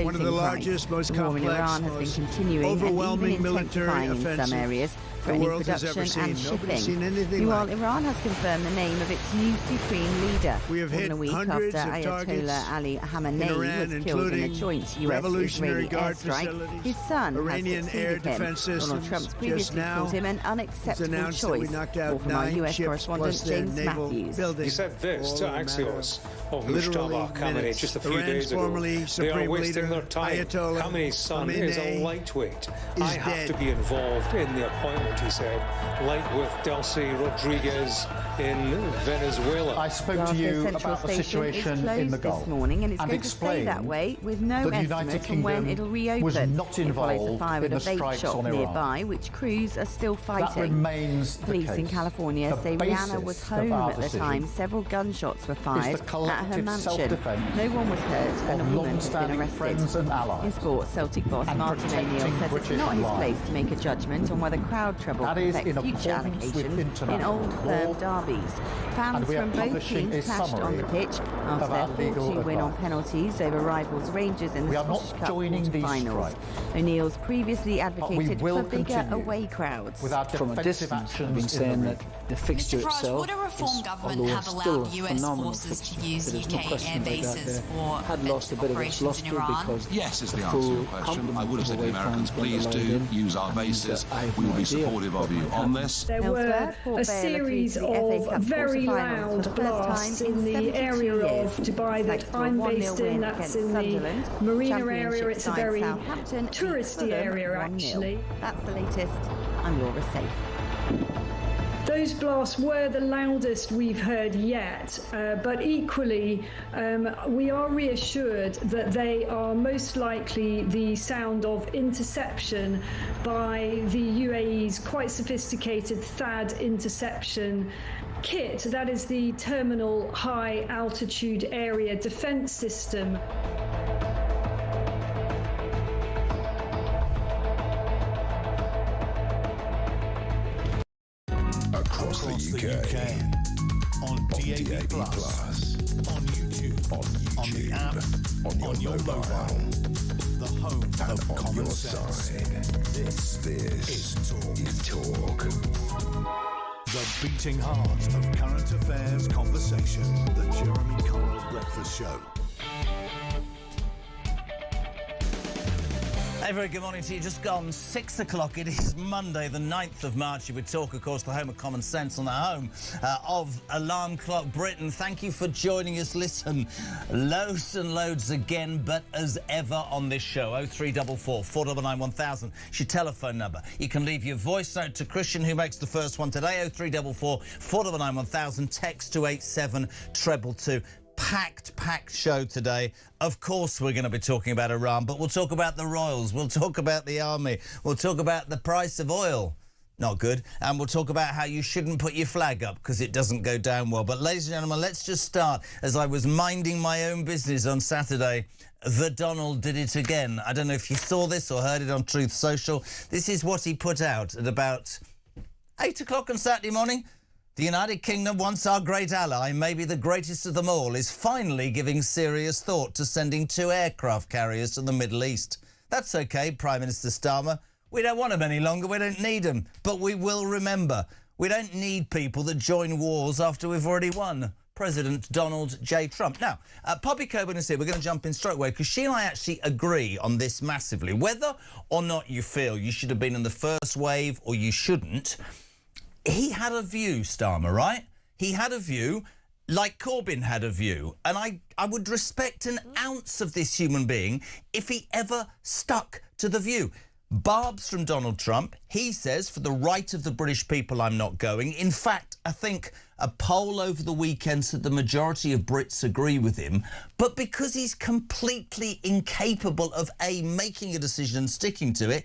One of the largest, most complex, Iran has been continuing overwhelming and even intensifying in some areas, threatening production and shipping. Meanwhile, Iran has confirmed the name of its new supreme leader. We have hit a week hundreds after of targets Ayatollah Ali Khamenei Iran, was killed in a joint US-Israeli airstrike. His son Iranian has air succeeded him. defense systems. Donald Trump's previously called him an unacceptable choice. More from our US correspondent James Matthews. He said this to Axios of Mustafa Khamenei just a few days ago. They are wasting their time. Khamenei's son is a lightweight. I have to be involved in the appointment, he said, like with Delcy Rodriguez in Venezuela. I spoke to you about the situation in the Gulf this morning, and it's going to stay that way with no estimate on when it'll reopen. Was not involved a fire in at the a vape strikes shop on Iran. nearby, which crews are still fighting. That remains the Police case. in California say Rihanna was home at the time. Several gunshots were fired at her mansion. No one was hurt, and a woman has been arrested. In sports, Celtic boss Martin O'Neill says it's not his place to make a judgment on whether crowd trouble affects future allocations in old firm derbies. Fans from both teams clashed on the pitch after their 4-2 win on penalties over rivals Rangers in the Scottish Cup quarter-finals. O'Neill's previously advocated for bigger away crowds. From a distance, I've been saying that the fixture itself would a reform government have allowed US forces to use UK air bases for had lost a bit of its luster because yes is the answer to your question. I would have said to the Americans, please do use our bases. We will be supportive of you on this. There were a series of very loud blasts in the area of Dubai that I'm based in. That's in the Marina area. It's a very touristy area, actually. That's the latest. I'm Laura Safe. Those blasts were the loudest we've heard yet, but equally we are reassured that they are most likely the sound of interception by the UAE's quite sophisticated THAAD interception kit. That is the Terminal High Altitude Area Defence System. Across the UK, on DAB+, on YouTube, on the app, on your mobile, the home of common sense. This is Talk. The beating heart of current affairs conversation. The Jeremy Coral Breakfast Show. A very good morning to you. Just gone 6 o'clock. It is Monday, the 9th of March. You would talk, of course, the home of common sense, on the home of Alarm Clock Britain. Thank you for joining us. Listen, loads and loads again, but as ever on this show, 0344 499 1000. It's your telephone number. You can leave your voice note to Christian, who makes the first one today, 0344 499 1000. Text to 87222. Packed show today. Of course we're going to be talking about Iran, but we'll talk about the royals, we'll talk about the army, we'll talk about the price of oil. Not good. And we'll talk about how you shouldn't put your flag up because it doesn't go down well. But ladies and gentlemen, let's just start. As I was minding my own business on Saturday, the Donald did it again. I don't know if you saw this or heard it on Truth Social. This is what he put out at about 8 o'clock on Saturday morning. The United Kingdom, once our great ally, maybe the greatest of them all, is finally giving serious thought to sending 2 aircraft carriers to the Middle East. That's OK, Prime Minister Starmer. We don't want them any longer. We don't need them. But we will remember. We don't need people that join wars after we've already won. President Donald J. Trump. Now, Poppy Coburn is here. We're going to jump in straight away because she and I actually agree on this massively. Whether or not you feel you should have been in the first wave or you shouldn't, he had a view, Starmer, right? He had a view like Corbyn had a view. And I would respect an ounce of this human being if he ever stuck to the view. Barbs from Donald Trump. He says, for the right of the British people, I'm not going. In fact, I think a poll over the weekend said the majority of Brits agree with him. But because he's completely incapable of, A, making a decision and sticking to it,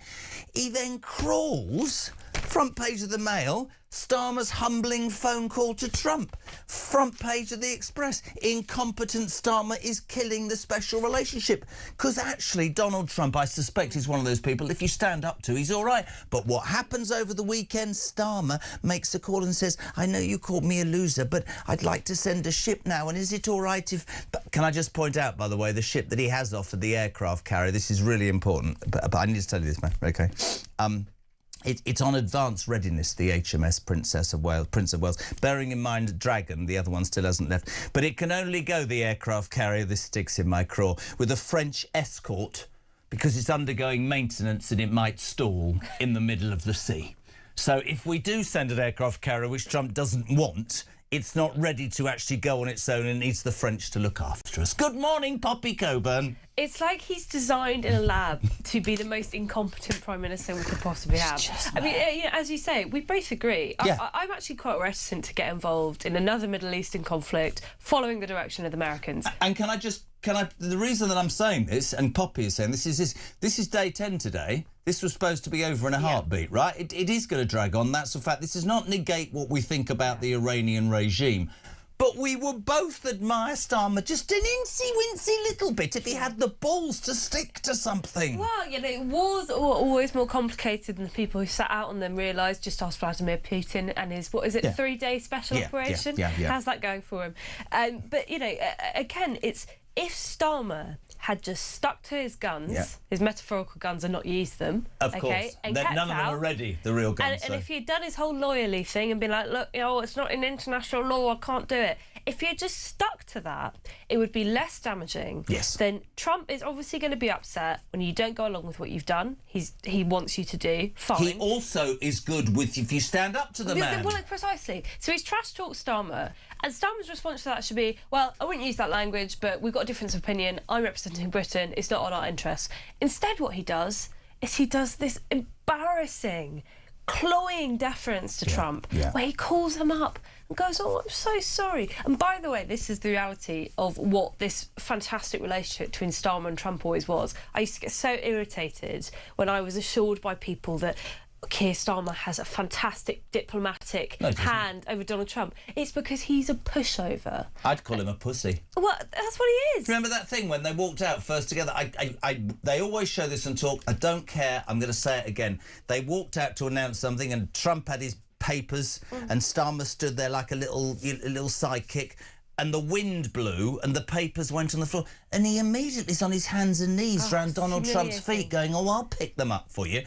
he then crawls Front page of the Mail, Starmer's humbling phone call to Trump. Front page of the Express, incompetent Starmer is killing the special relationship. Because actually, Donald Trump, I suspect, is one of those people, if you stand up to, he's all right. But what happens over the weekend, Starmer makes a call and says, I know you called me a loser, but I'd like to send a ship now, and is it all right if... But can I just point out, by the way, the ship that he has offered, the aircraft carrier, this is really important, but I need to tell you this, man, OK? It's on advanced readiness, the HMS Prince of Wales. Bearing in mind Dragon, the other one still hasn't left. But it can only go, the aircraft carrier, this sticks in my craw, with a French escort because it's undergoing maintenance and it might stall in the middle of the sea. So if we do send an aircraft carrier, which Trump doesn't want, it's not ready to actually go on its own and needs the French to look after us. Good morning, Poppy Coburn. It's like he's designed in a lab to be the most incompetent Prime Minister we could possibly have. I mean, as you say, we both agree. Yeah. I'm actually quite reticent to get involved in another Middle Eastern conflict following the direction of the Americans. And the reason that I'm saying this, and Poppy is saying this is day 10 today. This was supposed to be over in a heartbeat, right? It is going to drag on. That's a fact. This does not negate what we think about the Iranian regime. But we would both admire Starmer just an incy-wincy little bit if he had the balls to stick to something. Well, wars are always more complicated than the people who sat out on them realised. Just ask Vladimir Putin and his, 3-day special operation? How's that going for him? But, again, it's if Starmer had just stuck to his guns, his metaphorical guns, and not used them, of course, and none of them are ready, the real guns. And if he had done his whole lawyerly thing and been like, look, it's not in international law, I can't do it. If he had just stuck to that, it would be less damaging. Yes. Then Trump is obviously going to be upset when you don't go along with what you've done. He wants you to do. Fine. He also is good with if you stand up to the man. Well, precisely. So he's trash talked Starmer, and Starmer's response to that should be, well, I wouldn't use that language, but we've got a difference of opinion. I'm representing Britain. It's not on our interests. Instead, what he does is he does this embarrassing, cloying deference to Trump, where he calls him up and goes, oh, I'm so sorry. And by the way, this is the reality of what this fantastic relationship between Starmer and Trump always was. I used to get so irritated when I was assured by people that Keir Starmer has a fantastic diplomatic hand over Donald Trump. It's because he's a pushover. I'd call him a pussy. Well, that's what he is. Remember that thing when they walked out first together? They always show this and talk. I don't care. I'm going to say it again. They walked out to announce something and Trump had his papers and Starmer stood there like a little sidekick. And the wind blew and the papers went on the floor and he immediately is on his hands and knees around Donald Trump's feet going, oh, I'll pick them up for you.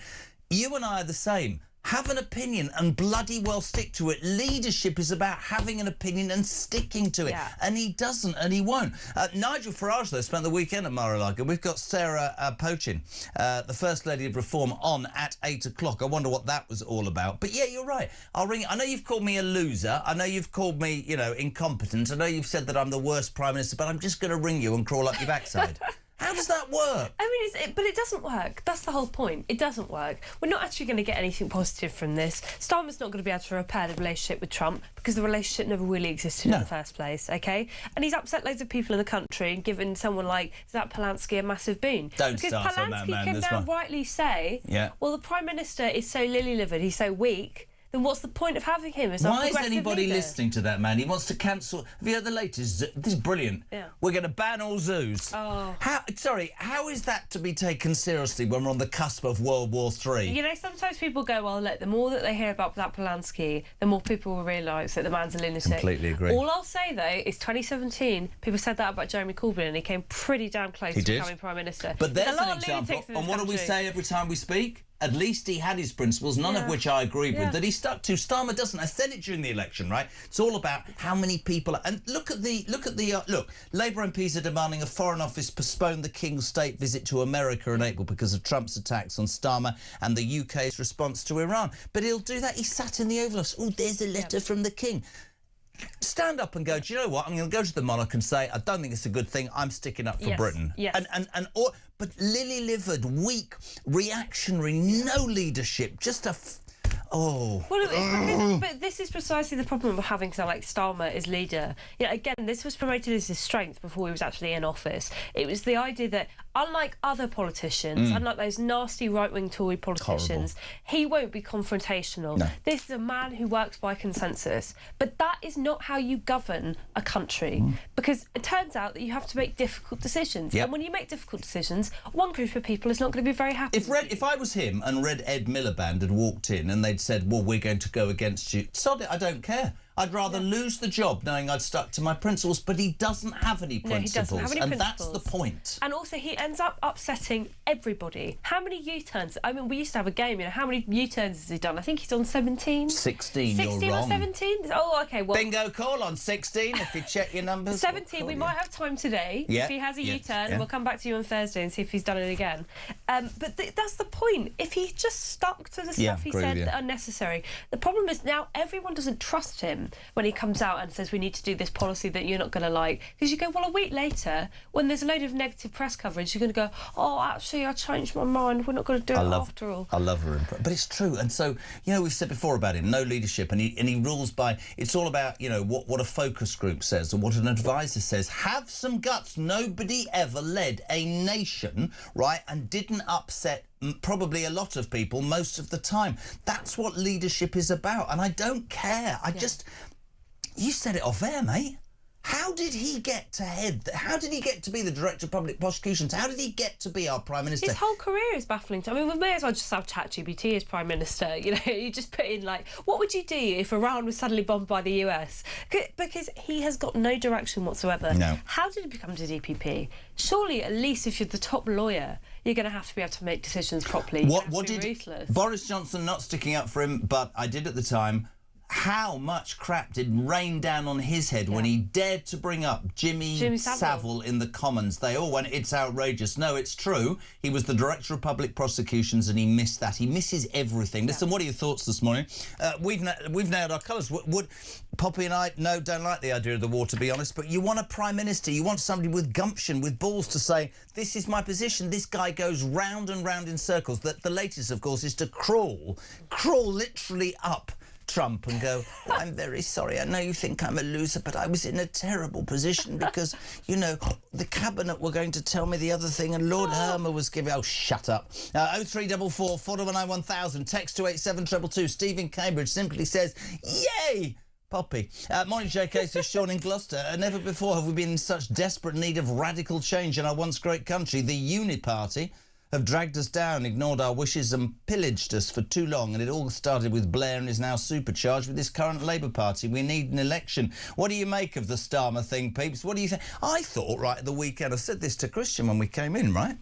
You and I are the same. Have an opinion and bloody well stick to it. Leadership is about having an opinion and sticking to it. Yeah. And he doesn't and he won't. Nigel Farage, though, spent the weekend at Mar-a-Lago. We've got Sarah Pochin, the First Lady of Reform, on at 8 o'clock. I wonder what that was all about. But, yeah, you're right. I'll ring. I know you've called me a loser. I know you've called me, incompetent. I know you've said that I'm the worst Prime Minister, but I'm just going to ring you and crawl up your backside. How does that work? I mean, but it doesn't work. That's the whole point. It doesn't work. We're not actually going to get anything positive from this. Starmer's not going to be able to repair the relationship with Trump because the relationship never really existed in the first place, OK? And he's upset loads of people in the country and given someone like Zach Polanski a massive boon. Don't start on that, man. Because Polanski can now rightly say, well, the Prime Minister is so lily-livered, he's so weak, then what's the point of having him as our progressive Why is anybody leader? listening to that man? He wants to cancel. Have you heard the latest? This is brilliant. Yeah. We're going to ban all zoos. Oh. How is that to be taken seriously when we're on the cusp of World War III? Sometimes people go, well, look, the more that they hear about that Polanski, the more people will realise that the man's a lunatic. Completely agree. All I'll say, though, is 2017, people said that about Jeremy Corbyn and he came pretty damn close to becoming Prime Minister. But there's an example. And what do we say every time we speak? At least he had his principles, none of which I agreed with, that he stuck to. Starmer doesn't. I said it during the election, right? It's all about how many people. And look, Labour MPs are demanding a Foreign Office postpone the King's state visit to America in April because of Trump's attacks on Starmer and the UK's response to Iran. But he'll do that. He sat in the Oval Office. Oh, there's a letter from the King. Stand up and go, do you know what? I'm going to go to the monarch and say, I don't think it's a good thing. I'm sticking up for Britain. Yes. But lily-livered, weak, reactionary, no leadership, just a... Well, but this is precisely the problem of having someone like Starmer as leader. Again, this was promoted as his strength before he was actually in office. It was the idea that unlike other politicians, unlike those nasty right-wing Tory politicians, he won't be confrontational. No. This is a man who works by consensus. But that is not how you govern a country, because it turns out that you have to make difficult decisions. And when you make difficult decisions, one group of people is not going to be very happy. If I was him and Red Ed Miliband had walked in and they'd said, well, we're going to go against you, sod it, I don't care. I'd rather lose the job knowing I'd stuck to my principles, but he doesn't have any principles, he doesn't have any and principles. that's the point. And also, he ends up upsetting everybody. How many U-turns? I mean, we used to have a game, you know, how many U-turns has he done? I think he's on 17. 16, 16 you're or wrong. 17? Oh, OK, well... Bingo call on 16, if you check your numbers. 17, we might have time today. If he has a U-turn, we'll come back to you on Thursday and see if he's done it again. But that's the point. If he just stuck to the stuff he said that unnecessary. The problem is now everyone doesn't trust him when he comes out and says we need to do this policy that you're not going to like, because you go, well, a week later when there's a load of negative press coverage, you're going to go, oh, actually I changed my mind, we're not going to do it after all. I love her, but it's true. And so, you know, we've said before about him, no leadership, and he rules by, it's all about, you know, what a focus group says or what an advisor says. Have some guts. Nobody ever led a nation, right, and didn't upset probably a lot of people most of the time. That's what leadership is about, and I don't care. You said it off air, mate. How did he get to how did he get to be the Director of Public Prosecutions? How did he get to be our Prime Minister? His whole career is baffling to me. I mean, we may as well just have ChatGPT as Prime Minister. You know, you just put in, like, what would you do if Iran was suddenly bombed by the US? Because he has got no direction whatsoever. No. How did he become the DPP? Surely, at least if you're the top lawyer, you're going to have to be able to make decisions properly. What did ruthless. Boris Johnson, not sticking up for him, but I did at the time, how much crap did rain down on his head when he dared to bring up Jimmy Savile in the Commons? They all went, it's outrageous. No, it's true. He was the Director of Public Prosecutions and he missed that. He misses everything. Listen, what are your thoughts this morning? We've nailed our colours. Would Poppy and I, no, don't like the idea of the war, to be honest, but you want a Prime Minister. You want somebody with gumption, with balls to say, this is my position. This guy goes round and round in circles. The latest, of course, is to crawl literally up Trump and go, well, I'm very sorry, I know you think I'm a loser, but I was in a terrible position because, you know, the Cabinet were going to tell me the other thing and Lord Hermer was giving... Oh, shut up. 0344 419 1000, text to 87222. Stephen Cambridge simply says, yay! Poppy. Morning, JK, says Sean in Gloucester. Never before have we been in such desperate need of radical change in our once great country. The Uni Party have dragged us down, ignored our wishes and pillaged us for too long, and it all started with Blair and is now supercharged with this current Labour Party. We need an election. What do you make of the Starmer thing, peeps? What do you think? I thought, right at the weekend, I said this to Christian when we came in, right?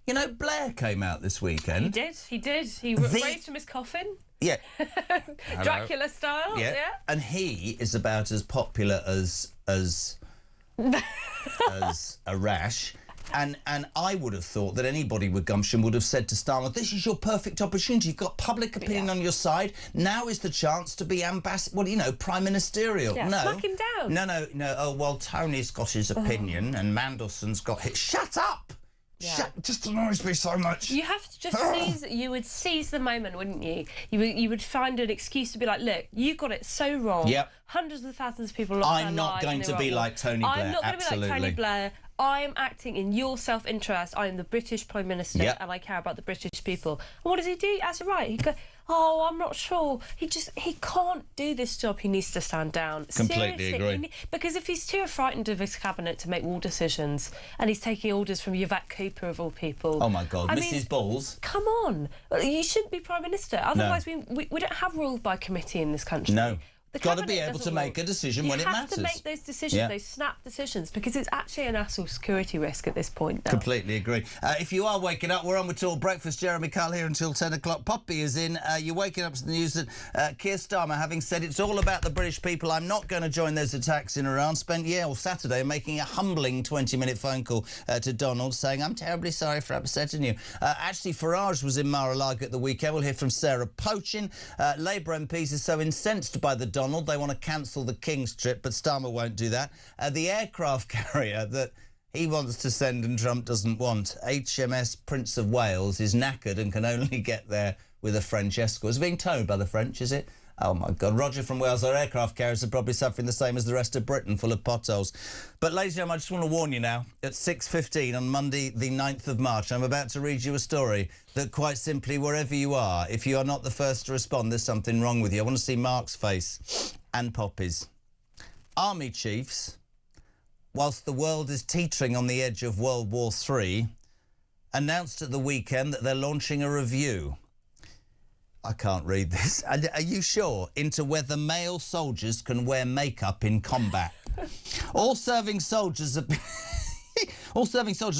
You know, Blair came out this weekend. He did. He raised from his coffin. Yeah. Dracula style, yeah. And he is about as popular as a rash. And I would have thought that anybody with gumption would have said to Starmer, this is your perfect opportunity. You've got public opinion on your side. Now is the chance to be prime ministerial. Yeah, no. smack him down. No. Oh, well, Tony's got his opinion and Mandelson's got his... Shut up! Yeah. Just annoys me so much. You have to just seize the moment, wouldn't you? You would find an excuse to be like, look, you got it so wrong. Yep. Hundreds of thousands of people lost their lives. I'm not going to be like Tony Blair. I'm not going to be like Tony Blair. I am acting in your self-interest. I am the British Prime Minister and I care about the British people. And what does he do? That's right. He goes, oh, I'm not sure. He can't do this job. He needs to stand down. Completely agree. Because if he's too frightened of his cabinet to make all decisions and he's taking orders from Yvette Cooper of all people. Oh, my God. Mrs. Balls. Come on. You shouldn't be Prime Minister. Otherwise, we don't have rule by committee in this country. No. Got to be able to make a decision when it matters. You have to make those decisions, those snap decisions, because it's actually a national security risk at this point now. Completely agree. If you are waking up, we're on with Till Breakfast. Jeremy Kyle here until 10 o'clock. Poppy is in. You're waking up to the news that Keir Starmer, having said it's all about the British people, I'm not going to join those attacks in Iran, spent Saturday making a humbling 20-minute phone call to Donald saying, I'm terribly sorry for upsetting you. Actually, Farage was in Mar-a-Lago at the weekend. We'll hear from Sarah Pochin. Labour MPs are so incensed by the Donald, they want to cancel the King's trip, but Starmer won't do that. The aircraft carrier that he wants to send and Trump doesn't want, HMS Prince of Wales, is knackered and can only get there with a French escort. It's being towed by the French, is it? Oh, my God. Roger from Wales, our aircraft carriers are probably suffering the same as the rest of Britain, full of potholes. But, ladies and gentlemen, I just want to warn you now, at 6:15 on Monday, the 9th of March, I'm about to read you a story that, quite simply, wherever you are, if you are not the first to respond, there's something wrong with you. I want to see Mark's face and Poppy's. Army chiefs, whilst the world is teetering on the edge of World War III, announced at the weekend that they're launching a review. I can't read this. Are you sure? Into whether male soldiers can wear makeup in combat. All serving soldiers have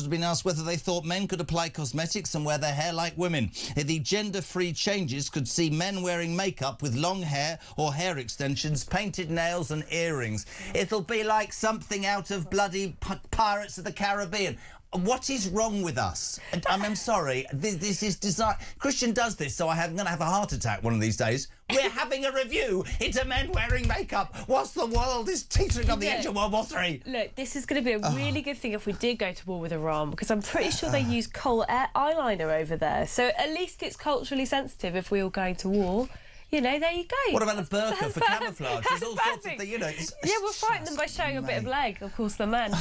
been asked whether they thought men could apply cosmetics and wear their hair like women. The gender-free changes could see men wearing makeup with long hair or hair extensions, painted nails and earrings. It'll be like something out of bloody Pirates of the Caribbean. What is wrong with us? I'm sorry. This is design. Christian does this, so I'm going to have a heart attack one of these days. We're having a review into men wearing makeup whilst the world is teetering on the edge of World War III. Look, this is going to be a really good thing if we did go to war with Iran, because I'm pretty sure they use kohl eyeliner over there. So at least it's culturally sensitive if we were going to war. You know, there you go. What about a burqa for camouflage? There's all sorts of things, you know. Yeah, we'll frighten them by showing a bit of leg, of course, the men.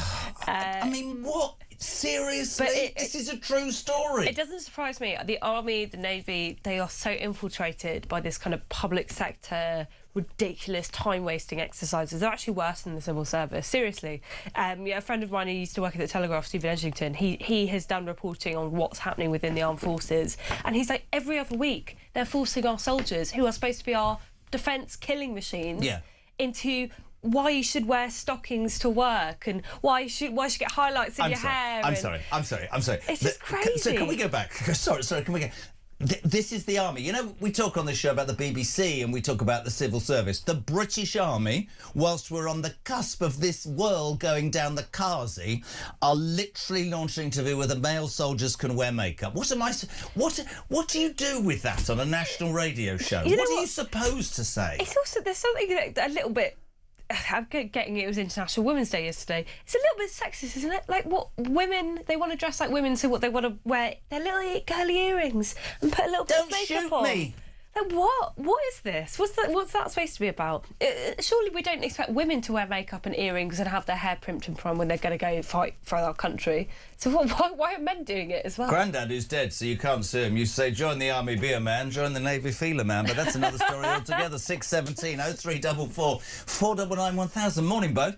I mean, what? Seriously? This is a true story. It doesn't surprise me. The Army, the Navy, they are so infiltrated by this kind of public sector, ridiculous time-wasting exercises. They're actually worse than the civil service, seriously. A friend of mine who used to work at the Telegraph, Stephen Edgington, he has done reporting on what's happening within the armed forces, and he's like, every other week they're forcing our soldiers, who are supposed to be our defence killing machines, into why you should wear stockings to work and why you should get highlights in your hair. I'm sorry. It's just crazy. So can we go back? Sorry, can we go... This is the Army. You know, we talk on this show about the BBC and we talk about the civil service. The British Army, whilst we're on the cusp of this world going down the Kazi, are literally launching an interview where the male soldiers can wear makeup. What do you do with that on a national radio show? What are you supposed to say? It's also, there's something a little bit... I'm getting it was International Women's Day yesterday. It's a little bit sexist, isn't it? Like, what women, they want to dress like women, so what they want to wear, their little curly earrings and put a little bit of makeup on. Don't shoot me! Like, what? What is this? What's that supposed to be about? Surely we don't expect women to wear makeup and earrings and have their hair primped and prom when they're going to go fight for our country. So why are men doing it as well? Grandad is dead, so you can't sue him. You say, join the Army, be a man, join the Navy, feel a man. But that's another story altogether. 617 0344 499 1000. Morning, Bo.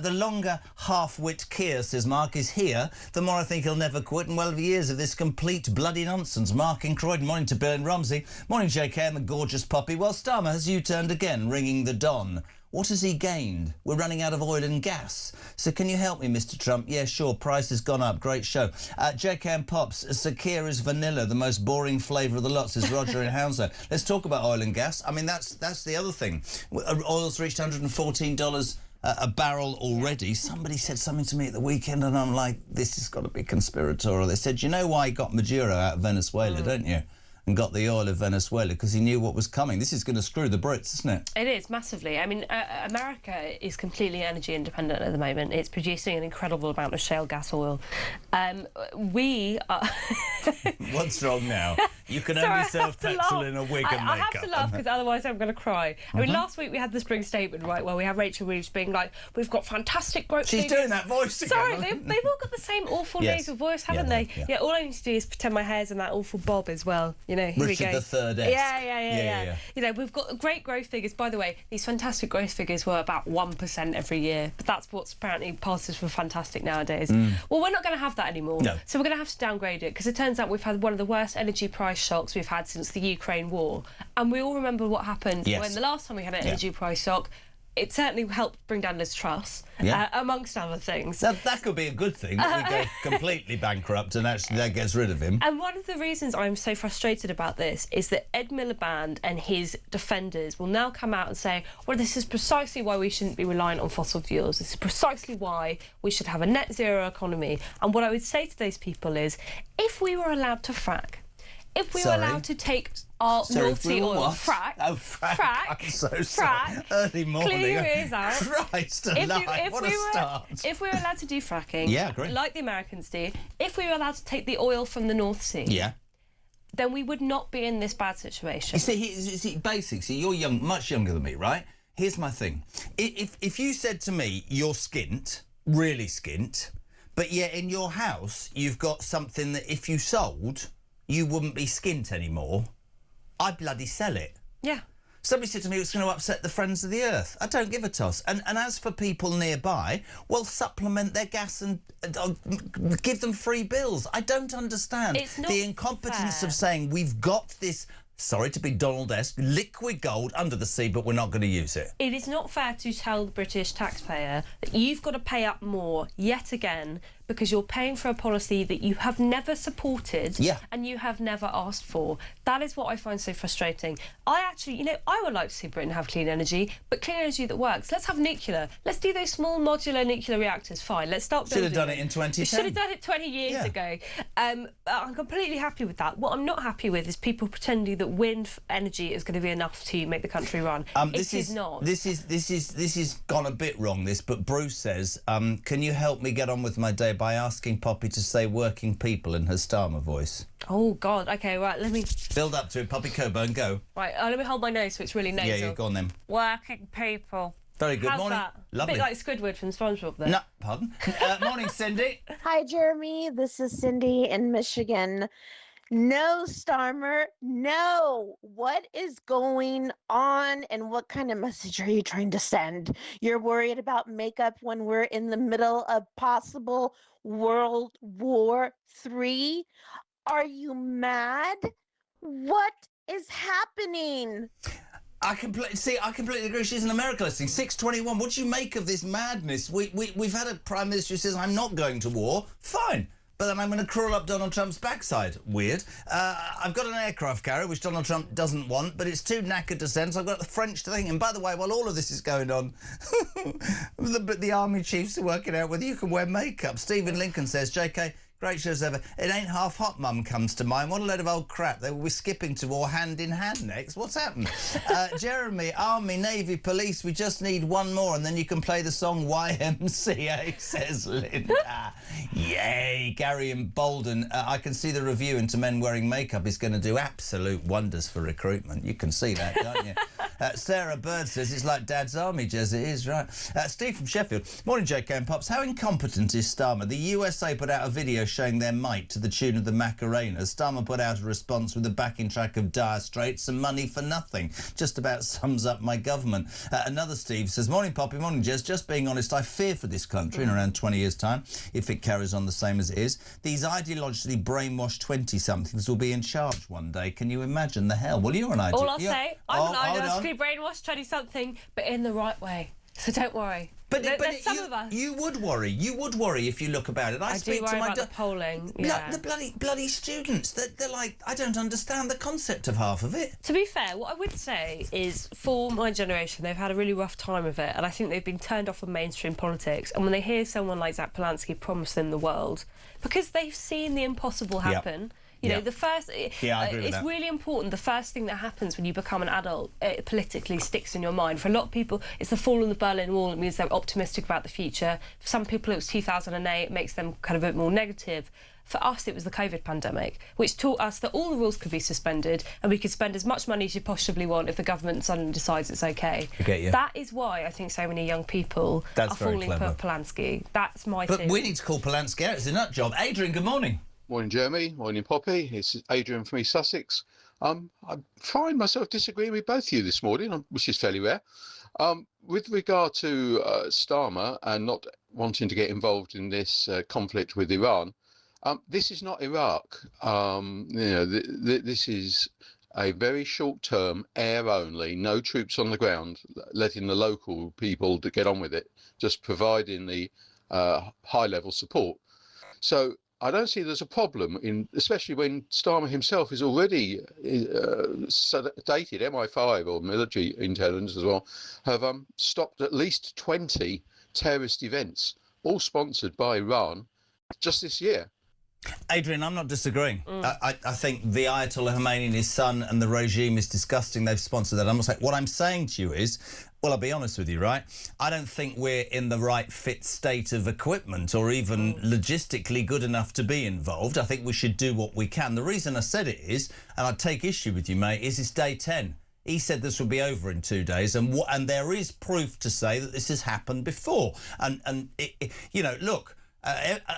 The longer half-wit Keir, says Mark, is here, the more I think he'll never quit. And well, over years of this complete bloody nonsense. Mark in Croydon. Morning to Bern Rumsey. Morning, JK and the gorgeous Poppy. Well, Starmer has U-turned again, ringing the Don. What has he gained? We're running out of oil and gas. So can you help me, Mr Trump? Yeah, sure, price has gone up. Great show. JK and Pops, Sakir is vanilla, the most boring flavour of the lot, says Roger in Hounslow. Let's talk about oil and gas. I mean, that's the other thing. Oil's reached $114 a barrel already. Somebody said something to me at the weekend and I'm like, this has got to be conspiratorial. They said, you know why he got Maduro out of Venezuela, don't you? And got the oil of Venezuela because he knew what was coming. This is going to screw the Brits, isn't it? It is, massively. I mean, America is completely energy independent at the moment. It's producing an incredible amount of shale gas oil. We are... What's wrong now? You can only serve petrol in a wig and makeup. I have to laugh because otherwise I'm going to cry. I mean, last week we had the spring statement, right, where we have Rachel Reeves being like, we've got fantastic growth figures. She's doing that voice again. Sorry, they've all got the same awful nasal voice, haven't they? Yeah, all I need to do is pretend my hair's in that awful bob as well. You know, here Richard we go. III-esque. Yeah. You know, we've got great growth figures. By the way, these fantastic growth figures were about 1% every year, but that's what's apparently passes for fantastic nowadays. Well, we're not going to have that anymore. No. So we're going to have to downgrade it because it turns out we've had one of the worst energy price shocks we've had since the Ukraine war. And we all remember what happened when the last time we had an energy price shock. It certainly helped bring down Liz Truss, amongst other things. That could be a good thing, that we go completely bankrupt and actually that gets rid of him. And one of the reasons I'm so frustrated about this is that Ed Miliband and his defenders will now come out and say, well, this is precisely why we shouldn't be reliant on fossil fuels. This is precisely why we should have a net zero economy. And what I would say to those people is, if we were allowed to frack, if we were allowed to take our North Sea oil, frack. I'm so sorry. Early morning. Clear your ears out. Christ alive, what a start. If we were allowed to do fracking, like the Americans do, if we were allowed to take the oil from the North Sea, then we would not be in this bad situation. You see, basically, you're young, much younger than me, right? Here's my thing. If you said to me, you're skint, really skint, but yet in your house you've got something that if you sold, you wouldn't be skint anymore, I'd bloody sell it. Yeah. Somebody said to me it's going to upset the friends of the earth. I don't give a toss. And as for people nearby, well, supplement their gas and give them free bills. I don't understand the incompetence of saying we've got this, sorry to be Donald-esque, liquid gold under the sea, but we're not going to use it. It is not fair to tell the British taxpayer that you've got to pay up more yet again because you're paying for a policy that you have never supported and you have never asked for. That is what I find so frustrating. I actually, you know, I would like to see Britain have clean energy, but clean energy that works. Let's have nuclear. Let's do those small modular nuclear reactors. Fine, let's start building. Should have done it in 2010. We should have done it 20 years ago. I'm completely happy with that. What I'm not happy with is people pretending that wind energy is going to be enough to make the country run. It is not. This is gone a bit wrong, but Bruce says, can you help me get on with my day by asking Poppy to say working people in her Starmer voice? Oh, God. OK, right, let me... Build up to it, Poppy Coburn, go. Right, let me hold my nose so it's really nasal. Yeah, go on then. Working people. Very good. How's Morning. That? Lovely. A bit like Squidward from SpongeBob there. No, pardon. Morning, Cindy. Hi, Jeremy. This is Cindy in Michigan. No, Starmer, no. What is going on and what kind of message are you trying to send? You're worried about makeup when we're in the middle of possible World War III? Are you mad? What is happening? I completely agree. She's an America listening. 6:21. What do you make of this madness? We've had a prime minister who says, I'm not going to war. Fine. But then I'm going to crawl up Donald Trump's backside. Weird. I've got an aircraft carrier, which Donald Trump doesn't want, but it's too knackered to send, so I've got the French to think. And by the way, while all of this is going on, the army chiefs are working out whether you can wear makeup. Stephen Lincoln says, JK, great show as ever. It ain't half hot, Mum, comes to mind. What a load of old crap. They will be skipping to war hand in hand next. What's happened? Jeremy, Army, Navy, Police, we just need one more and then you can play the song YMCA, says Linda. Yay. Gary and Bolden, I can see the review into men wearing makeup is going to do absolute wonders for recruitment. You can see that, can't you? Sarah Bird says it's like Dad's army, Jez, it is, right. Steve from Sheffield. Morning, JK and Pops. How incompetent is Starmer? The USA put out a video showing their might to the tune of the Macarena. Starmer put out a response with a backing track of Dire Straits and money for nothing. Just about sums up my government. Another Steve says, morning, Poppy, morning, Jez. Just being honest, I fear for this country in around 20 years' time, if it carries on the same as it is. These ideologically brainwashed 20-somethings will be in charge one day. Can you imagine the hell? Well, you're an ideologist. All I'll say, I'm an ideologically brainwashed 20-something, but in the right way. So don't worry. But some of us. You would worry. You would worry if you look about it. I speak do worry to my about the polling. Yeah. The bloody students. They're like, I don't understand the concept of half of it. To be fair, what I would say is, for my generation, they've had a really rough time of it, and I think they've been turned off of mainstream politics. And when they hear someone like Zach Polanski promise them the world, because they've seen the impossible happen. Yep. You know, the first... Yeah, I agree with it's that. really important. The first thing that happens when you become an adult, it politically sticks in your mind. For a lot of people, it's the fall of the Berlin Wall. It means they're optimistic about the future. For some people, it was 2008. It makes them kind of a bit more negative. For us, it was the COVID pandemic, which taught us that all the rules could be suspended and we could spend as much money as you possibly want if the government suddenly decides it's OK. I get you. That is why I think so many young people are falling for Polanski. That's my thing. But we need to call Polanski out. It's a nut job. Adrian, good morning. Morning, Jeremy. Morning, Poppy. It's Adrian from East Sussex. I find myself disagreeing with both of you this morning, which is fairly rare. With regard to Starmer and not wanting to get involved in this conflict with Iran, this is not Iraq. This is a very short-term, air only, no troops on the ground, letting the local people to get on with it, just providing the high-level support. So I don't see there's a problem, especially when Starmer himself is already dated, MI5 or military intelligence as well, have stopped at least 20 terrorist events, all sponsored by Iran, just this year. Adrian, I'm not disagreeing. I think the Ayatollah Khomeini and his son and the regime is disgusting. They've sponsored that. I'm not saying. What I'm saying to you is, Well, I'll be honest with you, right? I don't think we're in the right fit state of equipment or even logistically good enough to be involved. I think we should do what we can. The reason I said it is, and I take issue with you, mate, is it's day 10. He said this would be over in 2 days, and there is proof to say that this has happened before. And you know, look,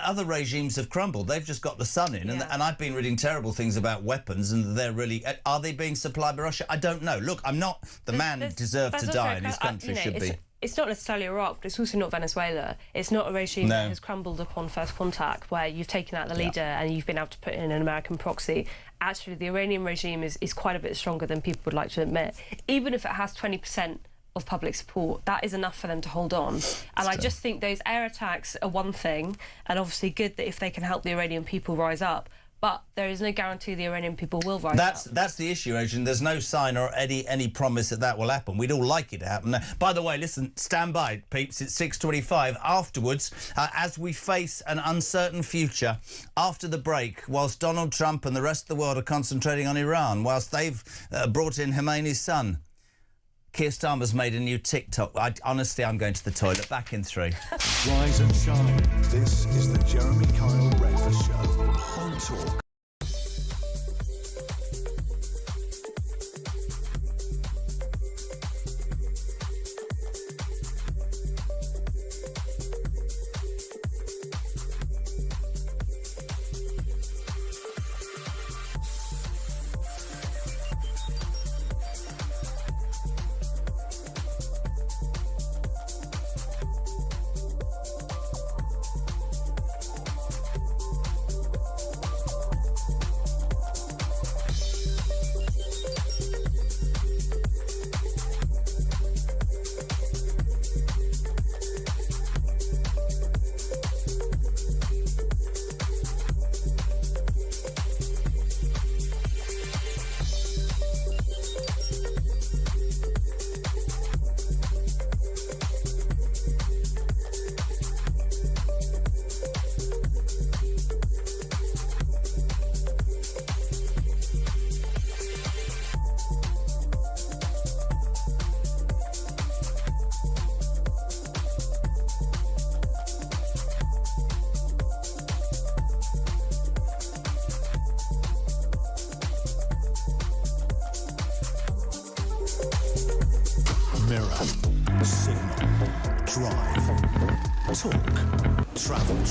other regimes have crumbled. They've just got the sun in, and I've been reading terrible things about weapons, and they're really... Are they being supplied by Russia? I don't know. Look, I'm not... The man deserved to die, and his country should be... It's not necessarily Iraq, but it's also not Venezuela. It's not a regime that has crumbled upon first contact, where you've taken out the leader and you've been able to put in an American proxy. Actually, the Iranian regime is quite a bit stronger than people would like to admit. Even if it has 20% of public support, that is enough for them to hold on. And I just think those air attacks are one thing, and obviously good that if they can help the Iranian people rise up, but there is no guarantee the Iranian people will rise up. That's the issue, Adrian. There's no sign or any promise that will happen. We'd all like it to happen. By the way, listen, stand by, peeps. It's 6:25. Afterwards, as we face an uncertain future, after the break, whilst Donald Trump and the rest of the world are concentrating on Iran, whilst they've brought in Khomeini's son, Keir Starmer's made a new TikTok. Honestly, I'm going to the toilet. Back in 3. Rise and shine. This is the Jeremy Kyle Breakfast Show on Talk.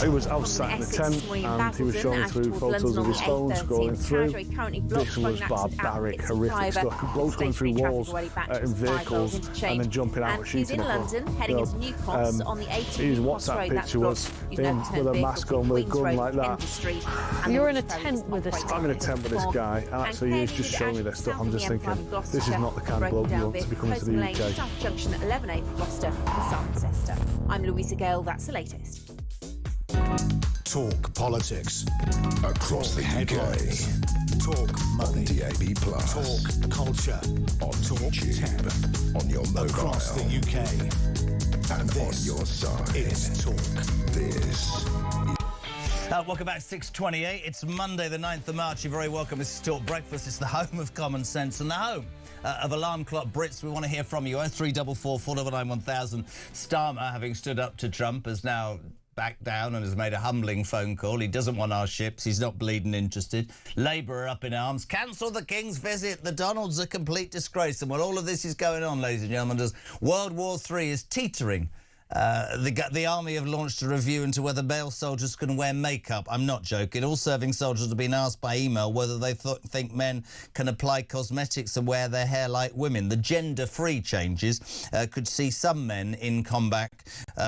He was outside in the tent and he was showing through photos of his phone, scrolling through. This was barbaric, horrific stuff. Blokes going through walls in vehicles and then jumping out and shooting at them. His WhatsApp picture was him with a mask on, with a gun like that. You're in a tent with this guy. I'm in a tent with this guy, and actually he's just showing me this stuff. I'm just thinking, this is not the kind of bloke you want to be coming to the UK. South Junction at 11A, Gloucester and Cirencester. I'm Louisa Gale, that's the latest. Talk politics across the UK. Talk money. DAB+. Talk culture. On Talk YouTube. Tech. On your mobile. Across the UK. And on your side. It's Talk. This. Welcome back, 6:28. It's Monday, the 9th of March. You're very welcome. This is Talk Breakfast. It's the home of common sense and the home of Alarm Clock Brits. We want to hear from you. 0344 499 1000. Starmer, having stood up to Trump, has now backed down and has made a humbling phone call. He doesn't want our ships. He's not bleeding interested. Labour are up in arms. Cancel the King's visit. The Donald's a complete disgrace. And while all of this is going on, ladies and gentlemen, as World War III is teetering, the army have launched a review into whether male soldiers can wear makeup. I'm not joking. All serving soldiers have been asked by email whether they think men can apply cosmetics and wear their hair like women. The gender-free changes could see some men in combat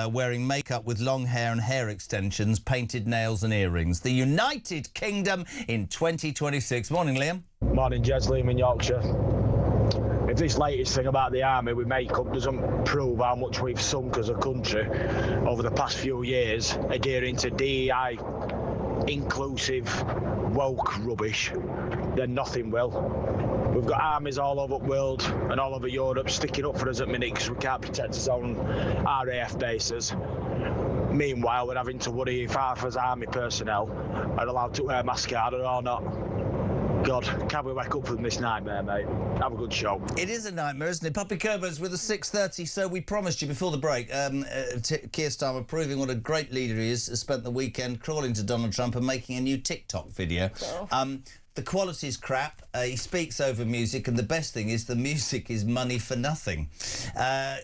wearing makeup with long hair and hair extensions, painted nails and earrings. The United Kingdom in 2026. Morning, Liam. Morning, Jez. Liam in Yorkshire. If this latest thing about the army with makeup doesn't prove how much we've sunk as a country over the past few years, adhering to DEI, inclusive, woke rubbish, then nothing will. We've got armies all over the world and all over Europe sticking up for us at minute because we can't protect us on RAF bases. Meanwhile, we're having to worry if half of us army personnel are allowed to wear mascara or not. God, can we wake up from this nightmare, mate? Have a good show. It is a nightmare, isn't it? Puppy Kerber's with a 6:30, so we promised you before the break. Keir Starmer proving what a great leader he is, has spent the weekend crawling to Donald Trump and making a new TikTok video. Oh. The quality's crap. He speaks over music, and the best thing is the music is money for nothing.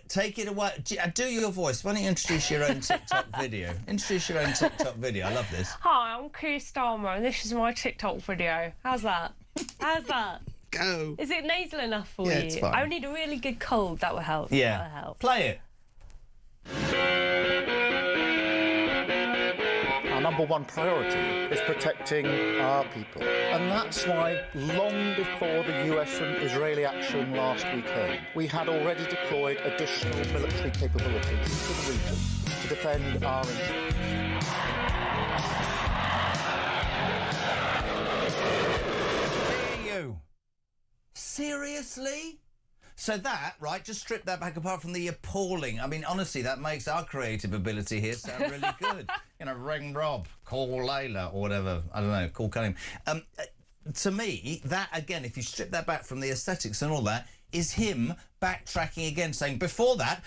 Take it away. Do your voice. Why don't you introduce your own TikTok video? Introduce your own TikTok video. I love this. Hi, I'm Keir Starmer, and this is my TikTok video. How's that? How's that? Go. Is it nasal enough for Yeah, you? it's fine. I need a really good cold. That will help. Yeah. That will help. Play it. Our number one priority is protecting our people. And that's why, long before the US and Israeli action last weekend, we had already deployed additional military capabilities to the region to defend our interests. You. Seriously? So that, right, just strip that back apart from the appalling. I mean, honestly, that makes our creative ability here sound really good. You know, ring Rob, call Layla, or whatever. I don't know, call Karim. To me, that, again, if you strip that back from the aesthetics and all that, is him backtracking again, saying, before that,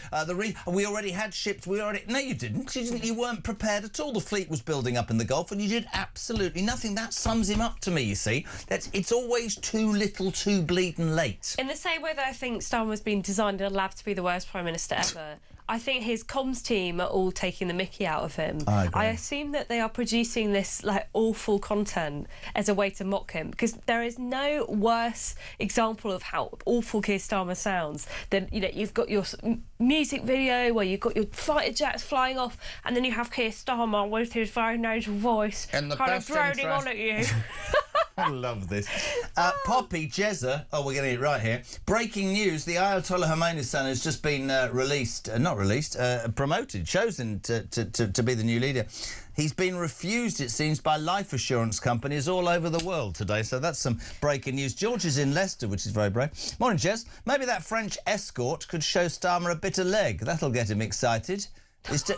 we already had ships, No, you didn't. You weren't prepared at all. The fleet was building up in the Gulf, and you did absolutely nothing. That sums him up to me, you see. It's always too little, too bleeding late. In the same way that I think Starmer's been designed in a lab to be the worst Prime Minister ever, I think his comms team are all taking the mickey out of him. I assume that they are producing this like awful content as a way to mock him, because there is no worse example of how awful Keir Starmer sounds than, you know, you've got your music video where you've got your fighter jets flying off, and then you have Keir Starmer with his very nasal voice and the kind of droning on at you. I love this. Poppy Jezza, we're getting it right here. Breaking news, the Ayatollah Khomeini's son has just been promoted, chosen to be the new leader. He's been refused, it seems, by life assurance companies all over the world today. So that's some breaking news. George is in Leicester, which is very brave. Morning, Jez. Maybe that French escort could show Starmer a bit of leg. That'll get him excited. You see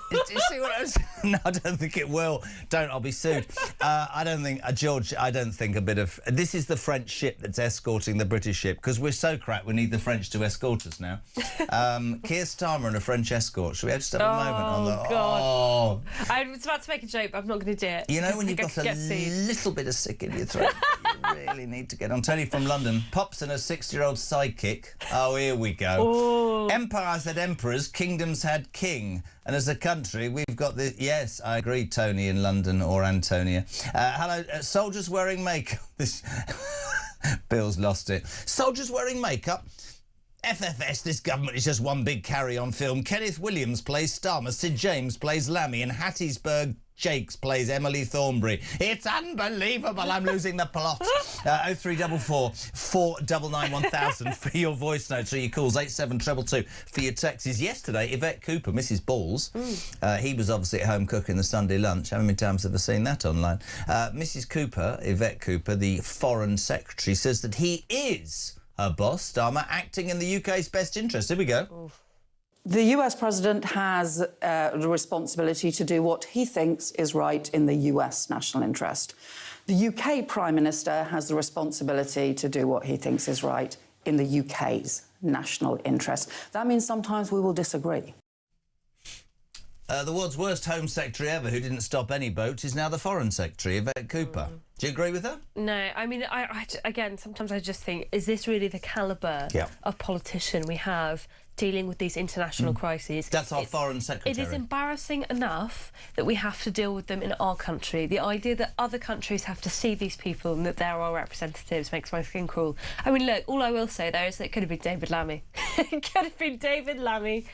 what I was... No, I don't think it will. I'll be sued. I don't think, George, I don't think a bit of... This is the French ship that's escorting the British ship, because we're so crap we need the French to escort us now. Keir Starmer and a French escort. Should we just have a moment on the... God. Oh, I was about to make a joke, but I'm not going to do it. you know when you've got a little bit of sick in your throat, you really need to get on. Tony from London. Pops and a 6-year-old sidekick. Oh, here we go. Oh. Empires had emperors, kingdoms had king. And as a country, we've got the... Yes, I agree, Tony in London, or Antonia. Hello, soldiers wearing makeup. Bill's lost it. Soldiers wearing makeup. FFS, this government is just one big carry-on film. Kenneth Williams plays Starmer, Sid James plays Lammy, and Hattiesburg Jakes plays Emily Thornberry. It's unbelievable. I'm losing the plot. 0344 499 1000 for your voice notes or your calls. 87222 for your texts. Yesterday, Yvette Cooper, Mrs. Balls, he was obviously at home cooking the Sunday lunch. How many times have I seen that online? Mrs. Cooper, Yvette Cooper, the Foreign Secretary, says that he is her boss, Starmer, acting in the UK's best interest. Here we go. Oof. The US president has the responsibility to do what he thinks is right in the US national interest. The UK Prime Minister has the responsibility to do what he thinks is right in the UK's national interest. That means sometimes we will disagree. The world's worst Home Secretary ever, who didn't stop any boats, is now the Foreign Secretary, Yvette Cooper. Do you agree with her? No, I mean, again, sometimes I just think, is this really the calibre of politician we have dealing with these international crises? That's our Foreign Secretary. It is embarrassing enough that we have to deal with them in our country. The idea that other countries have to see these people and that they're our representatives makes my skin crawl. I mean, look, all I will say there is that it could have been David Lammy. It could have been David Lammy.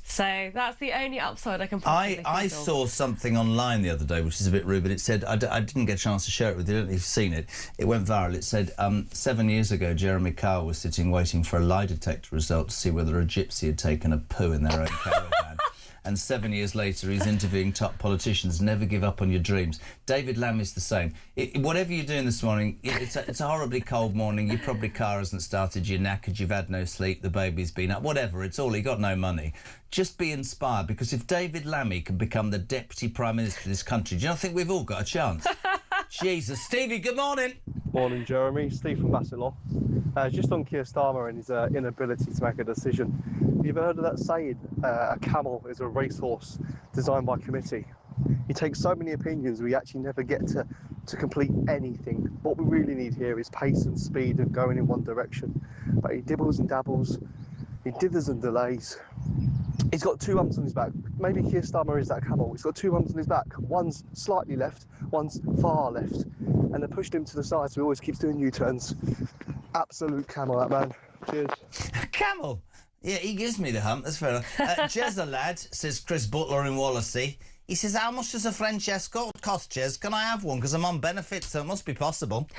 So that's the only upside I can possibly think of. I saw something online the other day, which is a bit rude, but it said, I didn't get a chance to share it with you, I don't know if you've seen it. It went viral. It said, 7 years ago, Jeremy Kyle was sitting waiting for a lie detector result to see whether a gypsy had taken a poo in their own caravan. And 7 years later, he's interviewing top politicians. Never give up on your dreams. David Lammy's the same. Whatever you're doing this morning, it's a horribly cold morning. Your probably car hasn't started. You're knackered. You've had no sleep. The baby's been up. Whatever. It's all. You got no money. Just be inspired, because if David Lammy can become the Deputy Prime Minister of this country, do you not think we've all got a chance? Jesus. Stevie, good morning. Morning, Jeremy. Steve from Bassetlaw. Just on Keir Starmer and his inability to make a decision. Have you ever heard of that saying, a camel is a racehorse designed by committee? He takes so many opinions, we actually never get to complete anything. What we really need here is pace and speed and going in one direction. But he dibbles and dabbles, he dithers and delays. He's got two humps on his back. Maybe Keir Starmer is that camel. He's got two humps on his back. One's slightly left, one's far left. And they pushed him to the side, so he always keeps doing U-turns. Absolute camel, that man. Cheers. Camel? Yeah, he gives me the hump, that's fair enough. Jez, lad, says Chris Butler in Wallasey. He says, how much does a French escort cost, Jez? Can I have one? Because I'm on benefits, so it must be possible.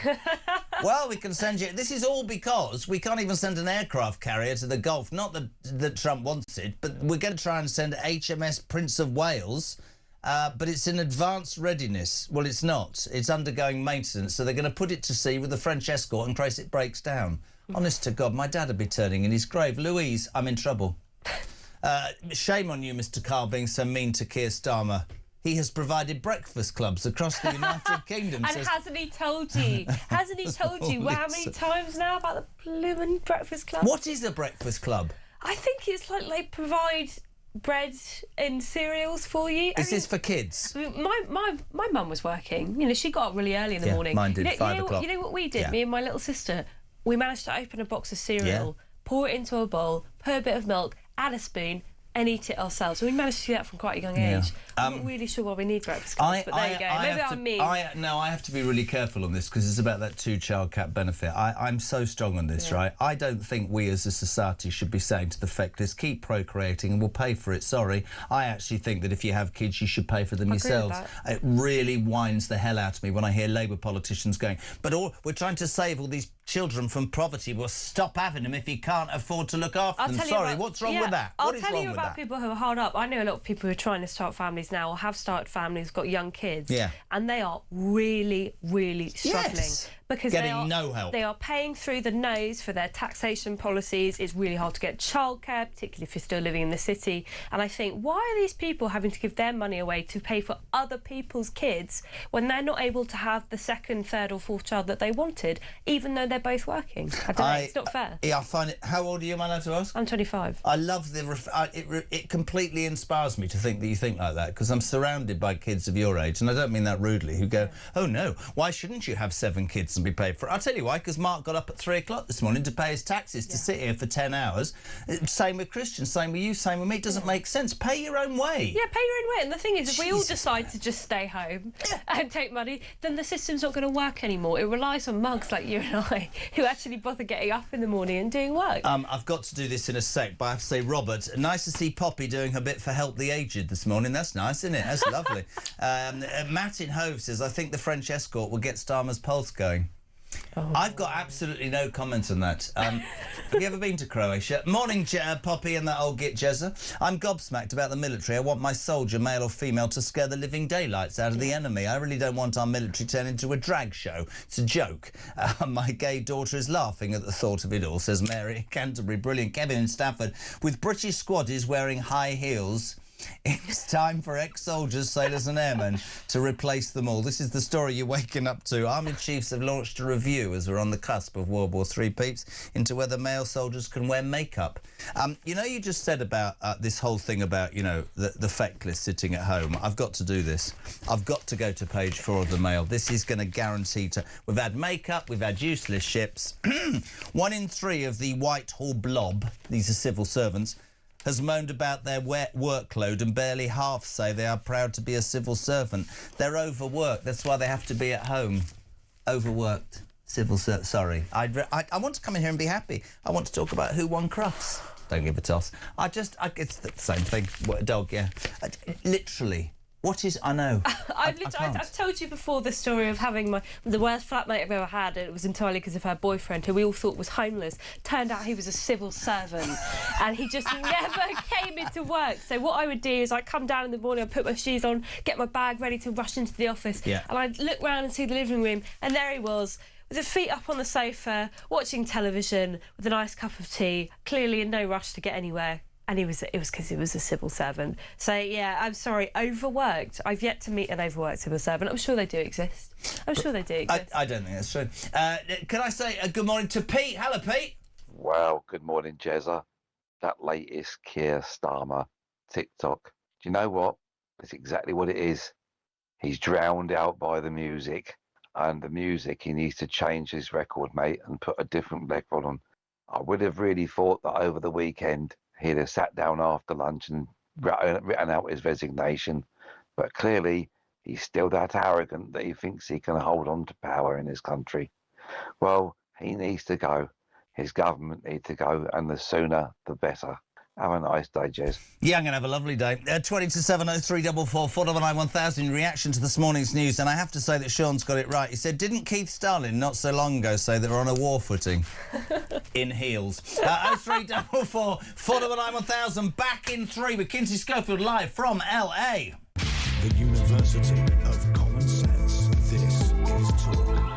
Well, we can send you... This is all because we can't even send an aircraft carrier to the Gulf. Not that Trump wants it, but we're going to try and send HMS Prince of Wales, but it's in advanced readiness. Well, it's not. It's undergoing maintenance, so they're going to put it to sea with the French escort in case it breaks down. Honest to God, my dad would be turning in his grave. Louise, I'm in trouble. Shame on you, Mr. Carl, being so mean to Keir Starmer. He has provided breakfast clubs across the United Kingdom. And hasn't he told you? Hasn't he told you how many times now about the blooming breakfast club? What is a breakfast club? I think it's like they provide bread and cereals for you. Is this for kids? My mum was working. You know, she got up really early in the morning. Mine did, 5 o'clock. You know what we did? Me and my little sister, we managed to open a box of cereal, pour it into a bowl, put a bit of milk, add a spoon, and eat it ourselves. We managed to do that from quite a young age. I'm not really sure why we need breakfast clubs, but there you go. Maybe I'm mean. I have to be really careful on this because it's about that two-child cap benefit. I'm so strong on this, right? I don't think we as a society should be saying to the feckless, keep procreating and we'll pay for it, sorry. I actually think that if you have kids, you should pay for them yourselves. It really winds the hell out of me when I hear Labour politicians going, but we're trying to save all these children from poverty. Well, stop having them if you can't afford to look after them. Sorry, what's wrong with that? I'll tell you about people who are hard up. I know a lot of people who are trying to start families now or have started families, got young kids, and they are really, really struggling. Because no help. They are paying through the nose for their taxation policies. It's really hard to get childcare, particularly if you're still living in the city. And I think, why are these people having to give their money away to pay for other people's kids when they're not able to have the second, third or fourth child that they wanted, even though they're both working? I don't know, it's not fair. Yeah, I find it... How old are you, am I allowed to ask? I'm 25. I love it completely inspires me to think that you think like that, because I'm surrounded by kids of your age, and I don't mean that rudely, who go, oh no, why shouldn't you have 7 kids and be paid for it? I'll tell you why, because Mark got up at 3 o'clock this morning to pay his taxes to sit here for 10 hours. Same with Christian, same with you, same with me. It doesn't make sense. Pay your own way. Yeah, pay your own way. And the thing is, if we all decide to just stay home and take money, then the system's not going to work anymore. It relies on mugs like you and I who actually bother getting up in the morning and doing work. I've got to do this in a sec, but I have to say, Robert, nice to see Poppy doing her bit for Help the Aged this morning. That's nice, isn't it? That's lovely. Matt in Hove says, I think the French escort will get Starmer's pulse going. I've got absolutely no comment on that. Have you ever been to Croatia? Morning, Poppy and that old git Jezza. I'm gobsmacked about the military. I want my soldier, male or female, to scare the living daylights out of the enemy. I really don't want our military turned into a drag show. It's a joke. My gay daughter is laughing at the thought of it all, says Mary. Canterbury, brilliant. Kevin in Stafford. With British squaddies wearing high heels, it's time for ex-soldiers, sailors and airmen to replace them all. This is the story you're waking up to. Army chiefs have launched a review, as we're on the cusp of World War III, peeps, into whether male soldiers can wear makeup. You know, you just said about this whole thing about, you know, the feckless sitting at home. I've got to do this. I've got to go to page 4 of the Mail. This is going to guarantee to... We've had makeup, we've had useless ships. 1 in 3 of the Whitehall blob, these are civil servants, has moaned about their workload, and barely half say they are proud to be a civil servant. They're overworked. That's why they have to be at home. Overworked. Civil servant. Sorry. I want to come in here and be happy. I want to talk about who won Crufts. Don't give a toss. It's the same thing. What a dog, yeah. Literally. What is... I know. I've told you before the story of having the worst flatmate I've ever had, and it was entirely because of her boyfriend, who we all thought was homeless. Turned out he was a civil servant, and he just never came into work. So what I would do is I'd come down in the morning, I'd put my shoes on, get my bag ready to rush into the office, and I'd look round and see the living room, and there he was, with his feet up on the sofa, watching television, with a nice cup of tea, clearly in no rush to get anywhere. And it was because he was a civil servant. So, yeah, I'm sorry, overworked. I've yet to meet an overworked civil servant. I'm sure they do exist. I don't think that's true. Can I say good morning to Pete? Hello, Pete. Well, good morning, Jezza. That latest Keir Starmer TikTok. Do you know what? It's exactly what it is. He's drowned out by the music. And the music, he needs to change his record, mate, and put a different record on. I would have really thought that over the weekend he'd have sat down after lunch and written out his resignation. But clearly, he's still that arrogant that he thinks he can hold on to power in his country. Well, he needs to go. His government need to go, and the sooner, the better. Have a nice day, Jez. Yeah, I'm going to have a lovely day. 20 to 70344 499 1000 in reaction to this morning's news. And I have to say that Sean's got it right. He said, didn't Keith Stalin not so long ago say that we're on a war footing? In heels. 0344 499 1000 back in 3 with Kinsey Schofield live from LA. The University of Common Sense. This is Talk.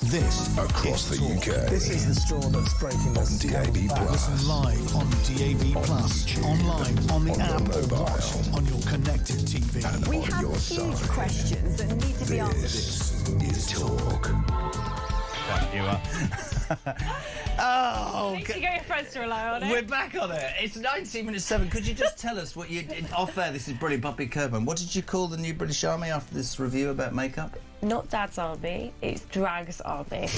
This across the UK. This is the straw that's breaking the DAB Plus. Listen live on DAB Plus, online, on the app, or on your connected TV. We have huge questions that need to be answered. This is Talk. You are. Oh, you get your friends to rely on it. We're back on it. It's 19 minutes 7. Could you just tell us what you did off air? This is brilliant, Bobby Kerban. What did you call the new British Army after this review about makeup? Not Dad's Army, it's Drag's Army.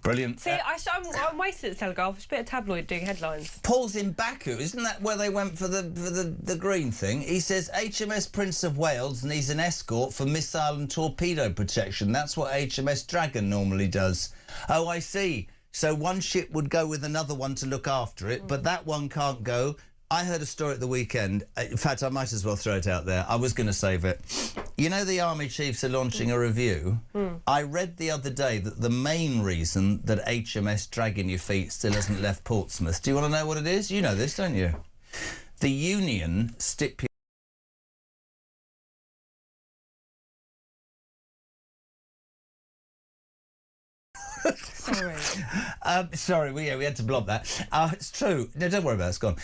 Brilliant. See, I'm wasting at the Telegraph. It's a bit of tabloid doing headlines. Paul's in Baku. Isn't that where they went for the green thing? He says HMS Prince of Wales needs an escort for missile and torpedo protection. That's what HMS Dragon normally does. Oh, I see. So one ship would go with another one to look after it, but that one can't go. I heard a story at the weekend. In fact, I might as well throw it out there. I was going to save it. You know the Army Chiefs are launching a review? I read the other day that the main reason that HMS Dragon Your Feet still hasn't left Portsmouth, do you want to know what it is? You know this, don't you? The union stipulated... Sorry, we had to blob that. It's true. No, don't worry about it, it's gone.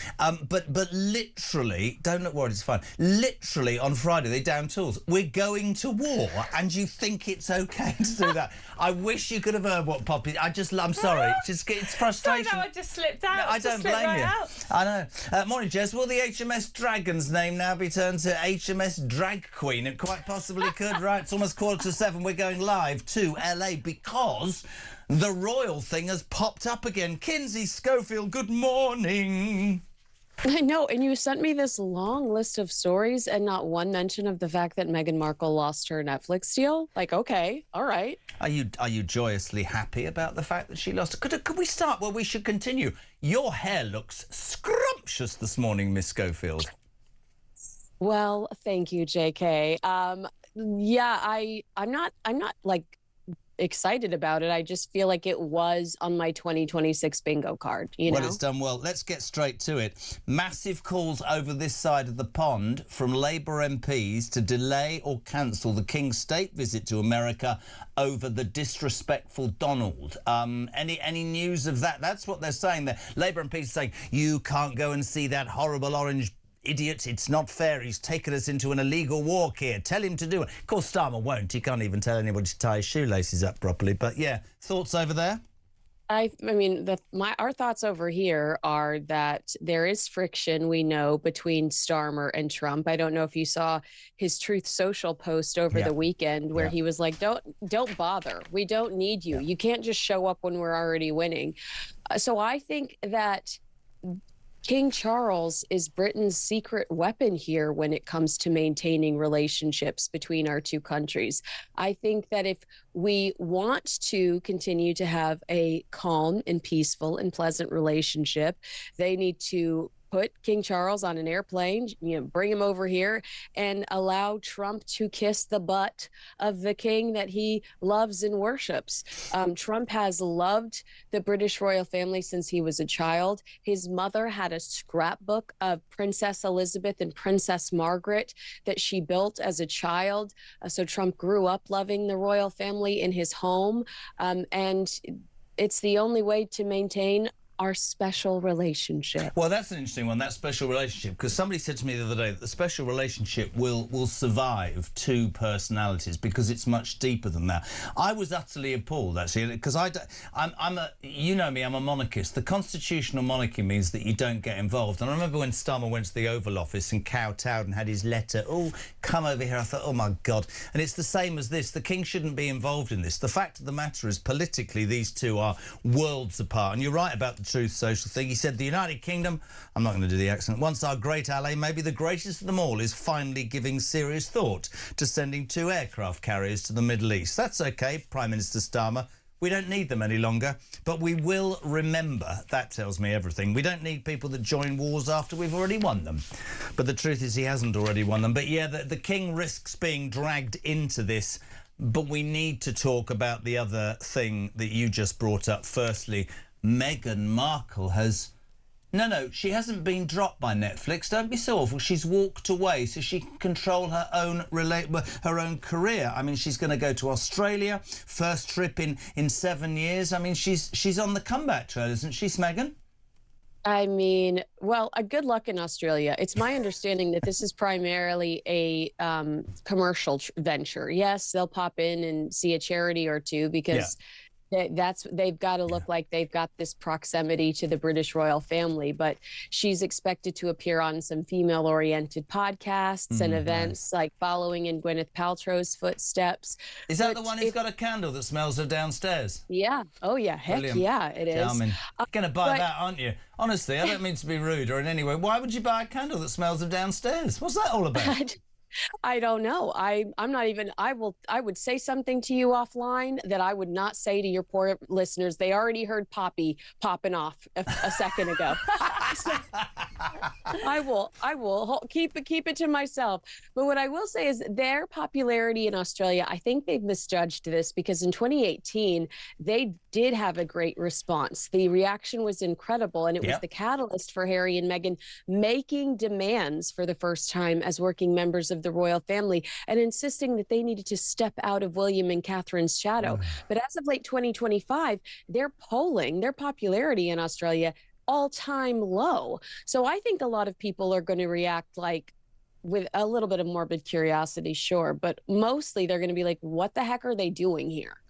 But literally, don't look worried, it's fine. Literally, on Friday, they downed tools. We're going to war, and you think it's OK to do that. I wish you could have heard what Poppy... I'm sorry. It's frustration. I just slipped out. No, I don't blame you. I know. Morning, Jess. Will the HMS Dragon's name now be turned to HMS Drag Queen? It quite possibly could, right? It's almost 7:15. We're going live to LA because... the royal thing has popped up again. Kinsey Schofield, good morning. I know, and you sent me this long list of stories and not one mention of the fact that Meghan Markle lost her Netflix deal. Like, okay, all right. Are you joyously happy about the fact that she lost? Could we start? Well, we should continue. Your hair looks scrumptious this morning, Miss Schofield. Well, thank you, JK. Yeah, I'm not like excited about it. I just feel like it was on my 2026 bingo card, you know? Well, it's done well. Let's get straight to it. Massive calls over this side of the pond from Labour MPs to delay or cancel the King's state visit to America over the disrespectful Donald. Any news of that? That's what they're saying there. Labour MPs are saying, you can't go and see that horrible orange idiot, it's not fair. He's taken us into an illegal walk here. Tell him to do it. Of course, Starmer won't. He can't even tell anybody to tie his shoelaces up properly. But, yeah, thoughts over there? I mean, our thoughts over here are that there is friction, we know, between Starmer and Trump. I don't know if you saw his Truth Social post over the weekend where he was like, don't bother. We don't need you. You can't just show up when we're already winning. So I think that King Charles is Britain's secret weapon here when it comes to maintaining relationships between our two countries. I think that if we want to continue to have a calm and peaceful and pleasant relationship, they need to put King Charles on an airplane, bring him over here and allow Trump to kiss the butt of the king that he loves and worships. Trump has loved the British royal family since he was a child. His mother had a scrapbook of Princess Elizabeth and Princess Margaret that she built as a child. So Trump grew up loving the royal family in his home. And it's the only way to maintain our special relationship. Well, that's an interesting one, that special relationship, because somebody said to me the other day that the special relationship will survive two personalities because it's much deeper than that. I was utterly appalled, actually, because you know me, I'm a monarchist. The constitutional monarchy means that you don't get involved. And I remember when Starmer went to the Oval Office and kowtowed and had his letter, oh, come over here, I thought, oh, my God. And it's the same as this. The king shouldn't be involved in this. The fact of the matter is, politically, these two are worlds apart. And you're right about the Truth Social thing. He said the United Kingdom, I'm not going to do the accent, once our great ally, maybe the greatest of them all, is finally giving serious thought to sending 2 aircraft carriers to the Middle East. That's OK, Prime Minister Starmer. We don't need them any longer, but we will remember. That tells me everything. We don't need people that join wars after we've already won them. But the truth is he hasn't already won them. But, yeah, the king risks being dragged into this. But we need to talk about the other thing that you just brought up. Firstly, Meghan Markle has... No, she hasn't been dropped by Netflix. Don't be so awful. She's walked away so she can control her own career. I mean, she's going to go to Australia. First trip in 7 years. I mean, she's on the comeback trail, isn't she, Meghan? I mean, well, good luck in Australia. It's my understanding that this is primarily a commercial venture. Yes, they'll pop in and see a charity or two because... Yeah. They've got to look like they've got this proximity to the British royal family, but she's expected to appear on some female-oriented podcasts and events, like following in Gwyneth Paltrow's footsteps. Is that the one who's got a candle that smells of downstairs? Yeah. Oh, yeah. Heck Brilliant. Yeah, it is. You're going to buy that, aren't you? Honestly, I don't mean to be rude or in any way. Why would you buy a candle that smells of downstairs? What's that all about? I don't know. I'm not even, I would say something to you offline that I would not say to your poor listeners. They already heard Poppy popping off a second ago. So, I will keep it to myself. But what I will say is their popularity in Australia, I think they've misjudged this because in 2018, they did have a great response. The reaction was incredible. And it was the catalyst for Harry and Meghan making demands for the first time as working members of the royal family and insisting that they needed to step out of William and Catherine's shadow. But as of late 2025, their popularity in Australia, all-time low. So I think a lot of people are going to react like with a little bit of morbid curiosity, sure, but mostly they're going to be like, what the heck are they doing here?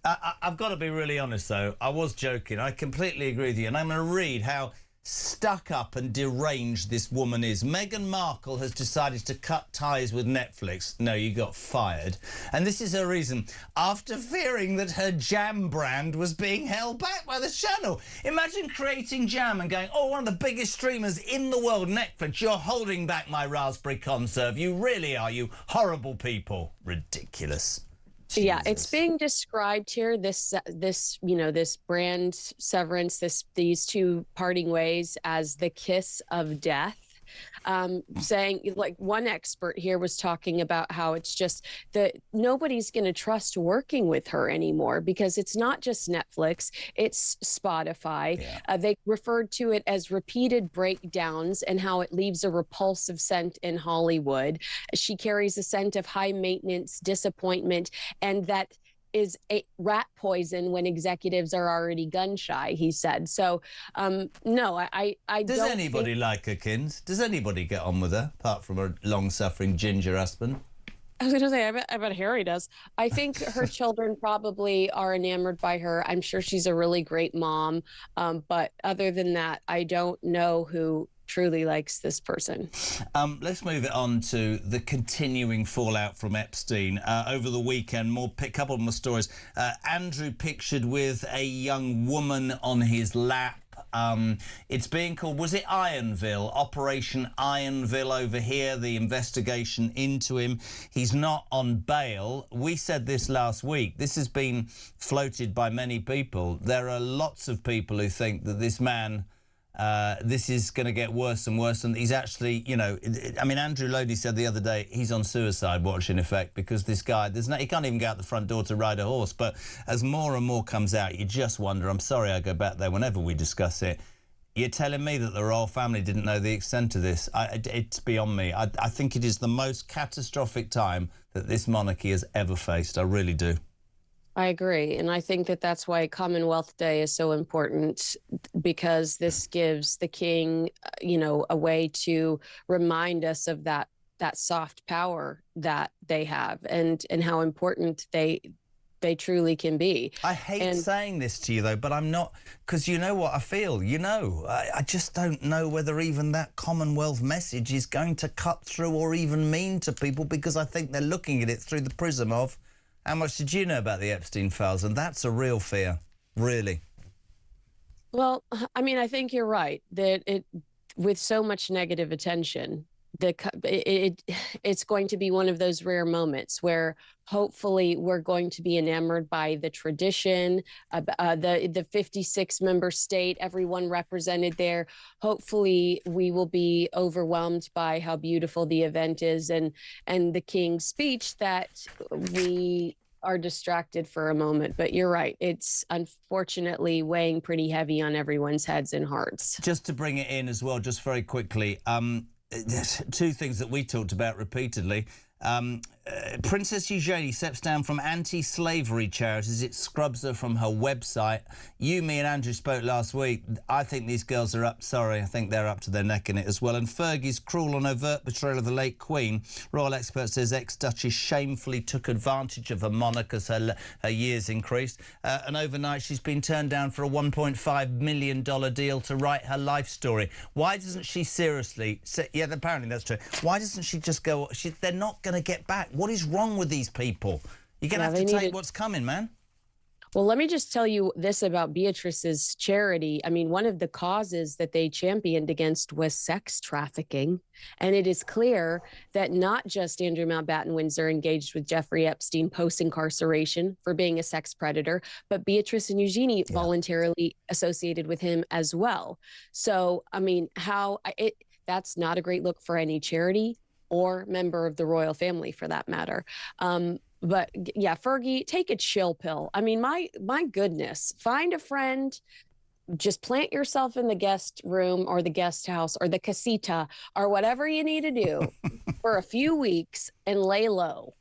I've got to be really honest, though. I was joking. I completely agree with you. And I'm going to read how stuck up and deranged this woman is. Meghan Markle has decided to cut ties with Netflix. No, you got fired. And this is her reason. After fearing that her jam brand was being held back by the channel. Imagine creating jam and going, oh, one of the biggest streamers in the world, Netflix, you're holding back my raspberry conserve. You really are, you horrible people. Ridiculous. Jesus. Yeah, it's being described here, this brand severance, these two parting ways as the kiss of death. saying, like, one expert here was talking about how it's just that nobody's going to trust working with her anymore because it's not just Netflix, it's Spotify. They referred to it as repeated breakdowns and how it leaves a repulsive scent in Hollywood. She carries a scent of high maintenance, disappointment, and that is a rat poison when executives are already gun shy, he said. So, no, I Does don't anybody think... like her, Kins? Does anybody get on with her, apart from her long-suffering ginger husband? I was going to say, I bet Harry does. I think her children probably are enamored by her. I'm sure she's a really great mom. But other than that, I don't know who truly likes this person. Let's move it on to the continuing fallout from Epstein. Over the weekend, couple more stories. Andrew pictured with a young woman on his lap. It's being called, was it Ironville? Operation Ironville over here, the investigation into him. He's not on bail. We said this last week. This has been floated by many people. There are lots of people who think that this man... this is going to get worse and worse, and he's actually, you know, I mean, Andrew Lodi said the other day he's on suicide watch, in effect, because this guy, he can't even go out the front door to ride a horse. But as more and more comes out, you just wonder, I'm sorry I go back there whenever we discuss it, you're telling me that the royal family didn't know the extent of this. It's beyond me. I think it is the most catastrophic time that this monarchy has ever faced. I really do. I agree. And I think that that's why Commonwealth Day is so important, because this gives the king, you know, a way to remind us of that soft power that they have and how important they truly can be. I hate saying this to you, though, but I'm not, because you know what I feel. You know, I just don't know whether even that Commonwealth message is going to cut through or even mean to people, because I think they're looking at it through the prism of, how much did you know about the Epstein files? And that's a real fear, really. Well, I mean, I think you're right that with so much negative attention, it's going to be one of those rare moments where hopefully we're going to be enamored by the tradition, the 56-member state, everyone represented there. Hopefully we will be overwhelmed by how beautiful the event is and the king's speech, that we are distracted for a moment. But you're right, it's unfortunately weighing pretty heavy on everyone's heads and hearts. Just to bring it in as well, just very quickly, there's two things that we talked about repeatedly. Princess Eugenie steps down from anti-slavery charities. It scrubs her from her website. You, me and Andrew spoke last week. I think these girls are up. Sorry, I think they're up to their neck in it as well. And Fergie's cruel and overt betrayal of the late Queen. Royal expert says ex-Duchess shamefully took advantage of her monarch as her years increased. And overnight she's been turned down for a $1.5 million deal to write her life story. Why doesn't she seriously... yeah, apparently that's true. Why doesn't she just go... they're not going to get back. What is wrong with these people? You're going to have to take what's coming, man. Well, let me just tell you this about Beatrice's charity. I mean, one of the causes that they championed against was sex trafficking. And it is clear that not just Andrew Mountbatten Windsor engaged with Jeffrey Epstein post-incarceration for being a sex predator, but Beatrice and Eugenie voluntarily associated with him as well. So, I mean, that's not a great look for any charity or member of the royal family, for that matter. But yeah, Fergie, take a chill pill. I mean, my goodness, find a friend, just plant yourself in the guest room or the guest house or the casita or whatever you need to do for a few weeks and lay low.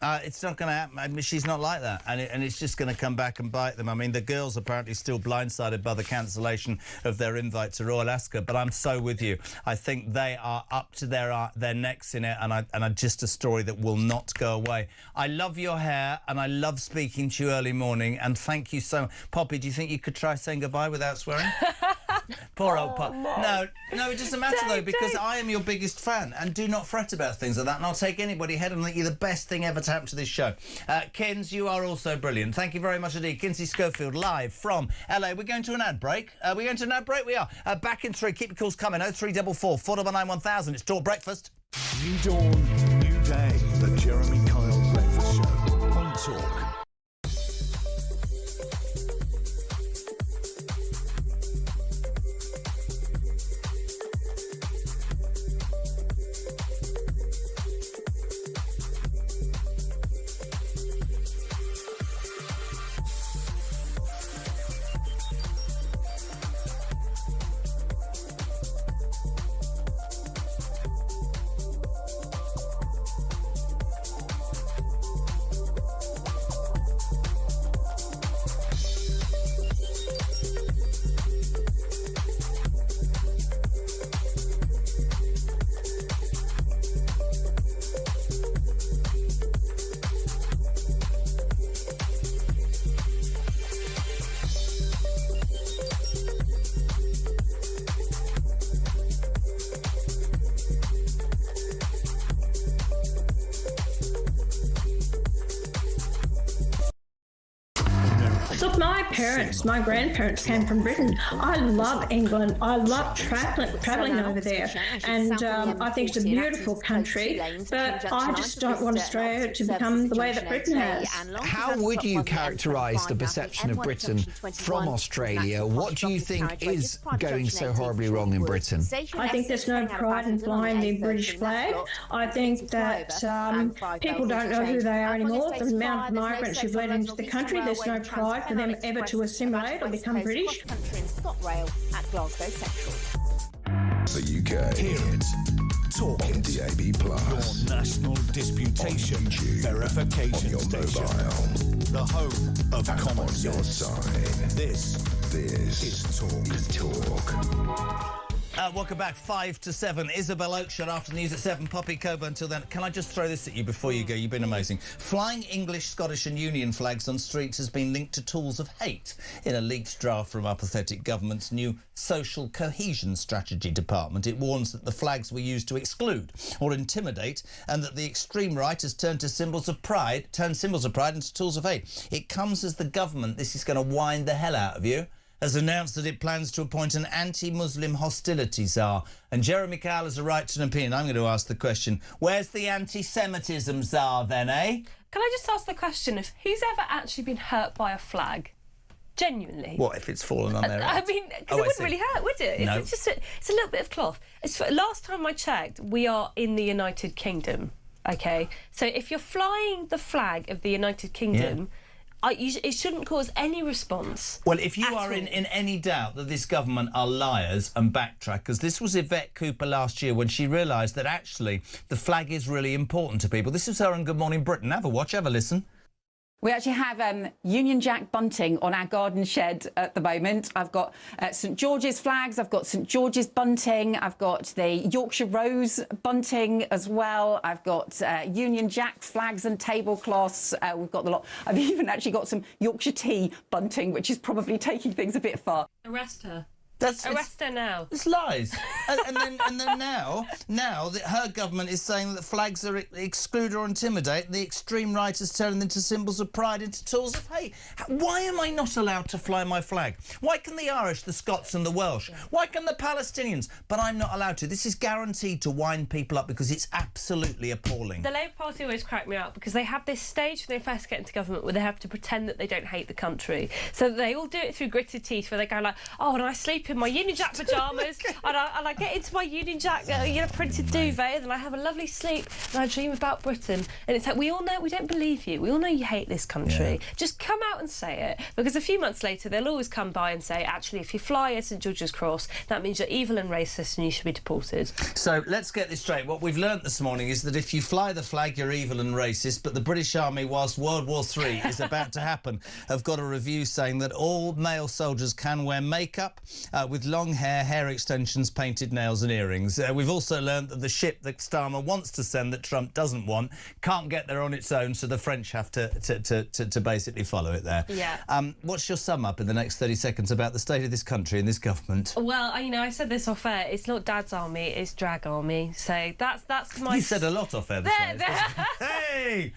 It's not going to happen. I mean, she's not like that, and it's just going to come back and bite them. I mean, the girls apparently still blindsided by the cancellation of their invite to Royal Ascot, but I'm so with you. I think they are up to their necks in it, and just a story that will not go away. I love your hair, and I love speaking to you early morning, and thank you so much. Poppy, do you think you could try saying goodbye without swearing? Poor old Pop. No, it doesn't matter, though, because I am your biggest fan, and do not fret about things like that, and I'll take anybody ahead and think you're the best thing ever to happen to this show. Kins, you are also brilliant. Thank you very much indeed. Kinsey Schofield, live from LA. We're going to an ad break. We're going to an ad break? We are. Back in 3. Keep your calls coming. 0344 499 1000. It's Talk Breakfast. New dawn, new day. The Jeremy Kyle Breakfast Show on Talk. parents, my grandparents came from Britain. I love England. I love travelling over there. And I think it's a beautiful country, but I just don't want Australia to become the way that Britain has. How would you characterise the perception of Britain from Australia? What do you think is going so horribly wrong in Britain? I think there's no pride in flying the British flag. I think that people don't know who they are anymore. The amount of migrants who've let into the country, there's no pride for them ever to assimilate or become British. The UK. Hear it. Talk on DAB+. Your national disputation verification station. The home of common sense. This is Talk. Welcome back, 5 to 7. Isabel Oakeshott after the news at 7. Poppy Coburn until then. Can I just throw this at you before you go? You've been amazing. Flying English, Scottish and Union flags on streets has been linked to tools of hate in a leaked draft from our pathetic government's new social cohesion strategy department. It warns that the flags were used to exclude or intimidate, and that the extreme right has turned symbols of pride into tools of hate. It comes as the government, this is going to wind the hell out of you, has announced that it plans to appoint an anti-Muslim hostility czar. And Jeremy Kyle has a right to an opinion. I'm going to ask the question, where's the anti-Semitism czar then, eh? Can I just ask the question of who's ever actually been hurt by a flag? Genuinely. What, if it's fallen on their head? I mean, because it wouldn't really hurt, would it? No. It's just it's a little bit of cloth. Last time I checked, we are in the United Kingdom, OK? So if you're flying the flag of the United Kingdom... Yeah. It shouldn't cause any response. Well, if you are in any doubt that this government are liars and backtrack, because this was Yvette Cooper last year when she realised that actually the flag is really important to people. This is her on Good Morning Britain. Have a watch, have a listen. We actually have Union Jack bunting on our garden shed at the moment. I've got St George's flags, I've got St George's bunting, I've got the Yorkshire Rose bunting as well. I've got Union Jack flags and tablecloths. We've got the lot. I've even actually got some Yorkshire tea bunting, which is probably taking things a bit far. Arrest her. Arrest her now. It's lies. and then now that her government is saying that flags are exclude or intimidate, the extreme right has turned them into symbols of pride, into tools of hate. Why am I not allowed to fly my flag? Why can the Irish, the Scots and the Welsh? Why can the Palestinians? But I'm not allowed to. This is guaranteed to wind people up because it's absolutely appalling. The Labour Party always crack me up because they have this stage when they first get into government where they have to pretend that they don't hate the country. So they all do it through gritted teeth, where they go like, oh, and I sleep in my Union Jack pyjamas and I get into my Union Jack printed duvet, and then I have a lovely sleep and I dream about Britain. And it's like, we all know we don't believe you. We all know you hate this country. Yeah. Just come out and say it, because a few months later they'll always come by and say, actually, if you fly at St George's Cross, that means you're evil and racist and you should be deported. So let's get this straight. What we've learnt this morning is that if you fly the flag, you're evil and racist, but the British Army, whilst World War III is about to happen, have got a review saying that all male soldiers can wear makeup with long hair extensions, painted nails and earrings. We've also learned that the ship that Starmer wants to send that Trump doesn't want can't get there on its own, so the French have to basically follow it there. Yeah. What's your sum up in the next 30 seconds about the state of this country and this government? Well, I said this off air. It's not Dad's army, it's drag army. So that's my... You said a lot off air this morning. Hey!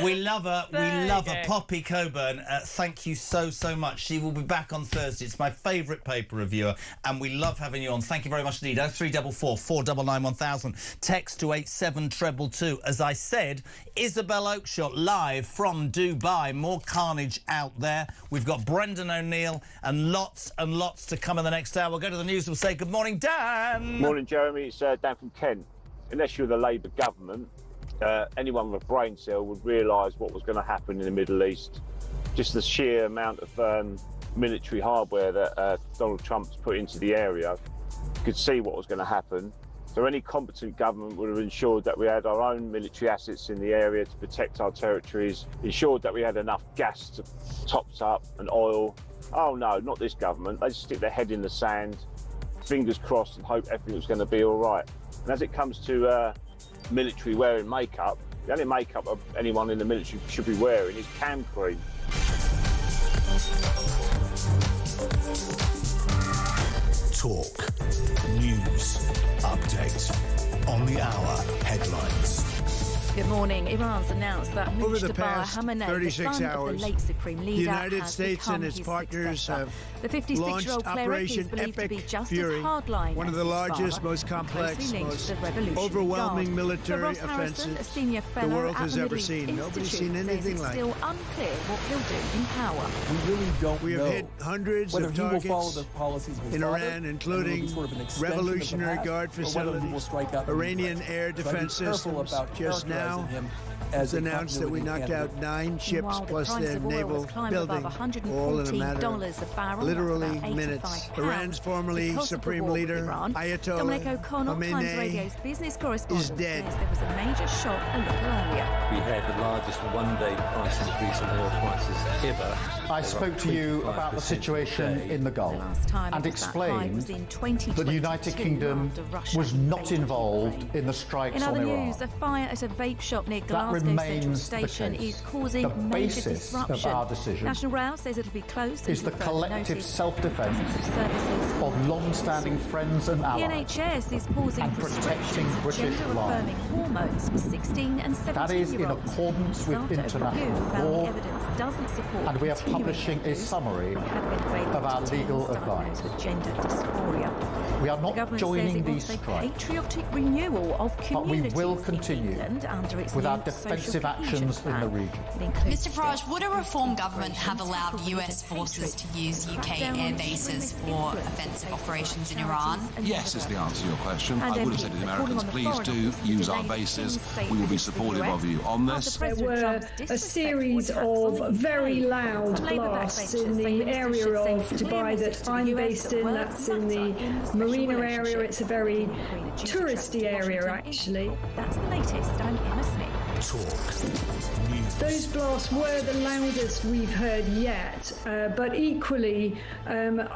We love her. We love her. Poppy Coburn, thank you so much. She will be back on Thursday. It's my favourite paper reviewer, and we love having you on. Thank you very much indeed. 0344 499 1000. Text to 87222. As I said, Isabel Oakeshott live from Dubai. More carnage out there. We've got Brendan O'Neill and lots to come in the next hour. We'll go to the news. We'll say good morning, Dan. Morning, Jeremy. It's Dan from Kent. Unless you're the Labour government, anyone with a brain cell would realise what was going to happen in the Middle East. Just the sheer amount of military hardware that Donald Trump's put into the area, you could see what was going to happen. So any competent government would have ensured that we had our own military assets in the area to protect our territories, ensured that we had enough gas to tops up and oil. Oh no, not this government. They just stick their head in the sand, fingers crossed, and hope everything was going to be all right. And as it comes to military wearing makeup, the only makeup anyone in the military should be wearing is cam cream. Talk, news, update, on the hour headlines. Good morning. Iran's announced that Over the Mujtaba past Khamenei, 36 the son hours, of the late Supreme the Leader, United has States become and its his partners successor. have The 56-year-old launched cleric is Operation believed to be Epic just Fury, as hardline one of as the his largest, father, most and complex, closely linked most to the Revolutionary overwhelming Guard. military For Ross Harrison, a offensive senior the fellow world at has the ever Middle East seen. Nobody's Institute, seen says anything it's like still it. unclear what he'll do in power. We really don't We have know hit hundreds whether of he will targets follow the policies of his in father, Iran, and including will be sort of an extension of the Revolutionary past, Guard or whether he will facilities, strike out the Iranian new air threat. So I'd be defense careful systems. about Just now, characterizing him it's as a announced that we continuity knocked out candidate. 9 ships Meanwhile, plus the price their of oil naval has climbed building, above all in a matter $114 of a barrel. literally That's about minutes. £85 Iran's formerly because of the Supreme war with Leader, Iran. Ayatollah Dominic O'Connell, Times Khamenei, Radio's business correspondent, is dead. says there was a major shock a little earlier. We had the largest one-day price increase in oil prices ever. I spoke to you about the situation in the Gulf and explained that the United Kingdom was not involved in the strikes in on other Iran. news, a fire at a vape shop near That Glasgow Central remains the Station case. is causing The major basis disruption. of our decision National Rail says it'll be closed is the until further collective notice. self-defence Services of long-standing friends and The allies NHS is pausing and protecting prescriptions of British gender-affirming lives. hormones for 16 and 17-year-olds. That is in accordance with After a international review found law, the evidence doesn't support and we are continuing publishing a use summary of our legal teens advice. diagnosed with gender dysphoria. We are The not government joining says it these wants a strikes, patriotic renewal of but we communities will in continue England under its with new our defensive social cohesion actions in the plan. region. It includes Mr Farage, would a reform government have allowed US forces to use UK air bases for offensive operations in Iran? Yes is the answer to your question. I would have said to the Americans, please do use our bases. We will be supportive of you on this. There were a series of very loud blasts in the area of Dubai that I'm based in. That's in the Marina area. It's a very touristy area, actually. That's the latest. I'm Emma Smith. Talk News. Those blasts were the loudest we've heard yet, but equally,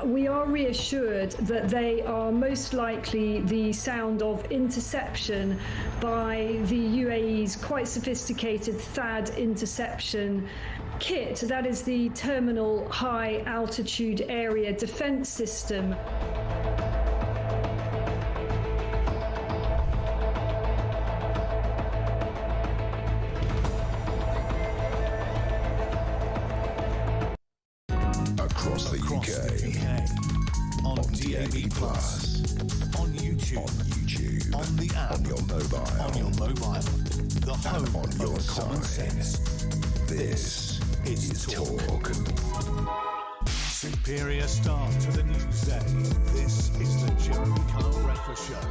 we are reassured that they are most likely the sound of interception by the UAE's quite sophisticated THAAD interception kit. That is the Terminal High Altitude Area Defence System. Across the UK. On DAB+. On YouTube. On the app. On your mobile. The home of common sense. This is Talk. Superior start to the news day. This is the Jeremy Kyle Breakfast Show.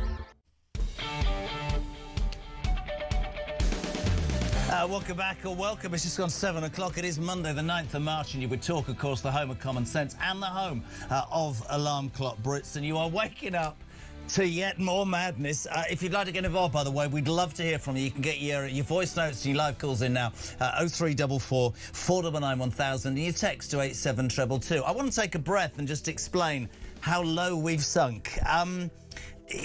Welcome back, or welcome. It's just gone 7 o'clock. It is Monday, the 9th of March, and you would talk, of course, the home of common sense and the home of Alarm Clock Brits. And you are waking up to yet more madness. If you'd like to get involved, by the way, we'd love to hear from you. You can get your voice notes and your live calls in now. 0344 499 1000 and your text to 87222. I want to take a breath and just explain how low we've sunk.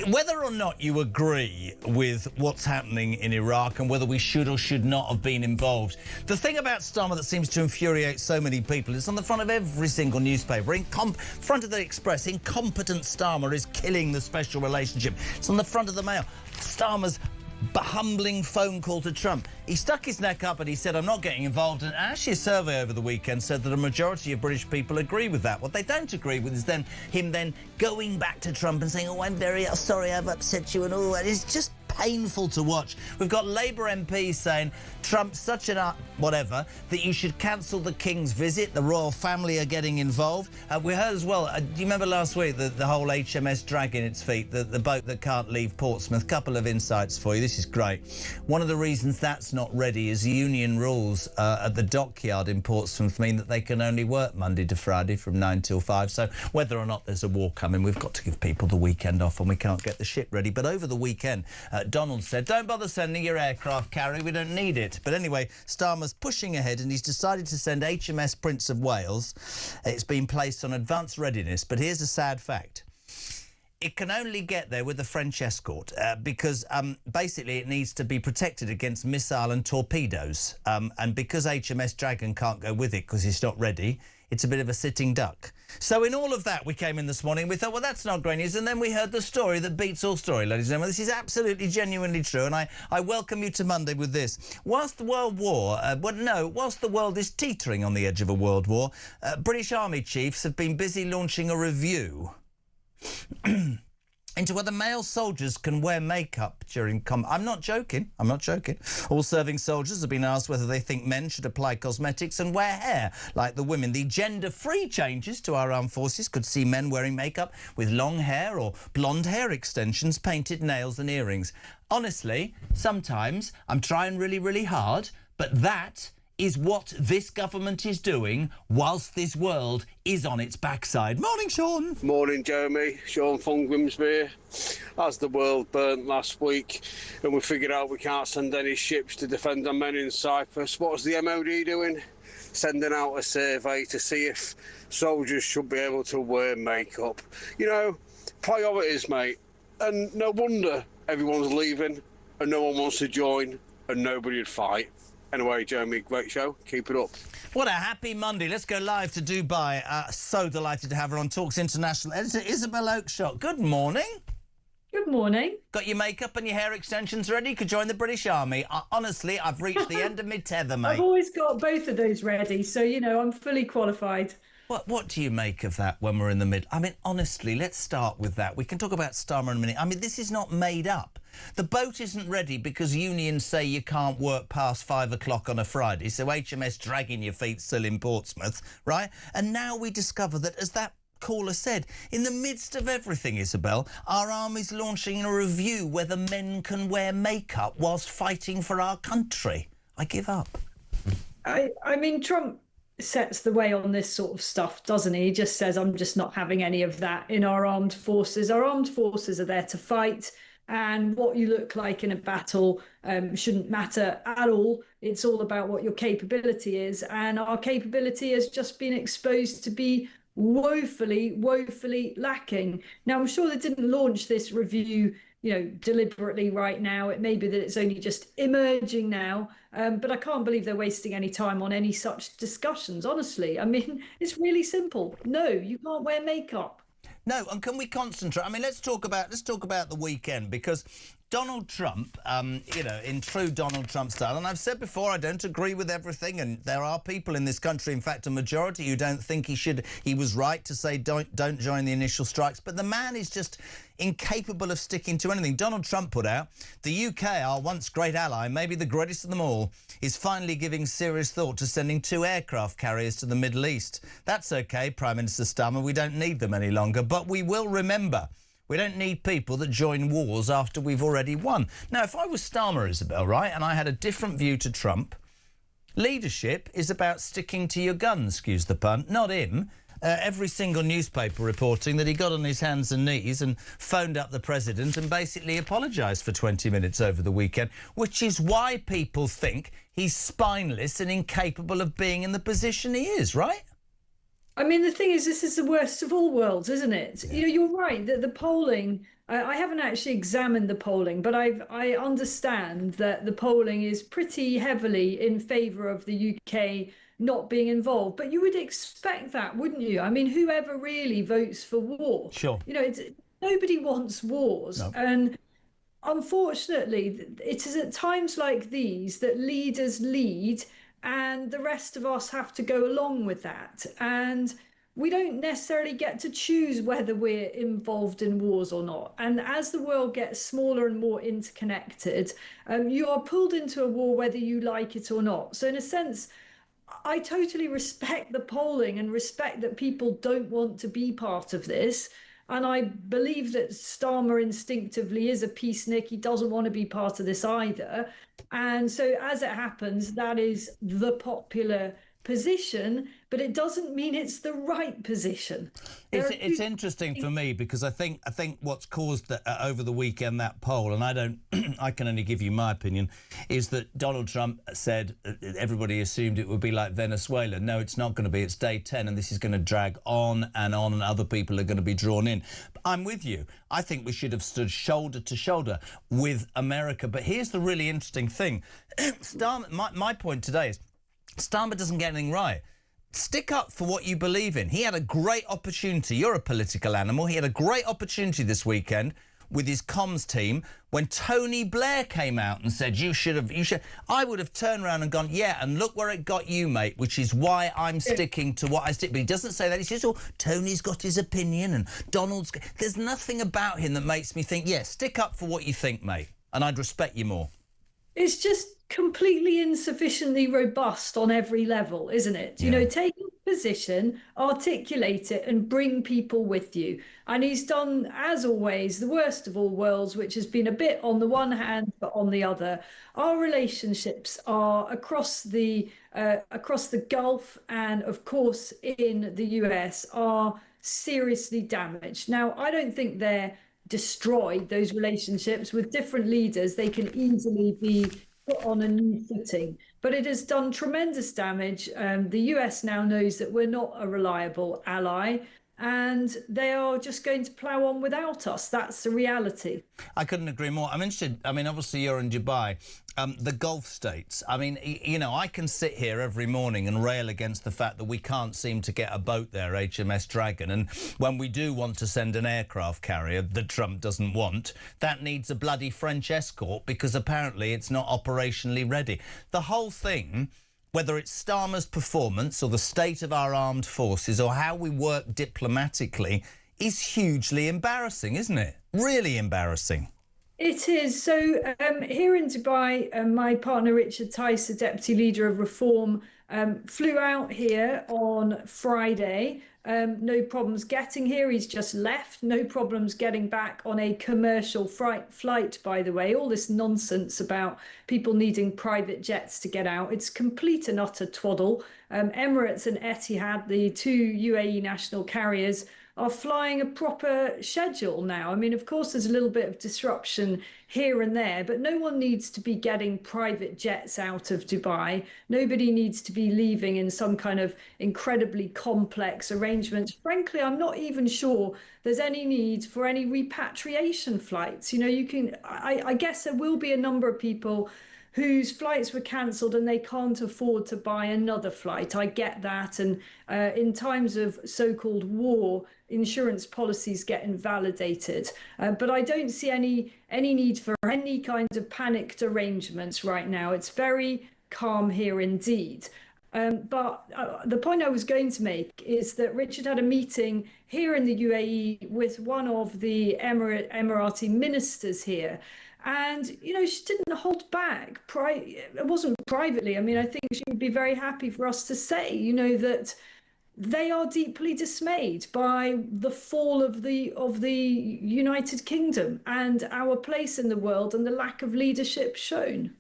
Whether or not you agree with what's happening in Iraq and whether we should or should not have been involved, the thing about Starmer that seems to infuriate so many people is on the front of every single newspaper, front of the Express, incompetent Starmer is killing the special relationship. It's on the front of the Mail. Starmer's humbling phone call to Trump. He stuck his neck up and he said, I'm not getting involved. And actually a survey over the weekend said that a majority of British people agree with that. What they don't agree with is then him going back to Trump and saying, oh, I'm very sorry I've upset you and all that. It's just painful to watch. We've got Labour MPs saying Trump's such an whatever that you should cancel the King's visit. The royal family are getting involved. We heard as well, do you remember last week the whole HMS dragging its feet, the boat that can't leave Portsmouth? Couple of insights for you. This is great. One of the reasons that's not ready is the union rules at the dockyard in Portsmouth mean that they can only work Monday to Friday from 9 till 5. So whether or not there's a war coming, we've got to give people the weekend off and we can't get the ship ready. But over the weekend, Donald said, don't bother sending your aircraft carrier, we don't need it. But anyway, Starmer's pushing ahead and he's decided to send HMS Prince of Wales. It's been placed on advanced readiness, but here's a sad fact. It can only get there with a French escort because basically it needs to be protected against missile and torpedoes. And because HMS Dragon can't go with it because it's not ready, it's a bit of a sitting duck. So in all of that, we came in this morning, we thought, well, that's not great news, and then we heard the story that beats all story, ladies and gentlemen. This is absolutely, genuinely true, and I welcome you to Monday with this. Whilst the whilst the world is teetering on the edge of a world war, British Army chiefs have been busy launching a review into whether male soldiers can wear makeup during I'm not joking. All serving soldiers have been asked whether they think men should apply cosmetics and wear hair like the women. The gender-free changes to our armed forces could see men wearing makeup with long hair or blonde hair extensions, painted nails and earrings. Honestly, sometimes I'm trying really, really hard, but that is what this government is doing whilst this world is on its backside. Morning, Sean. Morning, Jeremy. Sean from Grimsby. As the world burnt last week and we figured out we can't send any ships to defend our men in Cyprus, what's the MOD doing? Sending out a survey to see if soldiers should be able to wear makeup. You know, priorities, mate. And no wonder everyone's leaving and no one wants to join and nobody would fight. Anyway, Jeremy, great show. Keep it up. What a happy Monday. Let's go live to Dubai. So delighted to have her on Talks International editor, Isabel Oakeshott. Good morning. Good morning. Got your makeup and your hair extensions ready? You could join the British Army. Honestly, I've reached the end of my tether, mate. I've always got both of those ready, so, you know, I'm fully qualified. What do you make of that when we're in the middle? I mean, honestly, let's start with that. We can talk about Starmer in a minute. I mean, this is not made up. The boat isn't ready because unions say you can't work past 5 o'clock on a Friday, so HMS dragging your feet still in Portsmouth, right? And now we discover that, as that caller said, in the midst of everything, Isabel, our army's launching a review whether men can wear makeup whilst fighting for our country. I give up. I mean, Trump sets the way on this sort of stuff, doesn't he? He just says, I'm just not having any of that in our armed forces. Our armed forces are there to fight, and what you look like in a battle shouldn't matter at all. It's all about what your capability is, and our capability has just been exposed to be woefully lacking. Now, I'm sure they didn't launch this review, you know, deliberately right now. It may be that it's only just emerging now, but I can't believe they're wasting any time on any such discussions, honestly. I mean, it's really simple. No, you can't wear makeup. No, and can we concentrate? I mean, let's talk about the weekend, because Donald Trump, you know, in true Donald Trump style, and I've said before, I don't agree with everything, and there are people in this country, in fact, a majority, who don't think he was right to say don't join the initial strikes, but the man is just incapable of sticking to anything. Donald Trump put out, the UK, our once great ally, maybe the greatest of them all, is finally giving serious thought to sending 2 aircraft carriers to the Middle East. That's OK, Prime Minister Starmer, we don't need them any longer, but we will remember, we don't need people that join wars after we've already won. Now, if I was Starmer, Isabel, right, and I had a different view to Trump, leadership is about sticking to your guns, excuse the pun, not him. Every single newspaper reporting that he got on his hands and knees and phoned up the president and basically apologised for 20 minutes over the weekend, which is why people think he's spineless and incapable of being in the position he is, right? I mean, the thing is, this is the worst of all worlds, isn't it? Yeah. You know, you're right that the polling, I haven't actually examined the polling, but I understand that the polling is pretty heavily in favour of the UK not being involved. But you would expect that, wouldn't you? I mean, whoever really votes for war? Sure. You know, nobody wants wars. No. And unfortunately, it is at times like these that leaders lead, and the rest of us have to go along with that. And we don't necessarily get to choose whether we're involved in wars or not. And as the world gets smaller and more interconnected, you are pulled into a war whether you like it or not. So in a sense, I totally respect the polling and respect that people don't want to be part of this. And I believe that Starmer instinctively is a peacenik. He doesn't want to be part of this either. And so as it happens, that is the popular position, but it doesn't mean it's the right position. It's interesting for me, because I think what's caused over the weekend that poll, and I can only give you my opinion, is that Donald Trump said everybody assumed it would be like Venezuela. No, it's not going to be. It's day 10, and this is going to drag on, and other people are going to be drawn in. But I'm with you. I think we should have stood shoulder to shoulder with America. But here's the really interesting thing. My point today is, Starmer doesn't get anything right. stick up for what you believe in. He had a great opportunity. You're a political animal. He had a great opportunity this weekend with his comms team when Tony Blair came out and said, you should. I would have turned around and gone, yeah, and look where it got you, mate, which is why I'm sticking to what I stick. But he doesn't say that. He says, oh, Tony's got his opinion and Donald's... There's nothing about him that makes me think, yeah, stick up for what you think, mate, and I'd respect you more. It's just completely insufficiently robust on every level, isn't it? You know, take a position, articulate it, and bring people with you. And he's done, as always, the worst of all worlds, which has been a bit on the one hand, but on the other. Our relationships are across the Gulf and, of course, in the US are seriously damaged. Now, I don't think they're destroyed, those relationships. With different leaders, they can easily be put on a new footing, but it has done tremendous damage. The US now knows that we're not a reliable ally, and they are just going to plough on without us. That's the reality. I couldn't agree more. I'm interested, I mean, obviously you're in Dubai. The Gulf states, I mean, you know, I can sit here every morning and rail against the fact that we can't seem to get a boat there, HMS Dragon, and when we do want to send an aircraft carrier that Trump doesn't want, that needs a bloody French escort because apparently it's not operationally ready. The whole thing, whether it's Starmer's performance or the state of our armed forces or how we work diplomatically, is hugely embarrassing, isn't it? Really embarrassing. It is. So here in Dubai, my partner Richard Tice, the Deputy Leader of Reform, flew out here on Friday. No problems getting here. He's just left. No problems getting back on a commercial flight, by the way. All this nonsense about people needing private jets to get out. It's complete and utter twaddle. Emirates and Etihad, the two UAE national carriers, are flying a proper schedule now. I mean, of course, there's a little bit of disruption here and there, but no one needs to be getting private jets out of Dubai. Nobody needs to be leaving in some kind of incredibly complex arrangements. Frankly, I'm not even sure there's any need for any repatriation flights. You know, I guess there will be a number of people whose flights were cancelled and they can't afford to buy another flight. I get that. And in times of so-called war, insurance policies get invalidated. But I don't see any need for any kind of panicked arrangements right now. It's very calm here indeed. But the point I was going to make is that Richard had a meeting here in the UAE with one of the Emirati ministers here. And, you know, she didn't hold back. It wasn't privately. I mean, I think she would be very happy for us to say, you know, that they are deeply dismayed by the fall of the United Kingdom and our place in the world and the lack of leadership shown.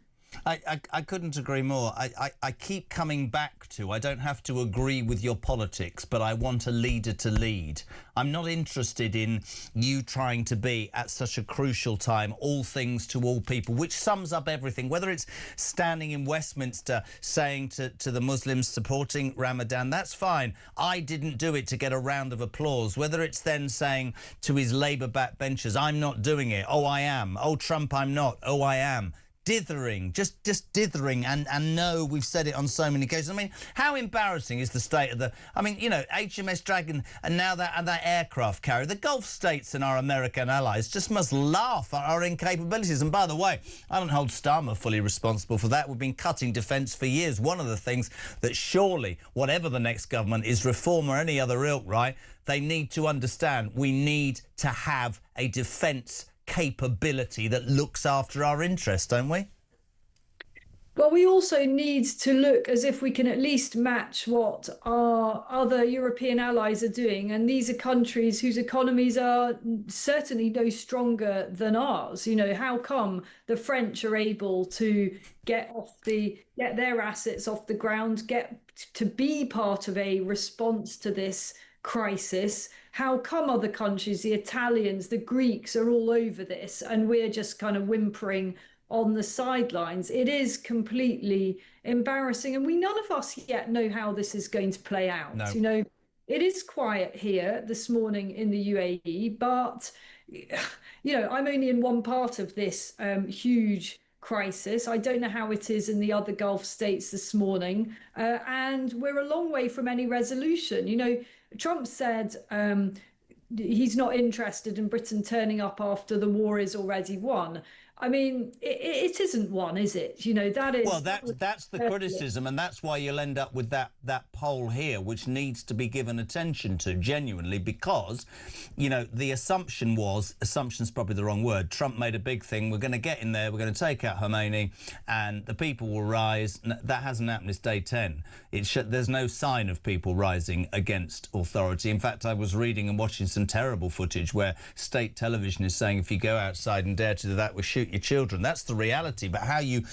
I couldn't agree more. I keep coming back to, I don't have to agree with your politics, but I want a leader to lead. I'm not interested in you trying to be, at such a crucial time, all things to all people, which sums up everything, whether it's standing in Westminster saying to the Muslims supporting Ramadan, that's fine. I didn't do it to get a round of applause. Whether it's then saying to his Labour backbenchers, I'm not doing it. Oh, I am. Oh, Trump, I'm not. Oh, I am. Dithering, just dithering, and no, we've said it on so many occasions. I mean, how embarrassing is the state of the... I mean, you know, HMS Dragon and now that aircraft carrier, the Gulf states and our American allies just must laugh at our incapabilities. And by the way, I don't hold Starmer fully responsible for that. We've been cutting defence for years. One of the things that surely, whatever the next government is, Reform or any other ilk, right, they need to understand we need to have a defence capability that looks after our interests, don't we? Well, we also need to look as if we can at least match what our other European allies are doing. And these are countries whose economies are certainly no stronger than ours. You know, how come the French are able to get their assets off the ground, get to be part of a response to this crisis? How come other countries, the Italians, the Greeks, are all over this and we're just kind of whimpering on the sidelines? It is completely embarrassing, and none of us yet know how this is going to play out. No. You know, it is quiet here this morning in the UAE, but you know, I'm only in one part of this huge crisis. I don't know how it is in the other Gulf states this morning. And we're a long way from any resolution. You know, Trump said he's not interested in Britain turning up after the war is already won. I mean, it isn't one, is it? You know, that is... Well, that's the criticism, and that's why you'll end up with that poll here, which needs to be given attention to, genuinely, because, you know, the assumption's probably the wrong word, Trump made a big thing, we're going to get in there, we're going to take out Khomeini, and the people will rise. That hasn't happened, it's day 10. There's no sign of people rising against authority. In fact, I was reading and watching some terrible footage where state television is saying if you go outside and dare to do that, we'll shoot your children. That's the reality, but how you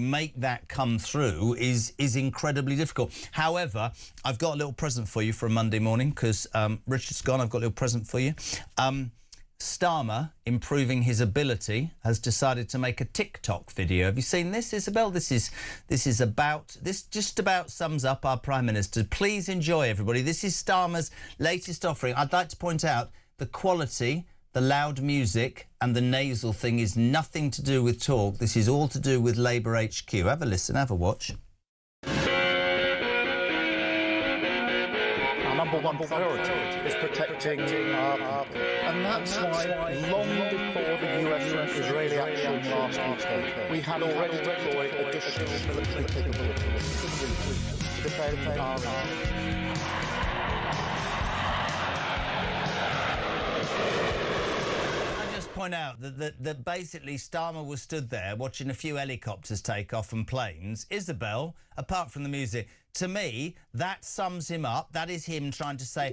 make that come through is incredibly difficult. However, I've got a little present for you for a Monday morning, because Richard's gone. I've got a little present for you. Starmer, improving his ability, has decided to make a TikTok video. Have you seen this, Isabel? This just about sums up our Prime Minister. Please enjoy, everybody. This is Starmer's latest offering. I'd like to point out the quality, the loud music and the nasal thing is nothing to do with talk. This is all to do with Labour HQ. Have a listen, have a watch. Our number one priority is protecting our people. And that's why, long before the US and Israeli action last weekend, we had already deployed additional military capabilities to defend our point out that basically Starmer was stood there watching a few helicopters take off and planes. Isabel, apart from the music, to me, that sums him up. That is him trying to say,